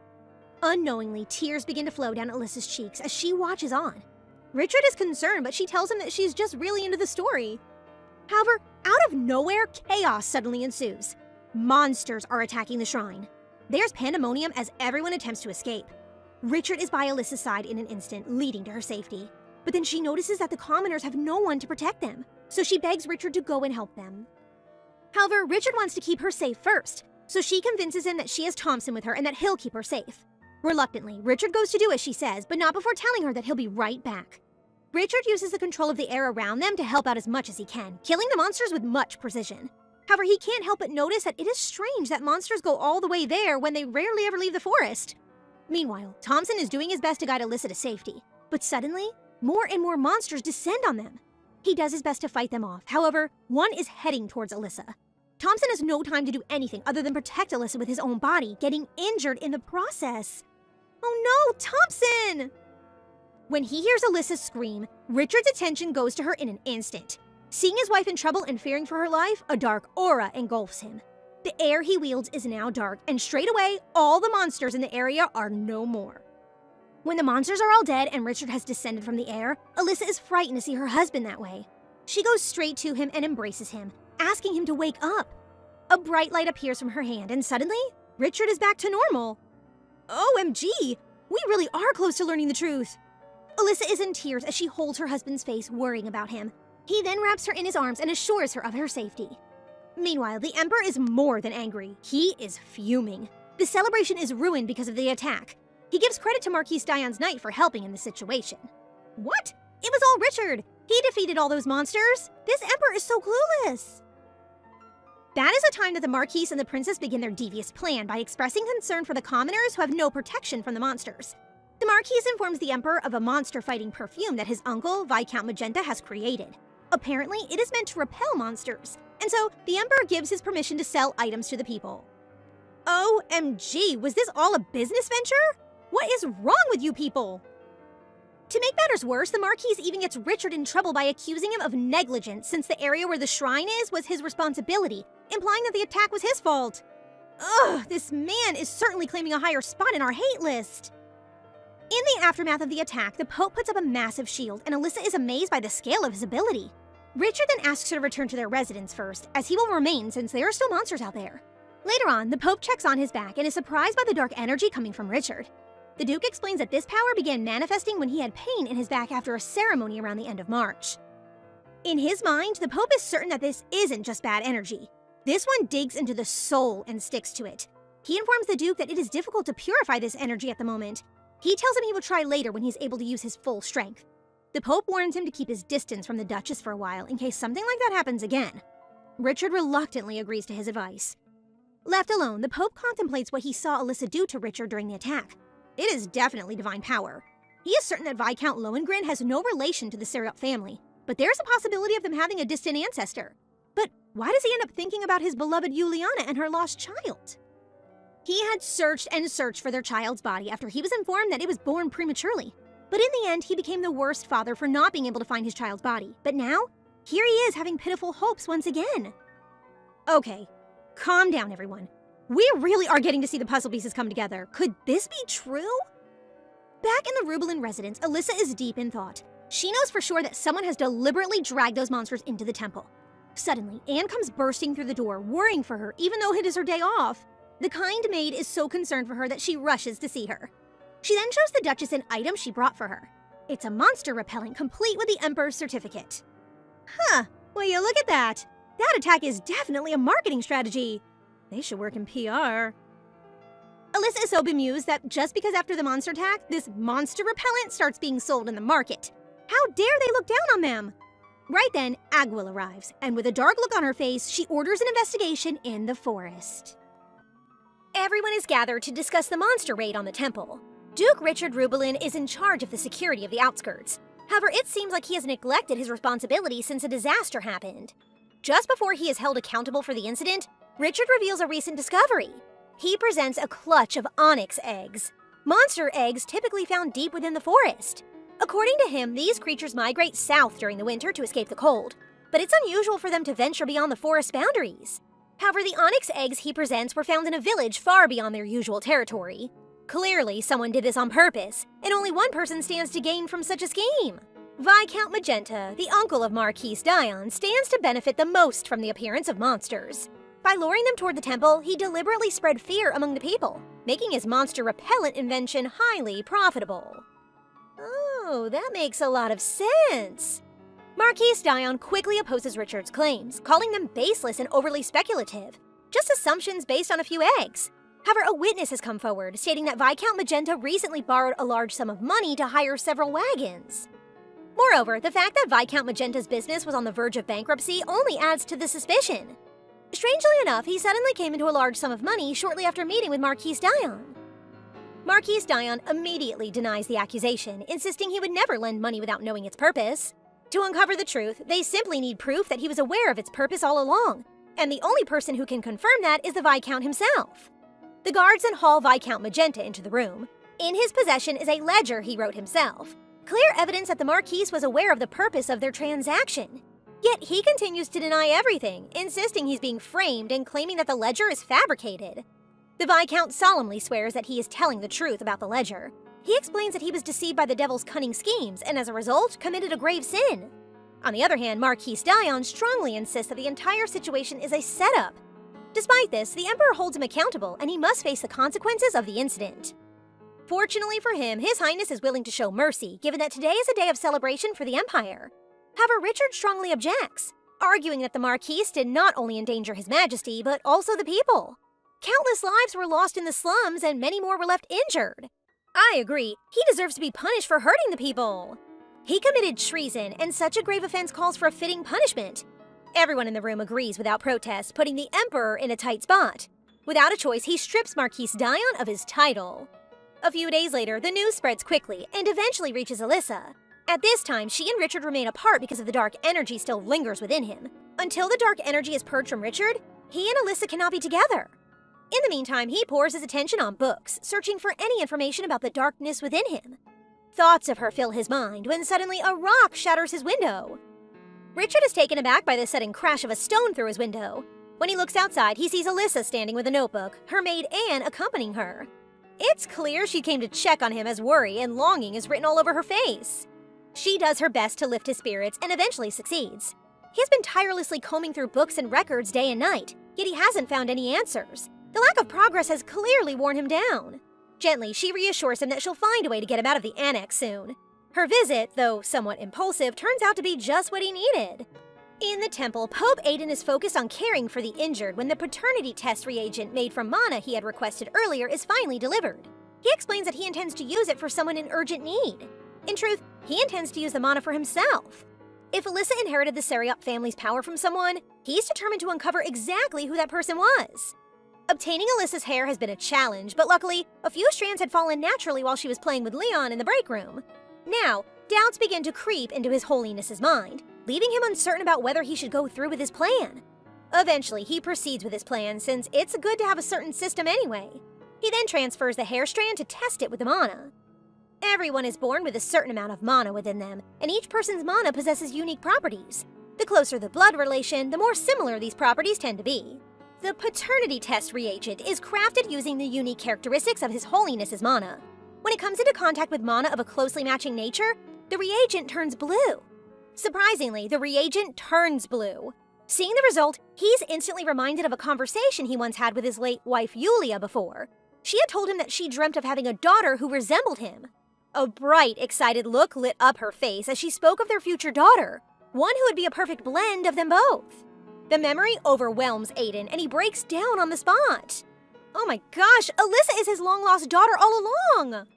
Unknowingly, tears begin to flow down Alyssa's cheeks as she watches on. Richard is concerned, but she tells him that she's just really into the story. However, out of nowhere, chaos suddenly ensues. Monsters are attacking the shrine. There's pandemonium as everyone attempts to escape. Richard is by Alyssa's side in an instant, leading to her safety. But then she notices that the commoners have no one to protect them, so she begs Richard to go and help them. However, Richard wants to keep her safe first, so she convinces him that she has Thompson with her and that he'll keep her safe. Reluctantly, Richard goes to do as she says, but not before telling her that he'll be right back. Richard uses the control of the air around them to help out as much as he can, killing the monsters with much precision. However, he can't help but notice that it is strange that monsters go all the way there when they rarely ever leave the forest. Meanwhile, Thompson is doing his best to guide Alyssa to safety, but suddenly, more and more monsters descend on them. He does his best to fight them off. However, one is heading towards Alyssa. Thompson has no time to do anything other than protect Alyssa with his own body, getting injured in the process. Oh no, Thompson! When he hears Alyssa scream, Richard's attention goes to her in an instant. Seeing his wife in trouble and fearing for her life, a dark aura engulfs him. The air he wields is now dark, and straight away, all the monsters in the area are no more. When the monsters are all dead and Richard has descended from the air, Alyssa is frightened to see her husband that way. She goes straight to him and embraces him, asking him to wake up. A bright light appears from her hand, and suddenly, Richard is back to normal. OMG! We really are close to learning the truth. Alyssa is in tears as she holds her husband's face, worrying about him. He then wraps her in his arms and assures her of her safety. Meanwhile, the Emperor is more than angry. He is fuming. The celebration is ruined because of the attack. He gives credit to Marquis Dion's knight for helping in the situation. What? It was all Richard! He defeated all those monsters! This emperor is so clueless! That is the time that the Marquis and the princess begin their devious plan by expressing concern for the commoners who have no protection from the monsters. The Marquis informs the emperor of a monster-fighting perfume that his uncle, Viscount Magenta, has created. Apparently, it is meant to repel monsters, and so the emperor gives his permission to sell items to the people. OMG, was this all a business venture? What is wrong with you people? To make matters worse, the Marquis even gets Richard in trouble by accusing him of negligence since the area where the shrine is was his responsibility, implying that the attack was his fault. Ugh, this man is certainly claiming a higher spot in our hate list. In the aftermath of the attack, the Pope puts up a massive shield, and Alyssa is amazed by the scale of his ability. Richard then asks her to return to their residence first, as he will remain since there are still monsters out there. Later on, the Pope checks on his back and is surprised by the dark energy coming from Richard. The Duke explains that this power began manifesting when he had pain in his back after a ceremony around the end of March. In his mind, the Pope is certain that this isn't just bad energy. This one digs into the soul and sticks to it. He informs the Duke that it is difficult to purify this energy at the moment. He tells him he will try later when he's able to use his full strength. The Pope warns him to keep his distance from the Duchess for a while in case something like that happens again. Richard reluctantly agrees to his advice. Left alone, the Pope contemplates what he saw Alyssa do to Richard during the attack. It is definitely divine power. He is certain that Viscount Lohengrin has no relation to the Serial family, but there's a possibility of them having a distant ancestor. But why does he end up thinking about his beloved Juliana and her lost child? He had searched and searched for their child's body after he was informed that it was born prematurely. But in the end, he became the worst father for not being able to find his child's body. But now, here he is having pitiful hopes once again. Okay, calm down everyone. We really are getting to see the puzzle pieces come together. Could this be true? Back in the Rubelin residence, Alyssa is deep in thought. She knows for sure that someone has deliberately dragged those monsters into the temple. Suddenly, Anne comes bursting through the door, worrying for her, even though it is her day off. The kind maid is so concerned for her that she rushes to see her. She then shows the Duchess an item she brought for her. It's a monster repellent complete with the Emperor's certificate. Huh, will you look at that? That attack is definitely a marketing strategy. They should work in PR. Alyssa is so bemused that just because after the monster attack, this monster repellent starts being sold in the market. How dare they look down on them? Right then, Agwil arrives, and with a dark look on her face, she orders an investigation in the forest. Everyone is gathered to discuss the monster raid on the temple. Duke Richard Rubelin is in charge of the security of the outskirts. However, it seems like he has neglected his responsibility since a disaster happened. Just before he is held accountable for the incident, Richard reveals a recent discovery. He presents a clutch of onyx eggs. Monster eggs typically found deep within the forest. According to him, these creatures migrate south during the winter to escape the cold, but it's unusual for them to venture beyond the forest boundaries. However, the onyx eggs he presents were found in a village far beyond their usual territory. Clearly, someone did this on purpose, and only one person stands to gain from such a scheme. Viscount Magenta, the uncle of Marquis Dion, stands to benefit the most from the appearance of monsters. By luring them toward the temple, he deliberately spread fear among the people, making his monster repellent invention highly profitable. Oh, that makes a lot of sense. Marquis Dion quickly opposes Richard's claims, calling them baseless and overly speculative, just assumptions based on a few eggs. However, a witness has come forward, stating that Viscount Magenta recently borrowed a large sum of money to hire several wagons. Moreover, the fact that Viscount Magenta's business was on the verge of bankruptcy only adds to the suspicion. Strangely enough, he suddenly came into a large sum of money shortly after meeting with Marquis Dion. Marquis Dion immediately denies the accusation, insisting he would never lend money without knowing its purpose. To uncover the truth, they simply need proof that he was aware of its purpose all along, and the only person who can confirm that is the Viscount himself. The guards then haul Viscount Magenta into the room. In his possession is a ledger he wrote himself, clear evidence that the Marquis was aware of the purpose of their transaction. Yet he continues to deny everything, insisting he's being framed and claiming that the ledger is fabricated. The Viscount solemnly swears that he is telling the truth about the ledger. He explains that he was deceived by the devil's cunning schemes and as a result committed a grave sin. On the other hand, Marquis Dion strongly insists that the entire situation is a setup. Despite this, the Emperor holds him accountable and he must face the consequences of the incident. Fortunately for him, His Highness is willing to show mercy, given that today is a day of celebration for the Empire. However, Richard strongly objects, arguing that the Marquis did not only endanger His Majesty, but also the people. Countless lives were lost in the slums and many more were left injured. I agree, he deserves to be punished for hurting the people. He committed treason, and such a grave offense calls for a fitting punishment. Everyone in the room agrees without protest, putting the Emperor in a tight spot. Without a choice, he strips Marquis Dion of his title. A few days later, the news spreads quickly and eventually reaches Elisha. At this time, she and Richard remain apart because of the dark energy still lingers within him. Until the dark energy is purged from Richard, he and Elisha cannot be together. In the meantime, he pours his attention on books, searching for any information about the darkness within him. Thoughts of her fill his mind when suddenly a rock shatters his window. Richard is taken aback by the sudden crash of a stone through his window. When he looks outside, he sees Elisha standing with a notebook, her maid Anne accompanying her. It's clear she came to check on him as worry and longing is written all over her face. She does her best to lift his spirits and eventually succeeds. He has been tirelessly combing through books and records day and night, yet he hasn't found any answers. The lack of progress has clearly worn him down. Gently, she reassures him that she'll find a way to get him out of the annex soon. Her visit, though somewhat impulsive, turns out to be just what he needed. In the temple, Pope Aiden is focused on caring for the injured when the paternity test reagent made from mana he had requested earlier is finally delivered. He explains that he intends to use it for someone in urgent need. In truth, he intends to use the mana for himself. If Elisha inherited the Seriop family's power from someone, he's determined to uncover exactly who that person was. Obtaining Elisha's hair has been a challenge, but luckily, a few strands had fallen naturally while she was playing with Leon in the break room. Now, doubts begin to creep into His Holiness's mind, leaving him uncertain about whether he should go through with his plan. Eventually, he proceeds with his plan since it's good to have a certain system anyway. He then transfers the hair strand to test it with the mana. Everyone is born with a certain amount of mana within them, and each person's mana possesses unique properties. The closer the blood relation, the more similar these properties tend to be. The paternity test reagent is crafted using the unique characteristics of His Holiness's mana. When it comes into contact with mana of a closely matching nature, the reagent turns blue. Surprisingly, the reagent turns blue. Seeing the result, he's instantly reminded of a conversation he once had with his late wife Yulia before. She had told him that she dreamt of having a daughter who resembled him. A bright, excited look lit up her face as she spoke of their future daughter, one who would be a perfect blend of them both. The memory overwhelms Aiden and he breaks down on the spot. Oh my gosh, Elisha is his long-lost daughter all along!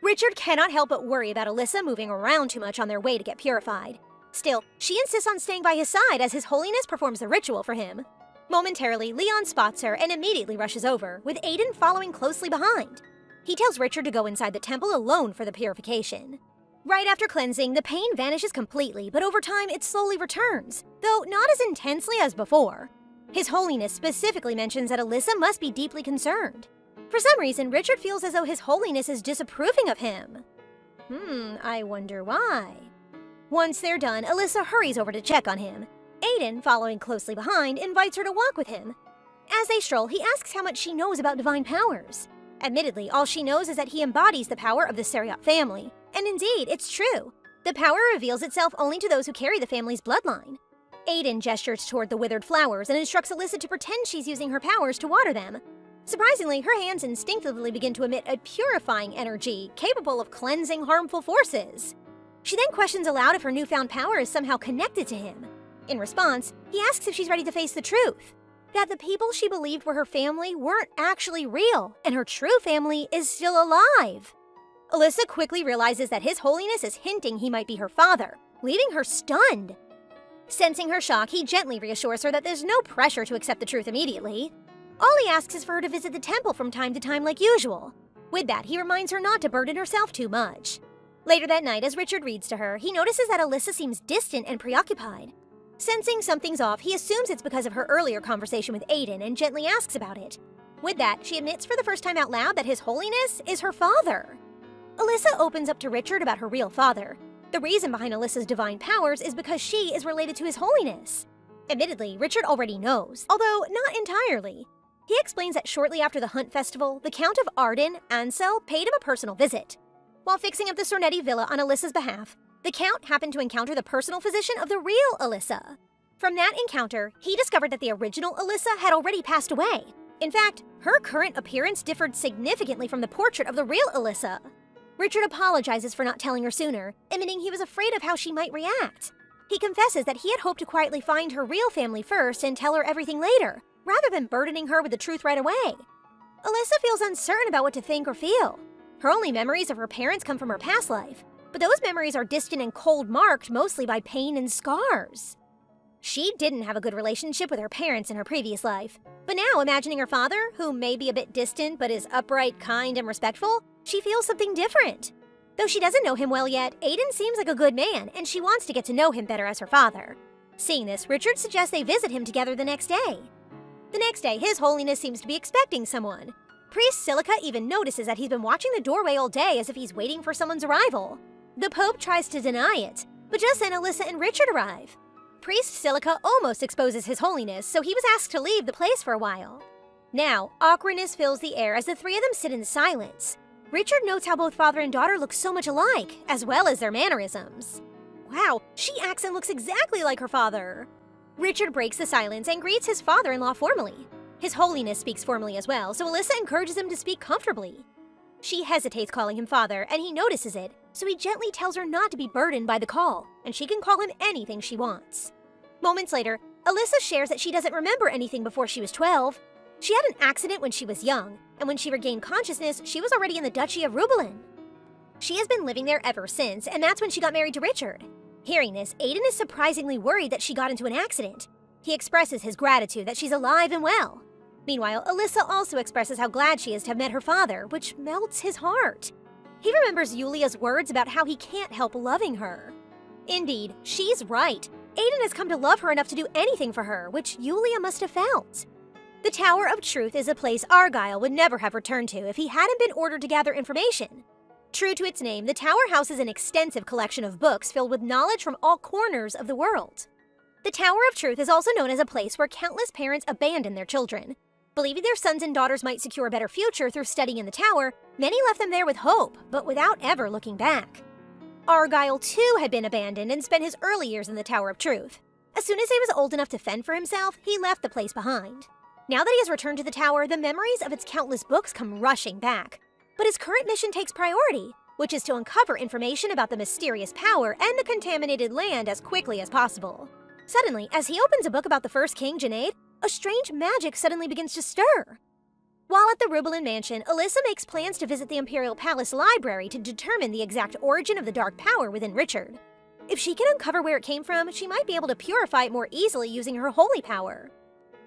Richard cannot help but worry about Elisha moving around too much on their way to get purified. Still, she insists on staying by his side as His Holiness performs the ritual for him. Momentarily, Leon spots her and immediately rushes over, with Aiden following closely behind. He tells Richard to go inside the temple alone for the purification. Right after cleansing, the pain vanishes completely, but over time it slowly returns, though not as intensely as before. His Holiness specifically mentions that Elisha must be deeply concerned. For some reason, Richard feels as though His Holiness is disapproving of him. I wonder why. Once they're done, Elisha hurries over to check on him. Aiden, following closely behind, invites her to walk with him. As they stroll, he asks how much she knows about divine powers. Admittedly, all she knows is that he embodies the power of the Seriop family. And indeed, it's true. The power reveals itself only to those who carry the family's bloodline. Aiden gestures toward the withered flowers and instructs Elisha to pretend she's using her powers to water them. Surprisingly, her hands instinctively begin to emit a purifying energy capable of cleansing harmful forces. She then questions aloud if her newfound power is somehow connected to him. In response, he asks if she's ready to face the truth, that the people she believed were her family weren't actually real, and her true family is still alive. Elisha quickly realizes that His Holiness is hinting he might be her father, leaving her stunned. Sensing her shock, he gently reassures her that there's no pressure to accept the truth immediately. All he asks is for her to visit the temple from time to time like usual. With that, he reminds her not to burden herself too much. Later that night, as Richard reads to her, he notices that Elisha seems distant and preoccupied. Sensing something's off, he assumes it's because of her earlier conversation with Aiden and gently asks about it. With that, she admits for the first time out loud that His Holiness is her father. Elisha opens up to Richard about her real father. The reason behind Elisha's divine powers is because she is related to His Holiness. Admittedly, Richard already knows, although not entirely. He explains that shortly after the Hunt Festival, the Count of Arden, Ansel, paid him a personal visit. While fixing up the Sornetti villa on Elisha's behalf, the Count happened to encounter the personal physician of the real Elisha. From that encounter, he discovered that the original Elisha had already passed away. In fact, her current appearance differed significantly from the portrait of the real Elisha. Richard apologizes for not telling her sooner, admitting he was afraid of how she might react. He confesses that he had hoped to quietly find her real family first and tell her everything later, rather than burdening her with the truth right away. Alyssa feels uncertain about what to think or feel. Her only memories of her parents come from her past life, but those memories are distant and cold, marked mostly by pain and scars. She didn't have a good relationship with her parents in her previous life, but now imagining her father, who may be a bit distant but is upright, kind, and respectful, she feels something different. Though she doesn't know him well yet, Aiden seems like a good man, and she wants to get to know him better as her father. Seeing this, Richard suggests they visit him together the next day. The next day, His Holiness seems to be expecting someone. Priest Silica even notices that he's been watching the doorway all day as if he's waiting for someone's arrival. The Pope tries to deny it, but just then Alyssa and Richard arrive. Priest Silica almost exposes His Holiness, so he was asked to leave the place for a while. Now, awkwardness fills the air as the three of them sit in silence. Richard notes how both father and daughter look so much alike, as well as their mannerisms. Wow, she acts and looks exactly like her father. Richard breaks the silence and greets his father-in-law formally. His Holiness speaks formally as well, so Alyssa encourages him to speak comfortably. She hesitates calling him father, and he notices it, so he gently tells her not to be burdened by the call, and she can call him anything she wants. Moments later, Alyssa shares that she doesn't remember anything before she was 12. She had an accident when she was young, and when she regained consciousness, she was already in the Duchy of Rubalin. She has been living there ever since, and that's when she got married to Richard. Hearing this, Aiden is surprisingly worried that she got into an accident. He expresses his gratitude that she's alive and well. Meanwhile, Alyssa also expresses how glad she is to have met her father, which melts his heart. He remembers Yulia's words about how he can't help loving her. Indeed, she's right. Aiden has come to love her enough to do anything for her, which Yulia must have felt. The Tower of Truth is a place Argyle would never have returned to if he hadn't been ordered to gather information. True to its name, the tower houses an extensive collection of books filled with knowledge from all corners of the world. The Tower of Truth is also known as a place where countless parents abandon their children. Believing their sons and daughters might secure a better future through studying in the tower, many left them there with hope, but without ever looking back. Argyle, too, had been abandoned and spent his early years in the Tower of Truth. As soon as he was old enough to fend for himself, he left the place behind. Now that he has returned to the tower, the memories of its countless books come rushing back. But his current mission takes priority, which is to uncover information about the mysterious power and the contaminated land as quickly as possible. Suddenly, as he opens a book about the first king, Junaid, a strange magic suddenly begins to stir. While at the Rubalin mansion, Alyssa makes plans to visit the Imperial Palace Library to determine the exact origin of the dark power within Richard. If she can uncover where it came from, she might be able to purify it more easily using her holy power.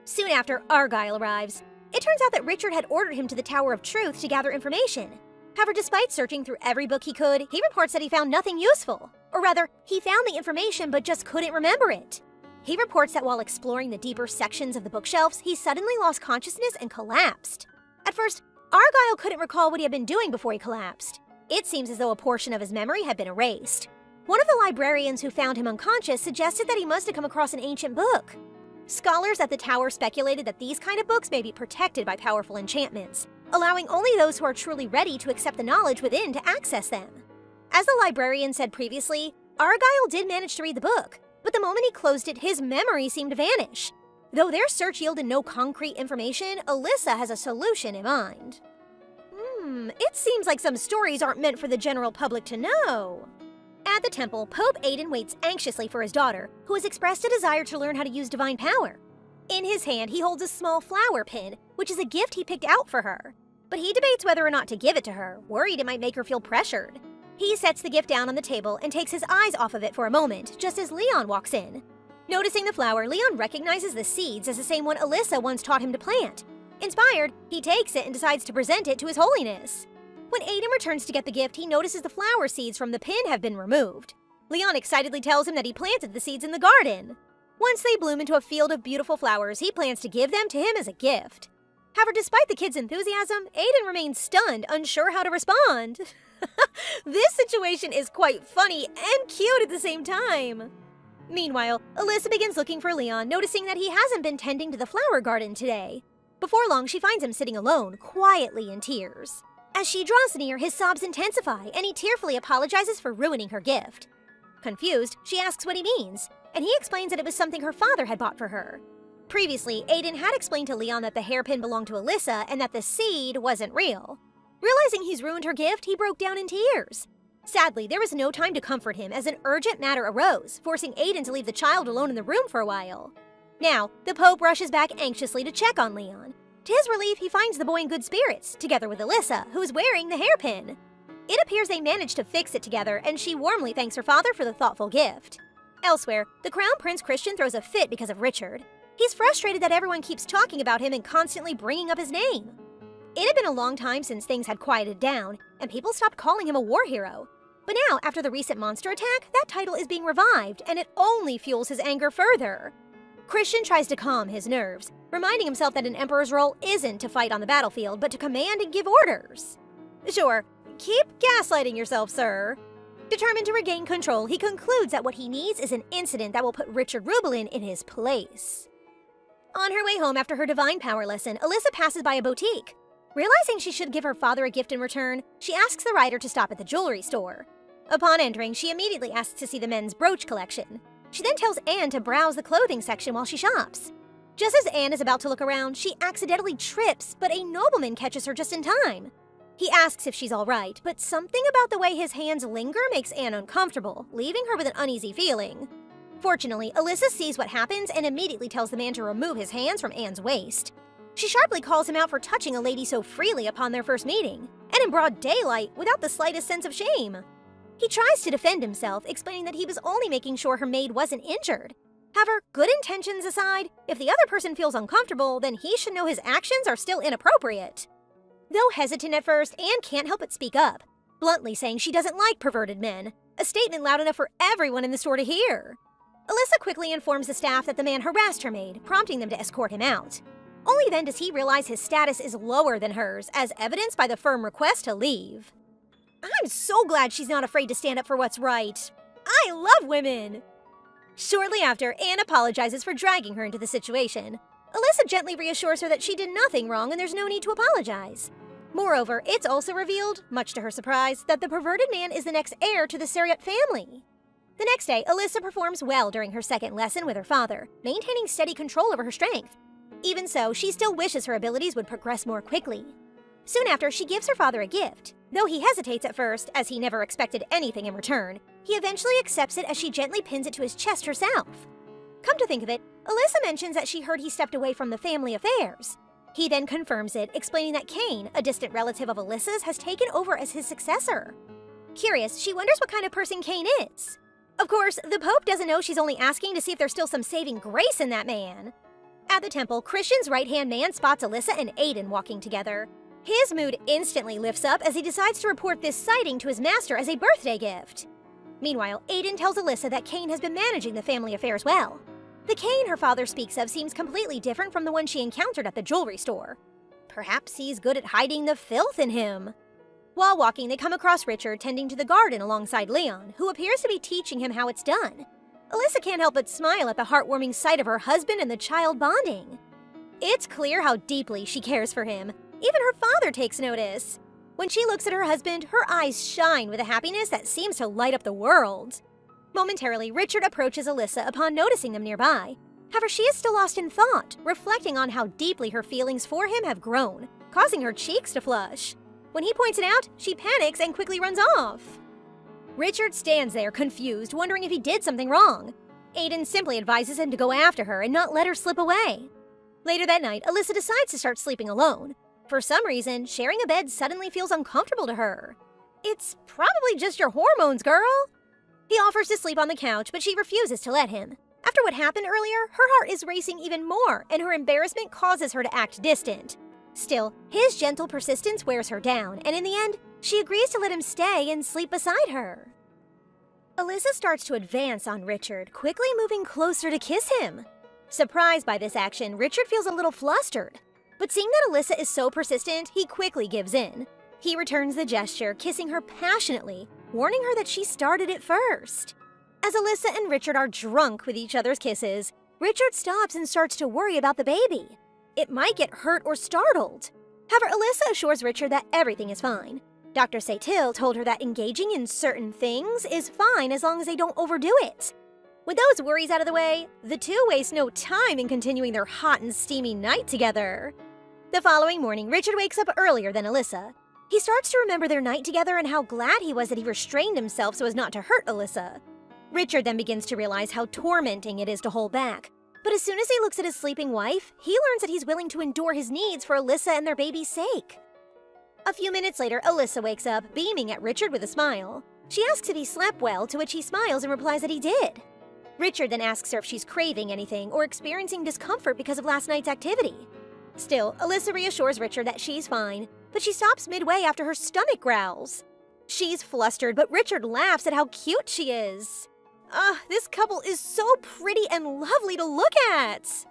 Soon after, Argyle arrives. It turns out that Richard had ordered him to the Tower of Truth to gather information. However, despite searching through every book he could, he reports that he found nothing useful. Or rather, he found the information but just couldn't remember it. He reports that while exploring the deeper sections of the bookshelves, he suddenly lost consciousness and collapsed. At first, Argyle couldn't recall what he had been doing before he collapsed. It seems as though a portion of his memory had been erased. One of the librarians who found him unconscious suggested that he must have come across an ancient book. Scholars at the tower speculated that these kind of books may be protected by powerful enchantments, allowing only those who are truly ready to accept the knowledge within to access them. As the librarian said previously, Argyle did manage to read the book, but the moment he closed it, his memory seemed to vanish. Though their search yielded no concrete information, Alyssa has a solution in mind. It seems like some stories aren't meant for the general public to know. At the temple, Pope Aiden waits anxiously for his daughter, who has expressed a desire to learn how to use divine power. In his hand, he holds a small flower pin, which is a gift he picked out for her. But he debates whether or not to give it to her, worried it might make her feel pressured. He sets the gift down on the table and takes his eyes off of it for a moment, just as Leon walks in. Noticing the flower, Leon recognizes the seeds as the same one Alyssa once taught him to plant. Inspired, he takes it and decides to present it to His Holiness. When Aiden returns to get the gift, he notices the flower seeds from the pin have been removed. Leon excitedly tells him that he planted the seeds in the garden. Once they bloom into a field of beautiful flowers, he plans to give them to him as a gift. However, despite the kid's enthusiasm, Aiden remains stunned, unsure how to respond. This situation is quite funny and cute at the same time. Meanwhile, Alyssa begins looking for Leon, noticing that he hasn't been tending to the flower garden today. Before long, she finds him sitting alone, quietly in tears. As she draws near, his sobs intensify, and he tearfully apologizes for ruining her gift. Confused, she asks what he means, and he explains that it was something her father had bought for her. Previously, Aiden had explained to Leon that the hairpin belonged to Alyssa and that the seed wasn't real. Realizing he's ruined her gift, he broke down in tears. Sadly, there was no time to comfort him as an urgent matter arose, forcing Aiden to leave the child alone in the room for a while. Now, the Pope rushes back anxiously to check on Leon. To his relief, he finds the boy in good spirits, together with Elisha, who is wearing the hairpin. It appears they managed to fix it together, and she warmly thanks her father for the thoughtful gift. Elsewhere, the Crown Prince Christian throws a fit because of Richard. He's frustrated that everyone keeps talking about him and constantly bringing up his name. It had been a long time since things had quieted down, and people stopped calling him a war hero. But now, after the recent monster attack, that title is being revived, and it only fuels his anger further. Christian tries to calm his nerves, reminding himself that an emperor's role isn't to fight on the battlefield, but to command and give orders. Sure, keep gaslighting yourself, sir. Determined to regain control, he concludes that what he needs is an incident that will put Richard Rubelin in his place. On her way home after her divine power lesson, Elisha passes by a boutique. Realizing she should give her father a gift in return, she asks the rider to stop at the jewelry store. Upon entering, she immediately asks to see the men's brooch collection. She then tells Anne to browse the clothing section while she shops. Just as Anne is about to look around, she accidentally trips, but a nobleman catches her just in time. He asks if she's all right, but something about the way his hands linger makes Anne uncomfortable, leaving her with an uneasy feeling. Fortunately, Elisha sees what happens and immediately tells the man to remove his hands from Anne's waist. She sharply calls him out for touching a lady so freely upon their first meeting, and in broad daylight without the slightest sense of shame. He tries to defend himself, explaining that he was only making sure her maid wasn't injured. However, good intentions aside, if the other person feels uncomfortable, then he should know his actions are still inappropriate. Though hesitant at first, Anne can't help but speak up, bluntly saying she doesn't like perverted men, a statement loud enough for everyone in the store to hear. Elisha quickly informs the staff that the man harassed her maid, prompting them to escort him out. Only then does he realize his status is lower than hers, as evidenced by the firm request to leave. I'm so glad she's not afraid to stand up for what's right. I love women! Shortly after, Anne apologizes for dragging her into the situation. Elisha gently reassures her that she did nothing wrong and there's no need to apologize. Moreover, it's also revealed, much to her surprise, that the perverted man is the next heir to the Seriot family. The next day, Elisha performs well during her second lesson with her father, maintaining steady control over her strength. Even so, she still wishes her abilities would progress more quickly. Soon after, she gives her father a gift. Though he hesitates at first, as he never expected anything in return, he eventually accepts it as she gently pins it to his chest herself. Come to think of it, Elisha mentions that she heard he stepped away from the family affairs. He then confirms it, explaining that Cain, a distant relative of Elisha's, has taken over as his successor. Curious, she wonders what kind of person Cain is. Of course, the Pope doesn't know she's only asking to see if there's still some saving grace in that man. At the temple, Christian's right-hand man spots Elisha and Aiden walking together. His mood instantly lifts up as he decides to report this sighting to his master as a birthday gift. Meanwhile, Aiden tells Elisha that Cain has been managing the family affairs well. The Cain her father speaks of seems completely different from the one she encountered at the jewelry store. Perhaps he's good at hiding the filth in him. While walking, they come across Richard tending to the garden alongside Leon, who appears to be teaching him how it's done. Elisha can't help but smile at the heartwarming sight of her husband and the child bonding. It's clear how deeply she cares for him. Even her father takes notice. When she looks at her husband, her eyes shine with a happiness that seems to light up the world. Momentarily, Richard approaches Elisha upon noticing them nearby. However, she is still lost in thought, reflecting on how deeply her feelings for him have grown, causing her cheeks to flush. When he points it out, she panics and quickly runs off. Richard stands there, confused, wondering if he did something wrong. Aiden simply advises him to go after her and not let her slip away. Later that night, Elisha decides to start sleeping alone. For some reason, sharing a bed suddenly feels uncomfortable to her. It's probably just your hormones, girl. He offers to sleep on the couch, but she refuses to let him. After what happened earlier, her heart is racing even more, and her embarrassment causes her to act distant. Still, his gentle persistence wears her down, and in the end, she agrees to let him stay and sleep beside her. Elisha starts to advance on Richard, quickly moving closer to kiss him. Surprised by this action, Richard feels a little flustered. But seeing that Elisha is so persistent, he quickly gives in. He returns the gesture, kissing her passionately, warning her that she started it first. As Elisha and Richard are drunk with each other's kisses, Richard stops and starts to worry about the baby. It might get hurt or startled. However, Elisha assures Richard that everything is fine. Dr. Satil told her that engaging in certain things is fine as long as they don't overdo it. With those worries out of the way, the two waste no time in continuing their hot and steamy night together. The following morning, Richard wakes up earlier than Elisha. He starts to remember their night together and how glad he was that he restrained himself so as not to hurt Elisha. Richard then begins to realize how tormenting it is to hold back. But as soon as he looks at his sleeping wife, he learns that he's willing to endure his needs for Alyssa and their baby's sake. A few minutes later, Alyssa wakes up, beaming at Richard with a smile. She asks if he slept well, to which he smiles and replies that he did. Richard then asks her if she's craving anything or experiencing discomfort because of last night's activity. Still, Alyssa reassures Richard that she's fine, but she stops midway after her stomach growls. She's flustered, but Richard laughs at how cute she is. This couple is so pretty and lovely to look at!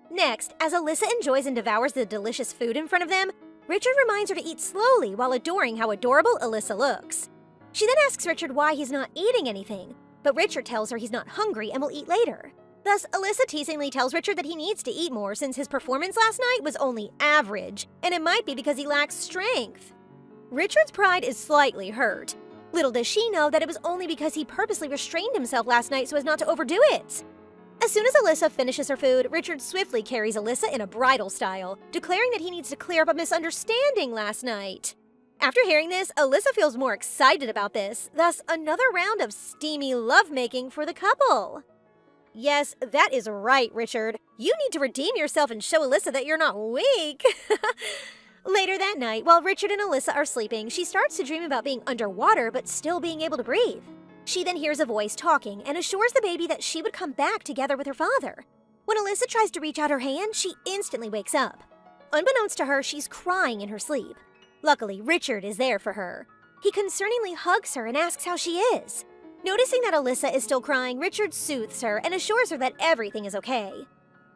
Next, as Alyssa enjoys and devours the delicious food in front of them, Richard reminds her to eat slowly while adoring how adorable Alyssa looks. She then asks Richard why he's not eating anything, but Richard tells her he's not hungry and will eat later. Thus, Alyssa teasingly tells Richard that he needs to eat more since his performance last night was only average, and it might be because he lacks strength. Richard's pride is slightly hurt. Little does she know that it was only because he purposely restrained himself last night so as not to overdo it. As soon as Alyssa finishes her food, Richard swiftly carries Alyssa in a bridal style, declaring that he needs to clear up a misunderstanding last night. After hearing this, Alyssa feels more excited about this, thus another round of steamy lovemaking for the couple. Yes, that is right, Richard. You need to redeem yourself and show Alyssa that you're not weak. Later that night, while Richard and Alyssa are sleeping, she starts to dream about being underwater but still being able to breathe. She then hears a voice talking and assures the baby that she would come back together with her father. When Alyssa tries to reach out her hand, she instantly wakes up. Unbeknownst to her, she's crying in her sleep. Luckily, Richard is there for her. He concerningly hugs her and asks how she is. Noticing that Alyssa is still crying, Richard soothes her and assures her that everything is okay.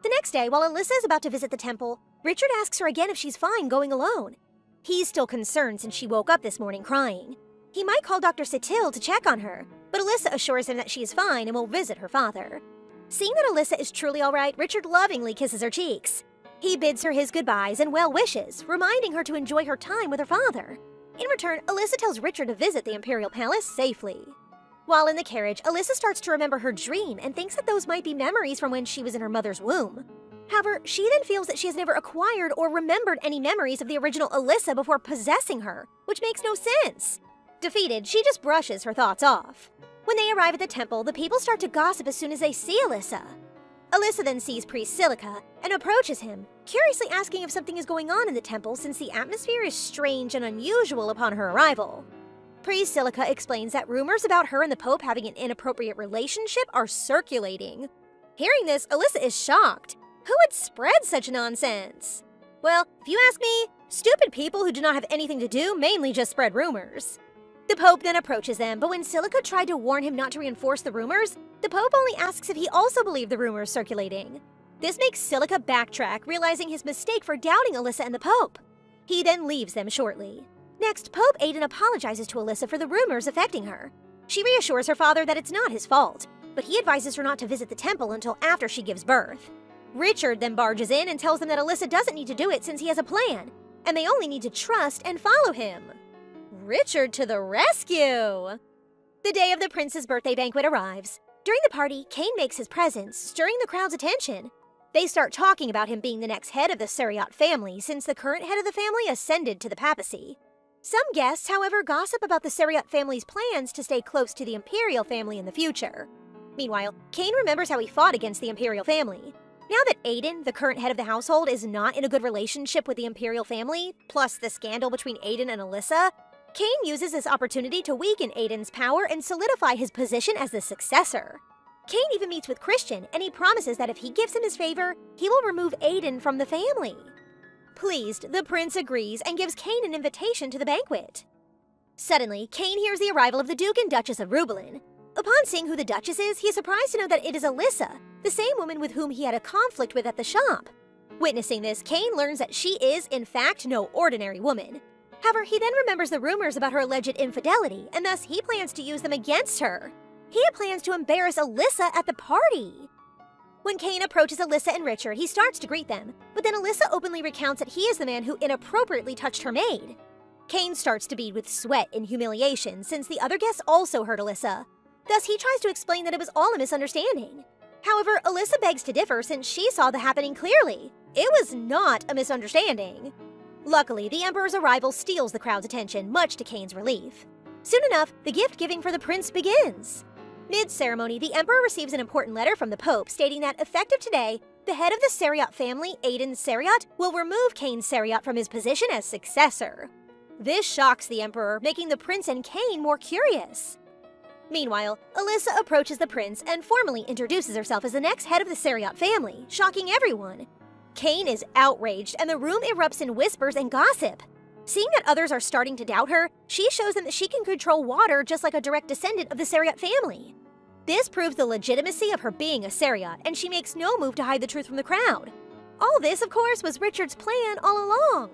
The next day, while Alyssa is about to visit the temple, Richard asks her again if she's fine going alone. He's still concerned since she woke up this morning crying. He might call Dr. Satil to check on her, but Alyssa assures him that she is fine and will visit her father. Seeing that Alyssa is truly alright, Richard lovingly kisses her cheeks. He bids her his goodbyes and well wishes, reminding her to enjoy her time with her father. In return, Alyssa tells Richard to visit the Imperial Palace safely. While in the carriage, Alyssa starts to remember her dream and thinks that those might be memories from when she was in her mother's womb. However, she then feels that she has never acquired or remembered any memories of the original Alyssa before possessing her, which makes no sense. Defeated, she just brushes her thoughts off. When they arrive at the temple, the people start to gossip as soon as they see Alyssa. Alyssa then sees Priest Silica and approaches him, curiously asking if something is going on in the temple since the atmosphere is strange and unusual upon her arrival. Priest Silica explains that rumors about her and the Pope having an inappropriate relationship are circulating. Hearing this, Alyssa is shocked. Who would spread such nonsense? Well, if you ask me, stupid people who do not have anything to do mainly just spread rumors. The Pope then approaches them, but when Silica tried to warn him not to reinforce the rumors, the Pope only asks if he also believed the rumors circulating. This makes Silica backtrack, realizing his mistake for doubting Alyssa and the Pope. He then leaves them shortly. Next, Pope Aiden apologizes to Alyssa for the rumors affecting her. She reassures her father that it's not his fault, but he advises her not to visit the temple until after she gives birth. Richard then barges in and tells them that Alyssa doesn't need to do it since he has a plan, and they only need to trust and follow him. Richard to the rescue! The day of the prince's birthday banquet arrives. During the party, Cain makes his presence, stirring the crowd's attention. They start talking about him being the next head of the Sariot family since the current head of the family ascended to the papacy. Some guests, however, gossip about the Sariot family's plans to stay close to the Imperial family in the future. Meanwhile, Cain remembers how he fought against the Imperial family. Now that Aiden, the current head of the household, is not in a good relationship with the Imperial family, plus the scandal between Aiden and Alyssa, Cain uses this opportunity to weaken Aiden's power and solidify his position as the successor. Cain even meets with Christian, and he promises that if he gives him his favor, he will remove Aiden from the family. Pleased, the prince agrees and gives Cain an invitation to the banquet. Suddenly, Cain hears the arrival of the Duke and Duchess of Rubalin. Upon seeing who the Duchess is, he is surprised to know that it is Alyssa, the same woman with whom he had a conflict with at the shop. Witnessing this, Cain learns that she is, in fact, no ordinary woman. However, he then remembers the rumors about her alleged infidelity, and thus he plans to use them against her. He plans to embarrass Alyssa at the party. When Cain approaches Alyssa and Richard, he starts to greet them, but then Alyssa openly recounts that he is the man who inappropriately touched her maid. Cain starts to bead with sweat in humiliation since the other guests also heard Alyssa. Thus, he tries to explain that it was all a misunderstanding. However, Alyssa begs to differ since she saw the happening clearly. It was not a misunderstanding. Luckily, the Emperor's arrival steals the crowd's attention, much to Cain's relief. Soon enough, the gift-giving for the prince begins. Mid-ceremony, the Emperor receives an important letter from the Pope stating that, effective today, the head of the Seriot family, Aiden Seriot, will remove Cain Seriot from his position as successor. This shocks the Emperor, making the prince and Cain more curious. Meanwhile, Elisha approaches the prince and formally introduces herself as the next head of the Seriot family, shocking everyone. Cain is outraged, and the room erupts in whispers and gossip. Seeing that others are starting to doubt her, she shows them that she can control water just like a direct descendant of the Seriot family. This proves the legitimacy of her being a Seriot, and she makes no move to hide the truth from the crowd. All this, of course, was Richard's plan all along.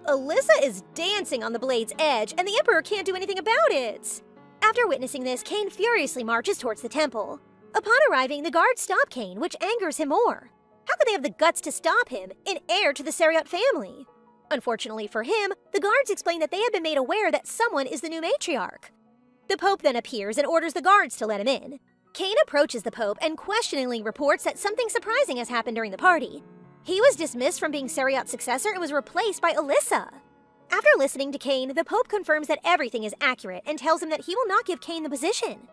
Elisha is dancing on the blade's edge, and the Emperor can't do anything about it. After witnessing this, Cain furiously marches towards the temple. Upon arriving, the guards stop Cain, which angers him more. How could they have the guts to stop him, an heir to the Seriot family? Unfortunately for him, the guards explain that they have been made aware that someone is the new matriarch. The Pope then appears and orders the guards to let him in. Cain approaches the Pope and questioningly reports that something surprising has happened during the party. He was dismissed from being Seriot's successor and was replaced by Elisha. After listening to Cain, the Pope confirms that everything is accurate and tells him that he will not give Cain the position.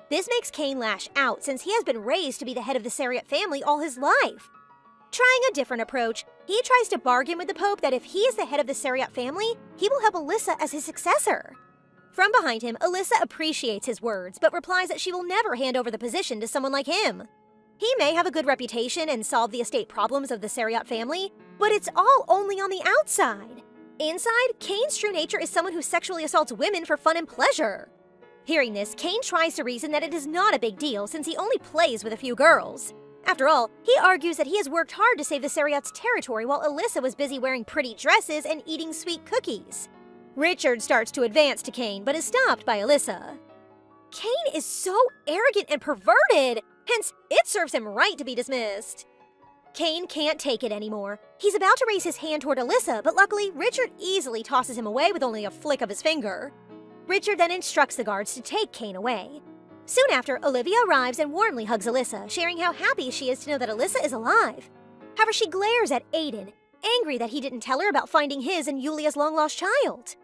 This makes Cain lash out since he has been raised to be the head of the Seriot family all his life. Trying a different approach, he tries to bargain with the Pope that if he is the head of the Seriot family, he will help Elisha as his successor. From behind him, Elisha appreciates his words, but replies that she will never hand over the position to someone like him. He may have a good reputation and solve the estate problems of the Seriot family, but it's all only on the outside. Inside, Cain's true nature is someone who sexually assaults women for fun and pleasure. Hearing this, Cain tries to reason that it is not a big deal since he only plays with a few girls. After all, he argues that he has worked hard to save the Seriot's territory while Elisha was busy wearing pretty dresses and eating sweet cookies. Richard starts to advance to Cain, but is stopped by Elisha. Cain is so arrogant and perverted, hence it serves him right to be dismissed. Cain can't take it anymore. He's about to raise his hand toward Elisha, but luckily, Richard easily tosses him away with only a flick of his finger. Richard then instructs the guards to take Cain away. Soon after, Olivia arrives and warmly hugs Elisha, sharing how happy she is to know that Elisha is alive. However, she glares at Aiden, angry that he didn't tell her about finding his and Yulia's long-lost child.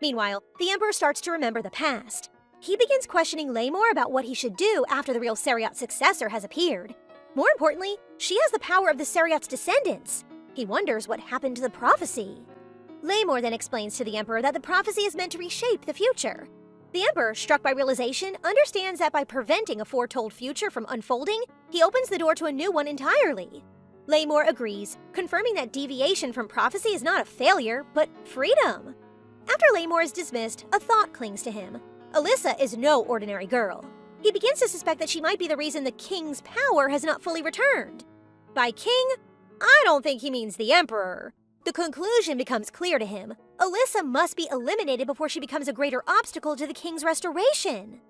Meanwhile, the Emperor starts to remember the past. He begins questioning Lamor about what he should do after the real Seriot's successor has appeared. More importantly, she has the power of the Seriot's descendants. He wonders what happened to the prophecy. Lamor then explains to the Emperor that the prophecy is meant to reshape the future. The Emperor, struck by realization, understands that by preventing a foretold future from unfolding, he opens the door to a new one entirely. Lamor agrees, confirming that deviation from prophecy is not a failure, but freedom. After Lamor is dismissed, a thought clings to him. Elisha is no ordinary girl. He begins to suspect that she might be the reason the king's power has not fully returned. By king, I don't think he means the Emperor. The conclusion becomes clear to him. Elisha must be eliminated before she becomes a greater obstacle to the king's restoration.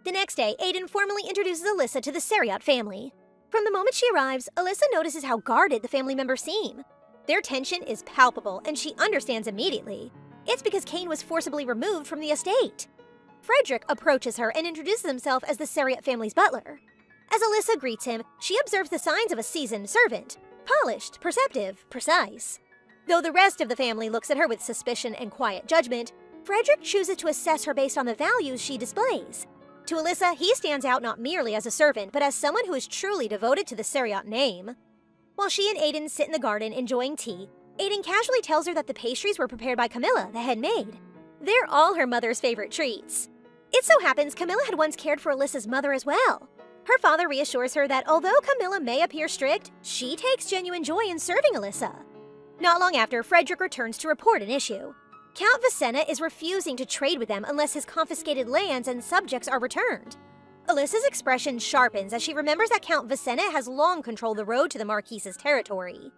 The next day, Aiden formally introduces Elisha to the Seriot family. From the moment she arrives, Elisha notices how guarded the family members seem. Their tension is palpable, and she understands immediately. It's because Cain was forcibly removed from the estate. Frederick approaches her and introduces himself as the Seriot family's butler. As Elisha greets him, she observes the signs of a seasoned servant: polished, perceptive, precise. Though the rest of the family looks at her with suspicion and quiet judgment, Frederick chooses to assess her based on the values she displays. To Elisha, he stands out not merely as a servant, but as someone who is truly devoted to the Seriot name. While she and Aiden sit in the garden enjoying tea, Aiden casually tells her that the pastries were prepared by Camilla, the head maid. They're all her mother's favorite treats. It so happens Camilla had once cared for Elisha's mother as well. Her father reassures her that although Camilla may appear strict, she takes genuine joy in serving Elisha. Not long after, Frederick returns to report an issue. Count Vicenna is refusing to trade with them unless his confiscated lands and subjects are returned. Elisha's expression sharpens as she remembers that Count Vicenna has long controlled the road to the Marquise's territory.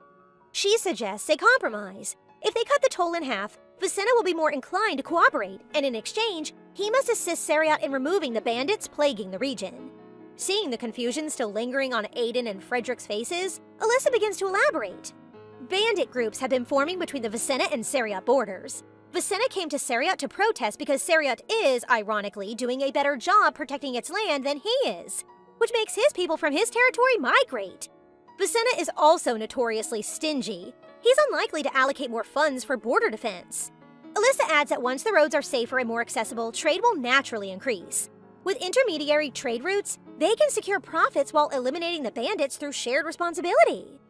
She suggests a compromise. If they cut the toll in half, Vicenna will be more inclined to cooperate, and in exchange, he must assist Seriot in removing the bandits plaguing the region. Seeing the confusion still lingering on Aiden and Frederick's faces, Elisha begins to elaborate. Bandit groups have been forming between the Vicenna and Seriot borders. Vicenna came to Seriot to protest because Seriot is, ironically, doing a better job protecting its land than he is, which makes his people from his territory migrate. Vicenna is also notoriously stingy. He's unlikely to allocate more funds for border defense. Elisha adds that once the roads are safer and more accessible, trade will naturally increase. With intermediary trade routes, they can secure profits while eliminating the bandits through shared responsibility.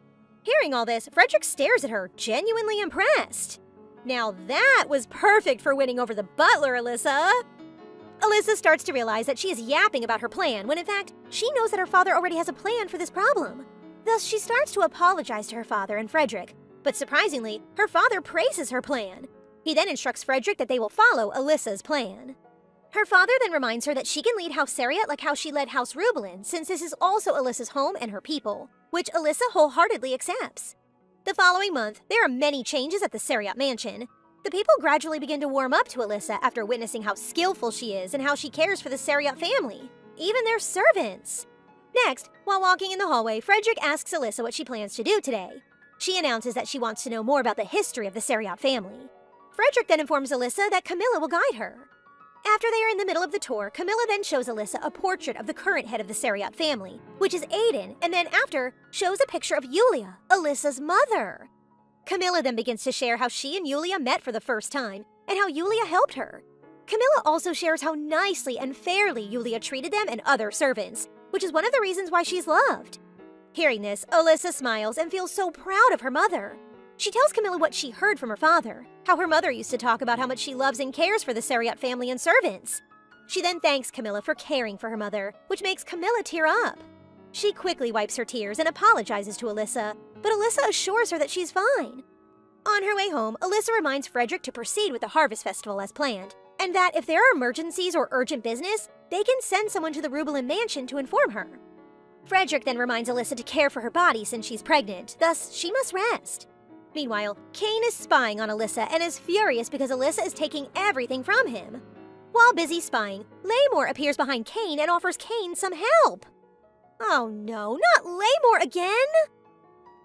Hearing all this, Frederick stares at her, genuinely impressed. Now that was perfect for winning over the butler, Alyssa! Alyssa starts to realize that she is yapping about her plan when in fact, she knows that her father already has a plan for this problem. Thus, she starts to apologize to her father and Frederick, but surprisingly, her father praises her plan. He then instructs Frederick that they will follow Alyssa's plan. Her father then reminds her that she can lead House Sariat like how she led House Rubelin, since this is also Alyssa's home and her people, which Alyssa wholeheartedly accepts. The following month, there are many changes at the Sariat mansion. The people gradually begin to warm up to Alyssa after witnessing how skillful she is and how she cares for the Sariat family, even their servants. Next, while walking in the hallway, Frederick asks Alyssa what she plans to do today. She announces that she wants to know more about the history of the Sariat family. Frederick then informs Alyssa that Camilla will guide her. After they are in the middle of the tour, Camilla then shows Alyssa a portrait of the current head of the Sariat family, which is Aiden, and then after, shows a picture of Yulia, Alyssa's mother. Camilla then begins to share how she and Yulia met for the first time, and how Yulia helped her. Camilla also shares how nicely and fairly Yulia treated them and other servants, which is one of the reasons why she's loved. Hearing this, Alyssa smiles and feels so proud of her mother. She tells Camilla what she heard from her father, how her mother used to talk about how much she loves and cares for the Sariat family and servants. She then thanks Camilla for caring for her mother, which makes Camilla tear up. She quickly wipes her tears and apologizes to Alyssa, but Alyssa assures her that she's fine. On her way home, Alyssa reminds Frederick to proceed with the Harvest Festival as planned, and that if there are emergencies or urgent business, they can send someone to the Rubelin mansion to inform her. Frederick then reminds Alyssa to care for her body since she's pregnant, thus she must rest. Meanwhile, Cain is spying on Alyssa and is furious because Alyssa is taking everything from him. While busy spying, Laymore appears behind Cain and offers Cain some help. Oh no, not Laymore again!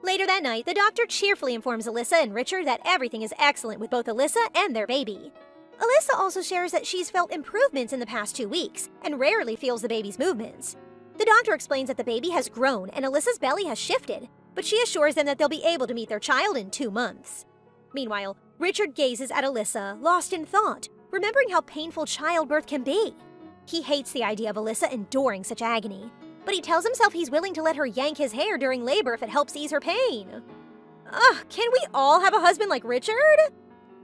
Later that night, the doctor cheerfully informs Alyssa and Richard that everything is excellent with both Alyssa and their baby. Alyssa also shares that she's felt improvements in the past 2 weeks and rarely feels the baby's movements. The doctor explains that the baby has grown and Alyssa's belly has shifted, but she assures them that they'll be able to meet their child in 2 months. Meanwhile, Richard gazes at Alyssa, lost in thought, remembering how painful childbirth can be. He hates the idea of Alyssa enduring such agony, but he tells himself he's willing to let her yank his hair during labor if it helps ease her pain. Ugh, can we all have a husband like Richard?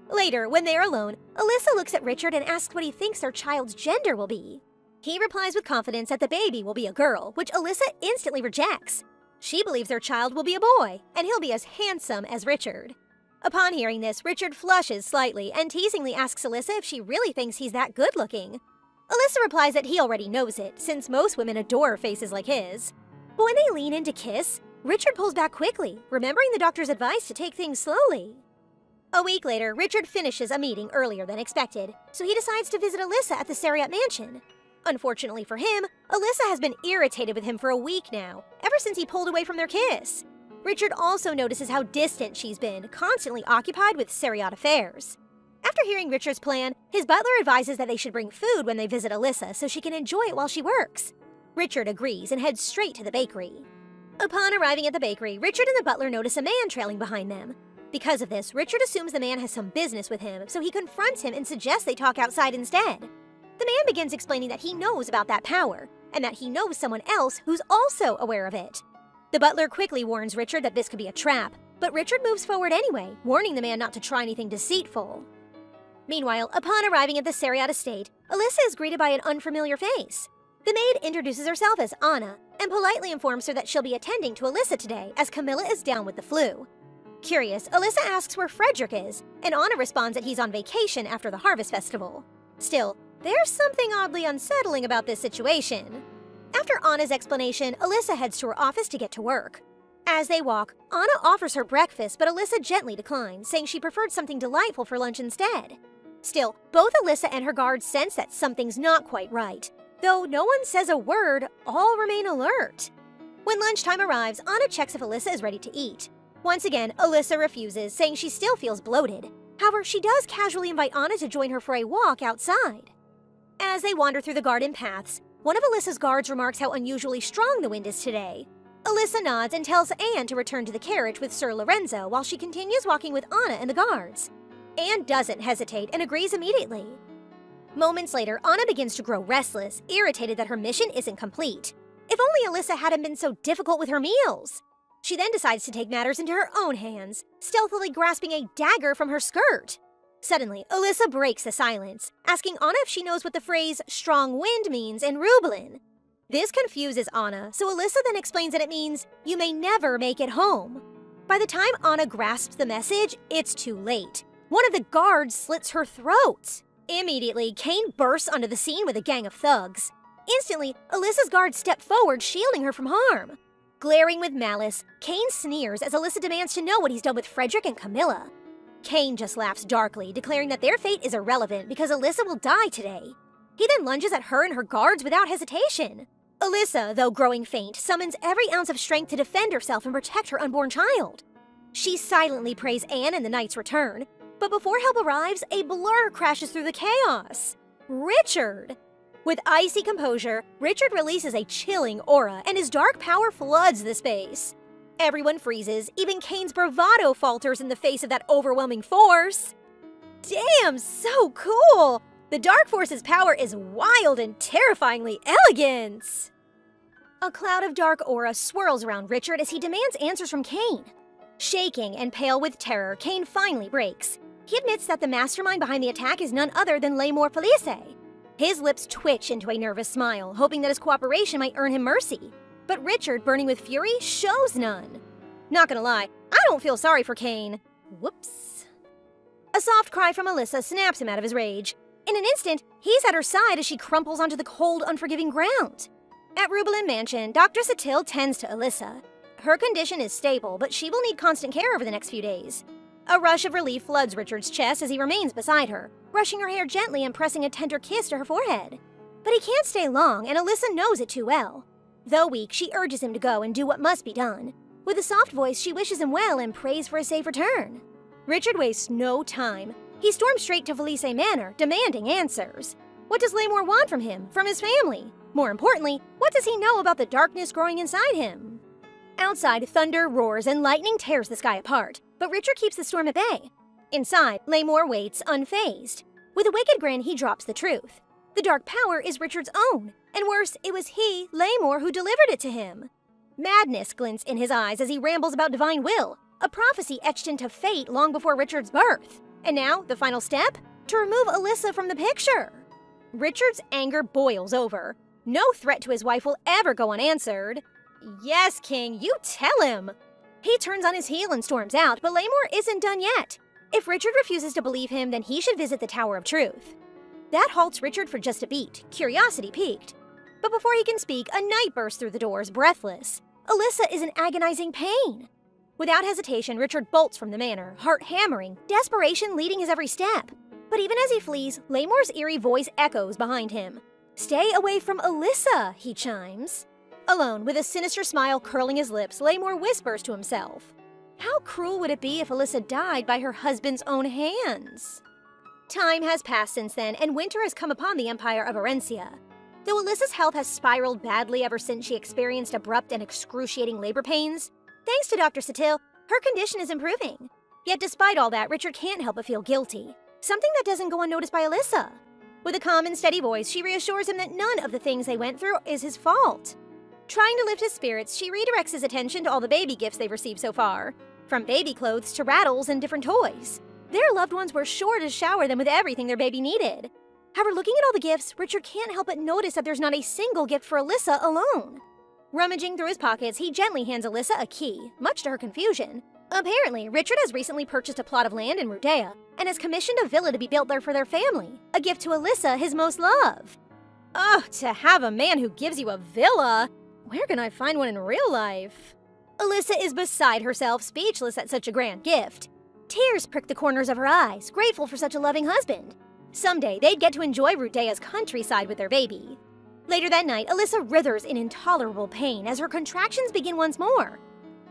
Later, when they're alone, Alyssa looks at Richard and asks what he thinks their child's gender will be. He replies with confidence that the baby will be a girl, which Alyssa instantly rejects. She believes their child will be a boy, and he'll be as handsome as Richard. Upon hearing this, Richard flushes slightly and teasingly asks Alyssa if she really thinks he's that good-looking. Alyssa replies that he already knows it, since most women adore faces like his. But when they lean in to kiss, Richard pulls back quickly, remembering the doctor's advice to take things slowly. A week later, Richard finishes a meeting earlier than expected, so he decides to visit Alyssa at the Sariat mansion. Unfortunately for him, Alyssa has been irritated with him for a week now, ever since he pulled away from their kiss. Richard also notices how distant she's been, constantly occupied with Sariat affairs. After hearing Richard's plan, his butler advises that they should bring food when they visit Alyssa so she can enjoy it while she works. Richard agrees and heads straight to the bakery. Upon arriving at the bakery, Richard and the butler notice a man trailing behind them. Because of this, Richard assumes the man has some business with him, so he confronts him and suggests they talk outside instead. The man begins explaining that he knows about that power, and that he knows someone else who's also aware of it. The butler quickly warns Richard that this could be a trap, but Richard moves forward anyway, warning the man not to try anything deceitful. Meanwhile, upon arriving at the Sariat estate, Alyssa is greeted by an unfamiliar face. The maid introduces herself as Anna, and politely informs her that she'll be attending to Alyssa today, as Camilla is down with the flu. Curious, Alyssa asks where Frederick is, and Anna responds that he's on vacation after the Harvest Festival. Still, there's something oddly unsettling about this situation. After Anna's explanation, Alyssa heads to her office to get to work. As they walk, Anna offers her breakfast, but Alyssa gently declines, saying she preferred something delightful for lunch instead. Still, both Alyssa and her guards sense that something's not quite right. Though no one says a word, all remain alert. When lunchtime arrives, Anna checks if Alyssa is ready to eat. Once again, Alyssa refuses, saying she still feels bloated. However, she does casually invite Anna to join her for a walk outside. As they wander through the garden paths, one of Alyssa's guards remarks how unusually strong the wind is today. Alyssa nods and tells Anne to return to the carriage with Sir Lorenzo while she continues walking with Anna and the guards. Anne doesn't hesitate and agrees immediately. Moments later, Anna begins to grow restless, irritated that her mission isn't complete. If only Elisha hadn't been so difficult with her meals. She then decides to take matters into her own hands, stealthily grasping a dagger from her skirt. Suddenly, Elisha breaks the silence, asking Anna if she knows what the phrase strong wind means in Rublin. This confuses Anna, so Elisha then explains that it means, you may never make it home. By the time Anna grasps the message, it's too late. One of the guards slits her throat. Immediately, Cain bursts onto the scene with a gang of thugs. Instantly, Elisha's guards step forward, shielding her from harm. Glaring with malice, Cain sneers as Elisha demands to know what he's done with Frederick and Camilla. Cain just laughs darkly, declaring that their fate is irrelevant because Elisha will die today. He then lunges at her and her guards without hesitation. Elisha, though growing faint, summons every ounce of strength to defend herself and protect her unborn child. She silently prays Anne and the knight's return, but before help arrives, a blur crashes through the chaos. Richard! With icy composure, Richard releases a chilling aura, and his dark power floods the space. Everyone freezes, even Cain's bravado falters in the face of that overwhelming force. Damn, so cool! The Dark Force's power is wild and terrifyingly elegant! A cloud of dark aura swirls around Richard as he demands answers from Cain. Shaking and pale with terror, Cain finally breaks. He admits that the mastermind behind the attack is none other than Lamor Felice. His lips twitch into a nervous smile, hoping that his cooperation might earn him mercy. But Richard, burning with fury, shows none. Not gonna lie, I don't feel sorry for Cain. Whoops. A soft cry from Elisha snaps him out of his rage. In an instant, he's at her side as she crumples onto the cold, unforgiving ground. At Rublin Mansion, Dr. Satil tends to Elisha. Her condition is stable, but she will need constant care over the next few days. A rush of relief floods Richard's chest as he remains beside her, brushing her hair gently and pressing a tender kiss to her forehead. But he can't stay long, and Elisha knows it too well. Though weak, she urges him to go and do what must be done. With a soft voice, she wishes him well and prays for a safe return. Richard wastes no time. He storms straight to Felice Manor, demanding answers. What does Lamor want from him, from his family? More importantly, what does he know about the darkness growing inside him? Outside, thunder roars and lightning tears the sky apart, but Richard keeps the storm at bay. Inside, Lamor waits, unfazed. With a wicked grin, he drops the truth. The dark power is Richard's own, and worse, it was he, Lamor, who delivered it to him. Madness glints in his eyes as he rambles about divine will, a prophecy etched into fate long before Richard's birth. And now, the final step? To remove Elisha from the picture. Richard's anger boils over. No threat to his wife will ever go unanswered. Yes, King, you tell him. He turns on his heel and storms out, but Lamor isn't done yet. If Richard refuses to believe him, then he should visit the Tower of Truth. That halts Richard for just a beat, curiosity piqued. But before he can speak, a knight bursts through the doors, breathless. Elisha is in agonizing pain. Without hesitation, Richard bolts from the manor, heart hammering, desperation leading his every step. But even as he flees, Lamor's eerie voice echoes behind him. "Stay away from Elisha," he chimes. Alone, with a sinister smile curling his lips, Lamor whispers to himself. How cruel would it be if Elisha died by her husband's own hands? Time has passed since then, and winter has come upon the Empire of Orencia. Though Elisha's health has spiraled badly ever since she experienced abrupt and excruciating labor pains, thanks to Dr. Satil, her condition is improving. Yet despite all that, Richard can't help but feel guilty. Something that doesn't go unnoticed by Elisha. With a calm and steady voice, she reassures him that none of the things they went through is his fault. Trying to lift his spirits, she redirects his attention to all the baby gifts they've received so far. From baby clothes to rattles and different toys. Their loved ones were sure to shower them with everything their baby needed. However, looking at all the gifts, Richard can't help but notice that there's not a single gift for Elisha alone. Rummaging through his pockets, he gently hands Elisha a key, much to her confusion. Apparently, Richard has recently purchased a plot of land in Rudea and has commissioned a villa to be built there for their family, a gift to Elisha, his most loved. Oh, to have a man who gives you a villa! Where can I find one in real life? Elisha is beside herself, speechless at such a grand gift. Tears prick the corners of her eyes, grateful for such a loving husband. Someday, they'd get to enjoy Rudea's countryside with their baby. Later that night, Elisha writhers in intolerable pain as her contractions begin once more.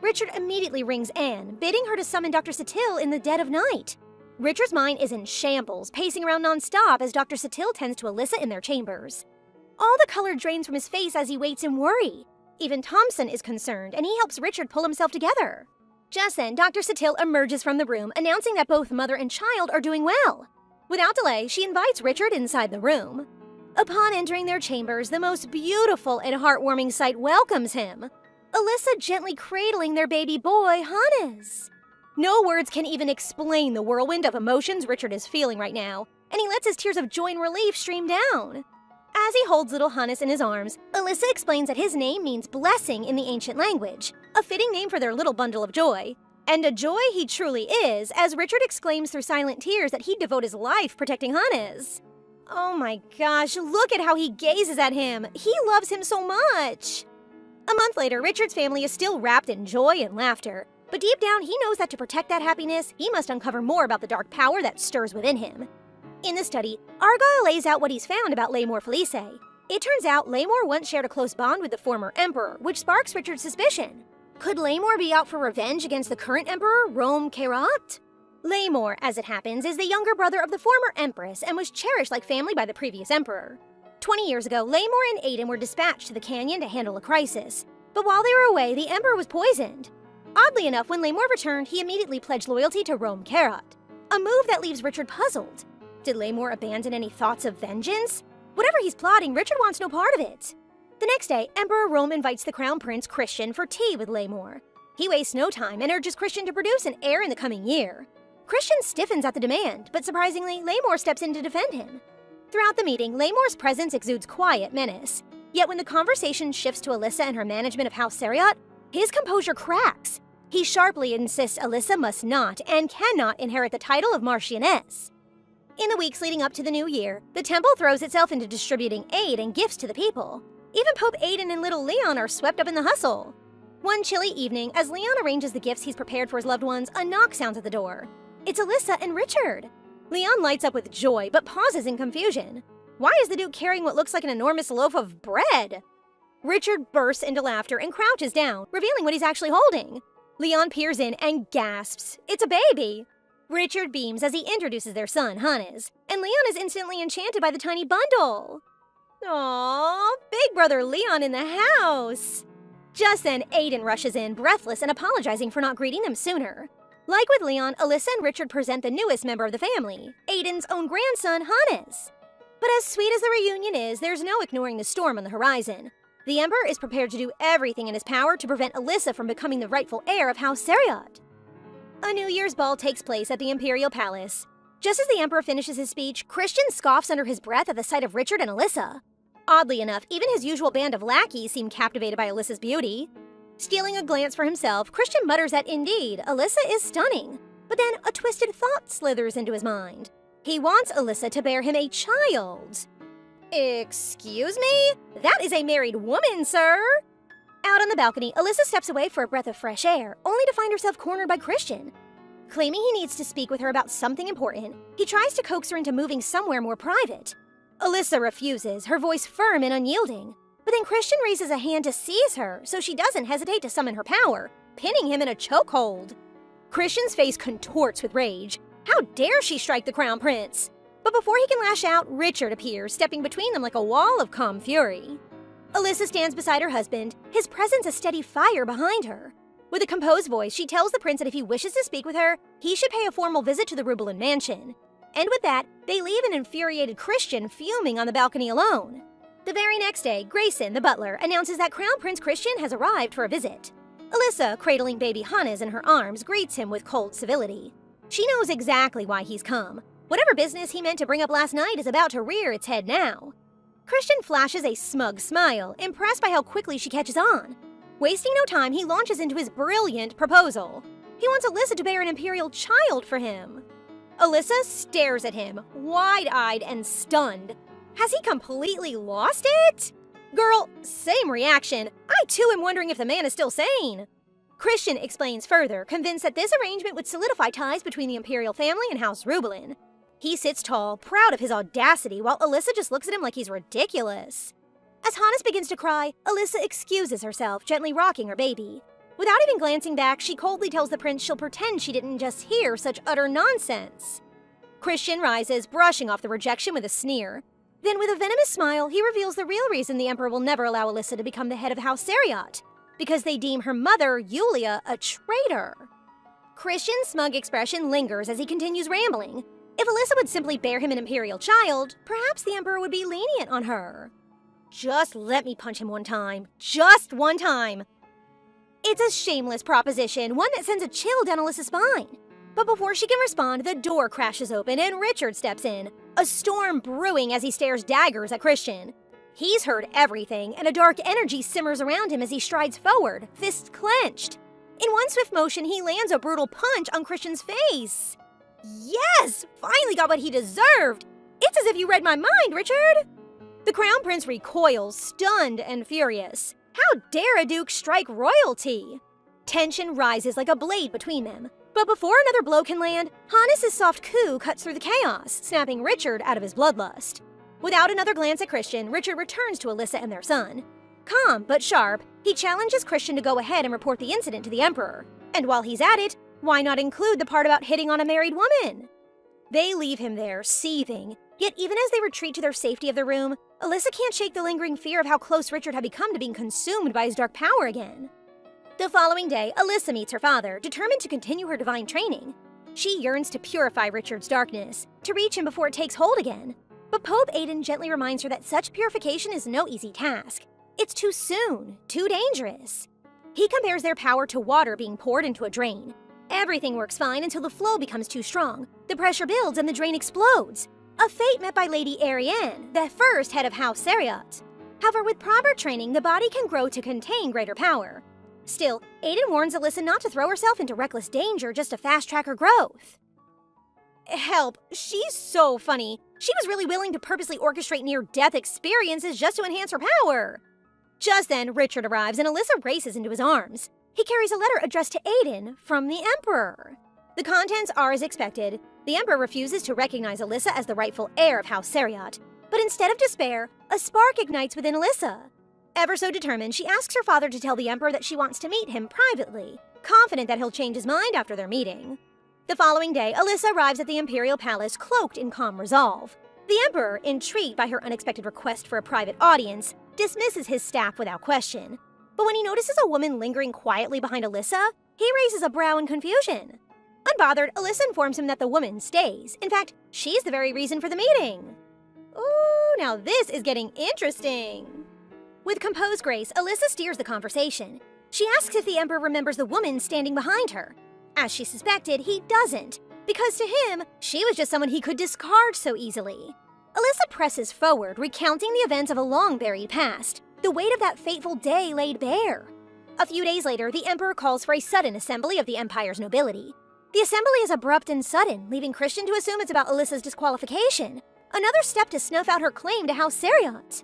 Richard immediately rings Anne, bidding her to summon Dr. Satil in the dead of night. Richard's mind is in shambles, pacing around non-stop as Dr. Satil tends to Elisha in their chambers. All the color drains from his face as he waits in worry. Even Thompson is concerned, and he helps Richard pull himself together. Just then, Dr. Satil emerges from the room, announcing that both mother and child are doing well. Without delay, she invites Richard inside the room. Upon entering their chambers, the most beautiful and heartwarming sight welcomes him. Alyssa gently cradling their baby boy, Hannes. No words can even explain the whirlwind of emotions Richard is feeling right now, and he lets his tears of joy and relief stream down. As he holds little Hannes in his arms, Alyssa explains that his name means blessing in the ancient language, a fitting name for their little bundle of joy. And a joy he truly is, as Richard exclaims through silent tears that he'd devote his life protecting Hannes. Oh my gosh, look at how he gazes at him. He loves him so much. A month later, Richard's family is still wrapped in joy and laughter. But deep down, he knows that to protect that happiness, he must uncover more about the dark power that stirs within him. In the study, Argyle lays out what he's found about Lamor Felice. It turns out Lamor once shared a close bond with the former emperor, which sparks Richard's suspicion. Could Lamor be out for revenge against the current emperor, Rome Kerat? Lamor, as it happens, is the younger brother of the former empress and was cherished like family by the previous emperor. 20 years ago, Lamor and Aiden were dispatched to the canyon to handle a crisis. But while they were away, the emperor was poisoned. Oddly enough, when Lamor returned, he immediately pledged loyalty to Rome Kerat, a move that leaves Richard puzzled. Did Lamor abandon any thoughts of vengeance? Whatever he's plotting, Richard wants no part of it. The next day, Emperor Rome invites the crown prince Christian for tea with Lamor. He wastes no time and urges Christian to produce an heir in the coming year. Christian stiffens at the demand, but surprisingly, Lamor steps in to defend him. Throughout the meeting, Lamor's presence exudes quiet menace. Yet when the conversation shifts to Alyssa and her management of House Seriat, his composure cracks. He sharply insists Alyssa must not and cannot inherit the title of Marchioness. In the weeks leading up to the new year, the temple throws itself into distributing aid and gifts to the people. Even Pope Aiden and little Leon are swept up in the hustle. One chilly evening, as Leon arranges the gifts he's prepared for his loved ones, a knock sounds at the door. It's Alyssa and Richard. Leon lights up with joy, but pauses in confusion. Why is the Duke carrying what looks like an enormous loaf of bread? Richard bursts into laughter and crouches down, revealing what he's actually holding. Leon peers in and gasps. It's a baby! Richard beams as he introduces their son, Hannes, and Leon is instantly enchanted by the tiny bundle. Aww, big brother Leon in the house! Just then, Aiden rushes in, breathless and apologizing for not greeting them sooner. Like with Leon, Alyssa and Richard present the newest member of the family, Aiden's own grandson, Hannes. But as sweet as the reunion is, there's no ignoring the storm on the horizon. The Emperor is prepared to do everything in his power to prevent Alyssa from becoming the rightful heir of House Seriat. A New Year's ball takes place at the Imperial Palace. Just as the Emperor finishes his speech, Christian scoffs under his breath at the sight of Richard and Alyssa. Oddly enough, even his usual band of lackeys seem captivated by Alyssa's beauty. Stealing a glance for himself, Christian mutters that indeed, Alyssa is stunning. But then a twisted thought slithers into his mind. He wants Alyssa to bear him a child. Excuse me? That is a married woman, sir! Out on the balcony, Alyssa steps away for a breath of fresh air, only to find herself cornered by Christian. Claiming he needs to speak with her about something important, he tries to coax her into moving somewhere more private. Alyssa refuses, her voice firm and unyielding. But then Christian raises a hand to seize her, so she doesn't hesitate to summon her power, pinning him in a chokehold. Christian's face contorts with rage. How dare she strike the crown prince? But before he can lash out, Richard appears, stepping between them like a wall of calm fury. Alyssa stands beside her husband, his presence a steady fire behind her. With a composed voice, she tells the prince that if he wishes to speak with her, he should pay a formal visit to the Rubelin mansion. And with that, they leave an infuriated Christian fuming on the balcony alone. The very next day, Grayson, the butler, announces that Crown Prince Christian has arrived for a visit. Alyssa, cradling baby Hannes in her arms, greets him with cold civility. She knows exactly why he's come. Whatever business he meant to bring up last night is about to rear its head now. Christian flashes a smug smile, impressed by how quickly she catches on. Wasting no time, he launches into his brilliant proposal. He wants Alyssa to bear an imperial child for him. Alyssa stares at him, wide-eyed and stunned. Has he completely lost it? Girl, same reaction. I too am wondering if the man is still sane. Christian explains further, convinced that this arrangement would solidify ties between the imperial family and House Rubelin. He sits tall, proud of his audacity, while Alyssa just looks at him like he's ridiculous. As Hannes begins to cry, Alyssa excuses herself, gently rocking her baby. Without even glancing back, she coldly tells the prince she'll pretend she didn't just hear such utter nonsense. Christian rises, brushing off the rejection with a sneer. Then, with a venomous smile, he reveals the real reason the Emperor will never allow Alyssa to become the head of House Seriat. Because they deem her mother, Yulia, a traitor. Christian's smug expression lingers as he continues rambling. If Elisha would simply bear him an imperial child, perhaps the emperor would be lenient on her. Just let me punch him one time. Just one time. It's a shameless proposition, one that sends a chill down Elisha's spine. But before she can respond, the door crashes open and Richard steps in, a storm brewing as he stares daggers at Christian. He's heard everything, and a dark energy simmers around him as he strides forward, fists clenched. In one swift motion, he lands a brutal punch on Christian's face. Yes! Finally got what he deserved! It's as if you read my mind, Richard! The Crown Prince recoils, stunned and furious. How dare a duke strike royalty? Tension rises like a blade between them. But before another blow can land, Hannes' soft coup cuts through the chaos, snapping Richard out of his bloodlust. Without another glance at Christian, Richard returns to Elisha and their son. Calm but sharp, he challenges Christian to go ahead and report the incident to the Emperor. And while he's at it, why not include the part about hitting on a married woman? They leave him there, seething. Yet even as they retreat to their safety of the room, Elisha can't shake the lingering fear of how close Richard had become to being consumed by his dark power again. The following day, Elisha meets her father, determined to continue her divine training. She yearns to purify Richard's darkness, to reach him before it takes hold again. But Pope Aidan gently reminds her that such purification is no easy task. It's too soon, too dangerous. He compares their power to water being poured into a drain. Everything works fine until the flow becomes too strong. The pressure builds and the drain explodes. A fate met by Lady Ariane, the first head of House Seriat. However, with proper training, the body can grow to contain greater power. Still, Aidan warns Elisha not to throw herself into reckless danger just to fast-track her growth. Help, she's so funny. She was really willing to purposely orchestrate near-death experiences just to enhance her power. Just then, Richard arrives and Elisha races into his arms. He carries a letter addressed to Aidan from the Emperor. The contents are as expected. The Emperor refuses to recognize Elisha as the rightful heir of House Seriat. But instead of despair, a spark ignites within Elisha. Ever so determined, she asks her father to tell the Emperor that she wants to meet him privately, confident that he'll change his mind after their meeting. The following day, Elisha arrives at the Imperial Palace cloaked in calm resolve. The Emperor, intrigued by her unexpected request for a private audience, dismisses his staff without question. But when he notices a woman lingering quietly behind Elisha, he raises a brow in confusion. Unbothered, Elisha informs him that the woman stays. In fact, she's the very reason for the meeting. Ooh, now this is getting interesting. With composed grace, Elisha steers the conversation. She asks if the Emperor remembers the woman standing behind her. As she suspected, he doesn't, because to him, she was just someone he could discard so easily. Elisha presses forward, recounting the events of a long-buried past, the weight of that fateful day laid bare. A few days later, the Emperor calls for a sudden assembly of the Empire's nobility. The assembly is abrupt and sudden, leaving Christian to assume it's about Elisha's disqualification, another step to snuff out her claim to House Seriat.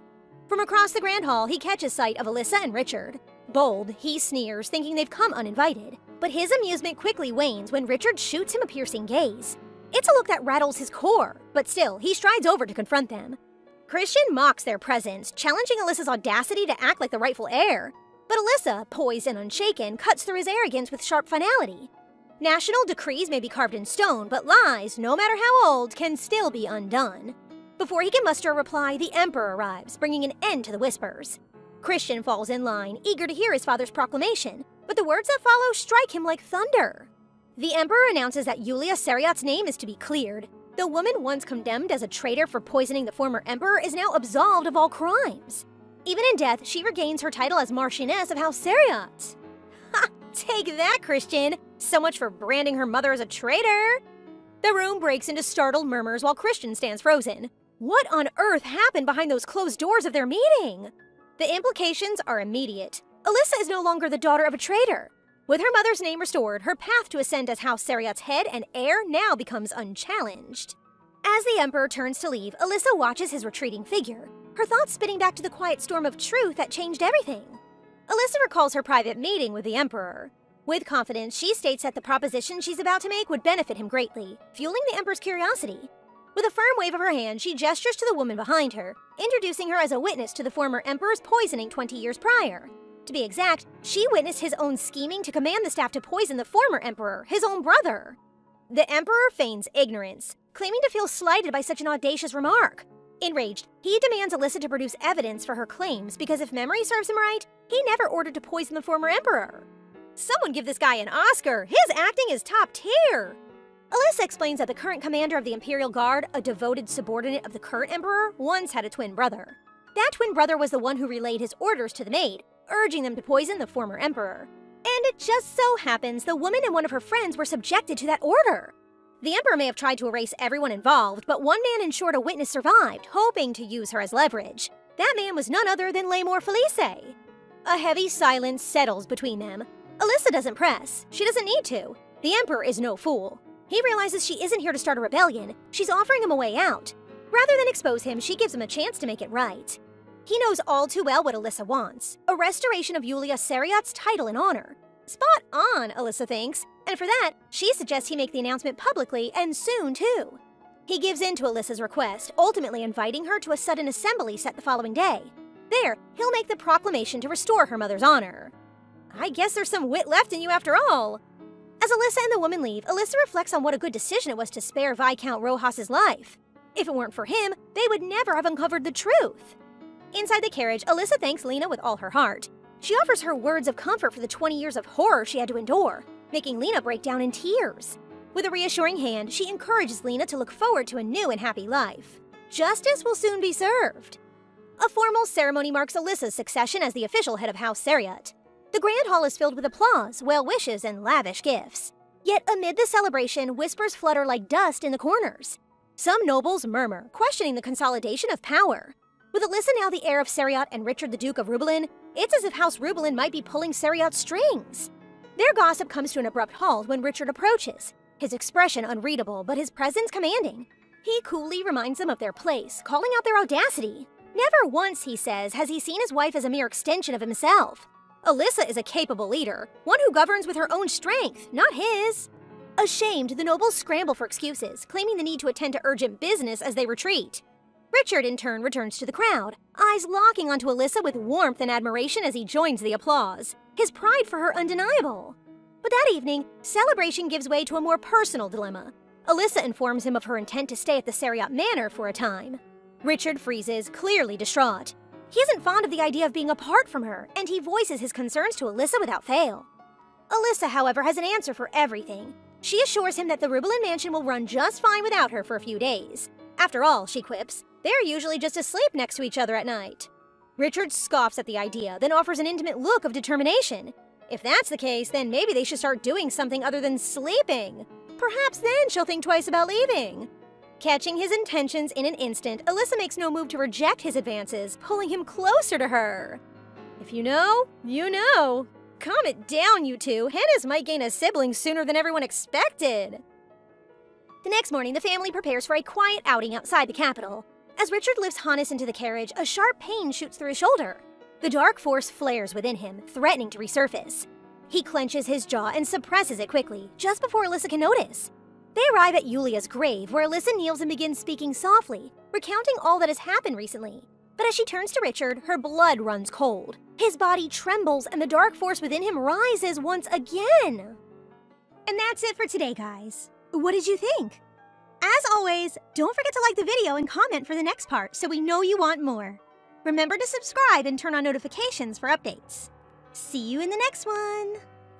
From across the Grand Hall, he catches sight of Elisha and Richard. Bold, he sneers, thinking they've come uninvited. But his amusement quickly wanes when Richard shoots him a piercing gaze. It's a look that rattles his core, but still, he strides over to confront them. Christian mocks their presence, challenging Elisha's audacity to act like the rightful heir. But Elisha, poised and unshaken, cuts through his arrogance with sharp finality. National decrees may be carved in stone, but lies, no matter how old, can still be undone. Before he can muster a reply, the Emperor arrives, bringing an end to the whispers. Christian falls in line, eager to hear his father's proclamation, but the words that follow strike him like thunder. The Emperor announces that Yulia Seriat's name is to be cleared. The woman once condemned as a traitor for poisoning the former Emperor is now absolved of all crimes. Even in death, she regains her title as Marchioness of House Seriat. Ha! Take that, Christian! So much for branding her mother as a traitor! The room breaks into startled murmurs while Christian stands frozen. What on earth happened behind those closed doors of their meeting? The implications are immediate. Elisha is no longer the daughter of a traitor. With her mother's name restored, her path to ascend as House Seriat's head and heir now becomes unchallenged. As the Emperor turns to leave, Elisha watches his retreating figure, her thoughts spinning back to the quiet storm of truth that changed everything. Elisha recalls her private meeting with the Emperor. With confidence, she states that the proposition she's about to make would benefit him greatly, fueling the Emperor's curiosity. With a firm wave of her hand, she gestures to the woman behind her, introducing her as a witness to the former Emperor's poisoning 20 years prior. To be exact, she witnessed his own scheming to command the staff to poison the former Emperor, his own brother. The Emperor feigns ignorance, claiming to feel slighted by such an audacious remark. Enraged, he demands Elisha to produce evidence for her claims because if memory serves him right, he never ordered to poison the former Emperor. Someone give this guy an Oscar! His acting is top tier! Elisha explains that the current commander of the Imperial Guard, a devoted subordinate of the current emperor, once had a twin brother. That twin brother was the one who relayed his orders to the maid, urging them to poison the former emperor. And it just so happens the woman and one of her friends were subjected to that order. The emperor may have tried to erase everyone involved, but one man ensured a witness survived, hoping to use her as leverage. That man was none other than Lamor Felice. A heavy silence settles between them. Elisha doesn't press. She doesn't need to. The emperor is no fool. He realizes she isn't here to start a rebellion. She's offering him a way out. Rather than expose him, she gives him a chance to make it right. He knows all too well what Elisha wants, a restoration of Yulia Seriat's title and honor. Spot on, Elisha thinks, and for that, she suggests he make the announcement publicly and soon too. He gives in to Elisha's request, ultimately inviting her to a sudden assembly set the following day. There, he'll make the proclamation to restore her mother's honor. I guess there's some wit left in you after all. As Elisha and the woman leave, Elisha reflects on what a good decision it was to spare Viscount Rojas's life. If it weren't for him, they would never have uncovered the truth. Inside the carriage, Elisha thanks Lena with all her heart. She offers her words of comfort for the 20 years of horror she had to endure, making Lena break down in tears. With a reassuring hand, she encourages Lena to look forward to a new and happy life. Justice will soon be served. A formal ceremony marks Elisha's succession as the official head of House Seriat. The grand hall is filled with applause, well wishes, and lavish gifts. Yet amid the celebration, whispers flutter like dust in the corners. Some nobles murmur, questioning the consolidation of power. With Elisha now the heir of Seriat and Richard the Duke of Rubelin, it's as if House Rubelin might be pulling Seriat's strings. Their gossip comes to an abrupt halt when Richard approaches, his expression unreadable but his presence commanding. He coolly reminds them of their place, calling out their audacity. Never once, he says, has he seen his wife as a mere extension of himself. Elisha is a capable leader, one who governs with her own strength, not his. Ashamed, the nobles scramble for excuses, claiming the need to attend to urgent business as they retreat. Richard, in turn, returns to the crowd, eyes locking onto Elisha with warmth and admiration as he joins the applause, his pride for her undeniable. But that evening, celebration gives way to a more personal dilemma. Elisha informs him of her intent to stay at the Seriat Manor for a time. Richard freezes, clearly distraught. He isn't fond of the idea of being apart from her, and he voices his concerns to Elisha without fail. Elisha, however, has an answer for everything. She assures him that the Rubelin mansion will run just fine without her for a few days. After all, she quips, they're usually just asleep next to each other at night. Richard scoffs at the idea, then offers an intimate look of determination. If that's the case, then maybe they should start doing something other than sleeping. Perhaps then she'll think twice about leaving. Catching his intentions in an instant, Elisha makes no move to reject his advances, pulling him closer to her. If you know, you know. Calm it down, you two. Hannes might gain a sibling sooner than everyone expected. The next morning, the family prepares for a quiet outing outside the capital. As Richard lifts Hannes into the carriage, a sharp pain shoots through his shoulder. The dark force flares within him, threatening to resurface. He clenches his jaw and suppresses it quickly, just before Elisha can notice. They arrive at Yulia's grave, where Elisha kneels and begins speaking softly, recounting all that has happened recently. But as she turns to Richard, her blood runs cold. His body trembles and the dark force within him rises once again. And that's it for today, guys. What did you think? As always, don't forget to like the video and comment for the next part so we know you want more. Remember to subscribe and turn on notifications for updates. See you in the next one!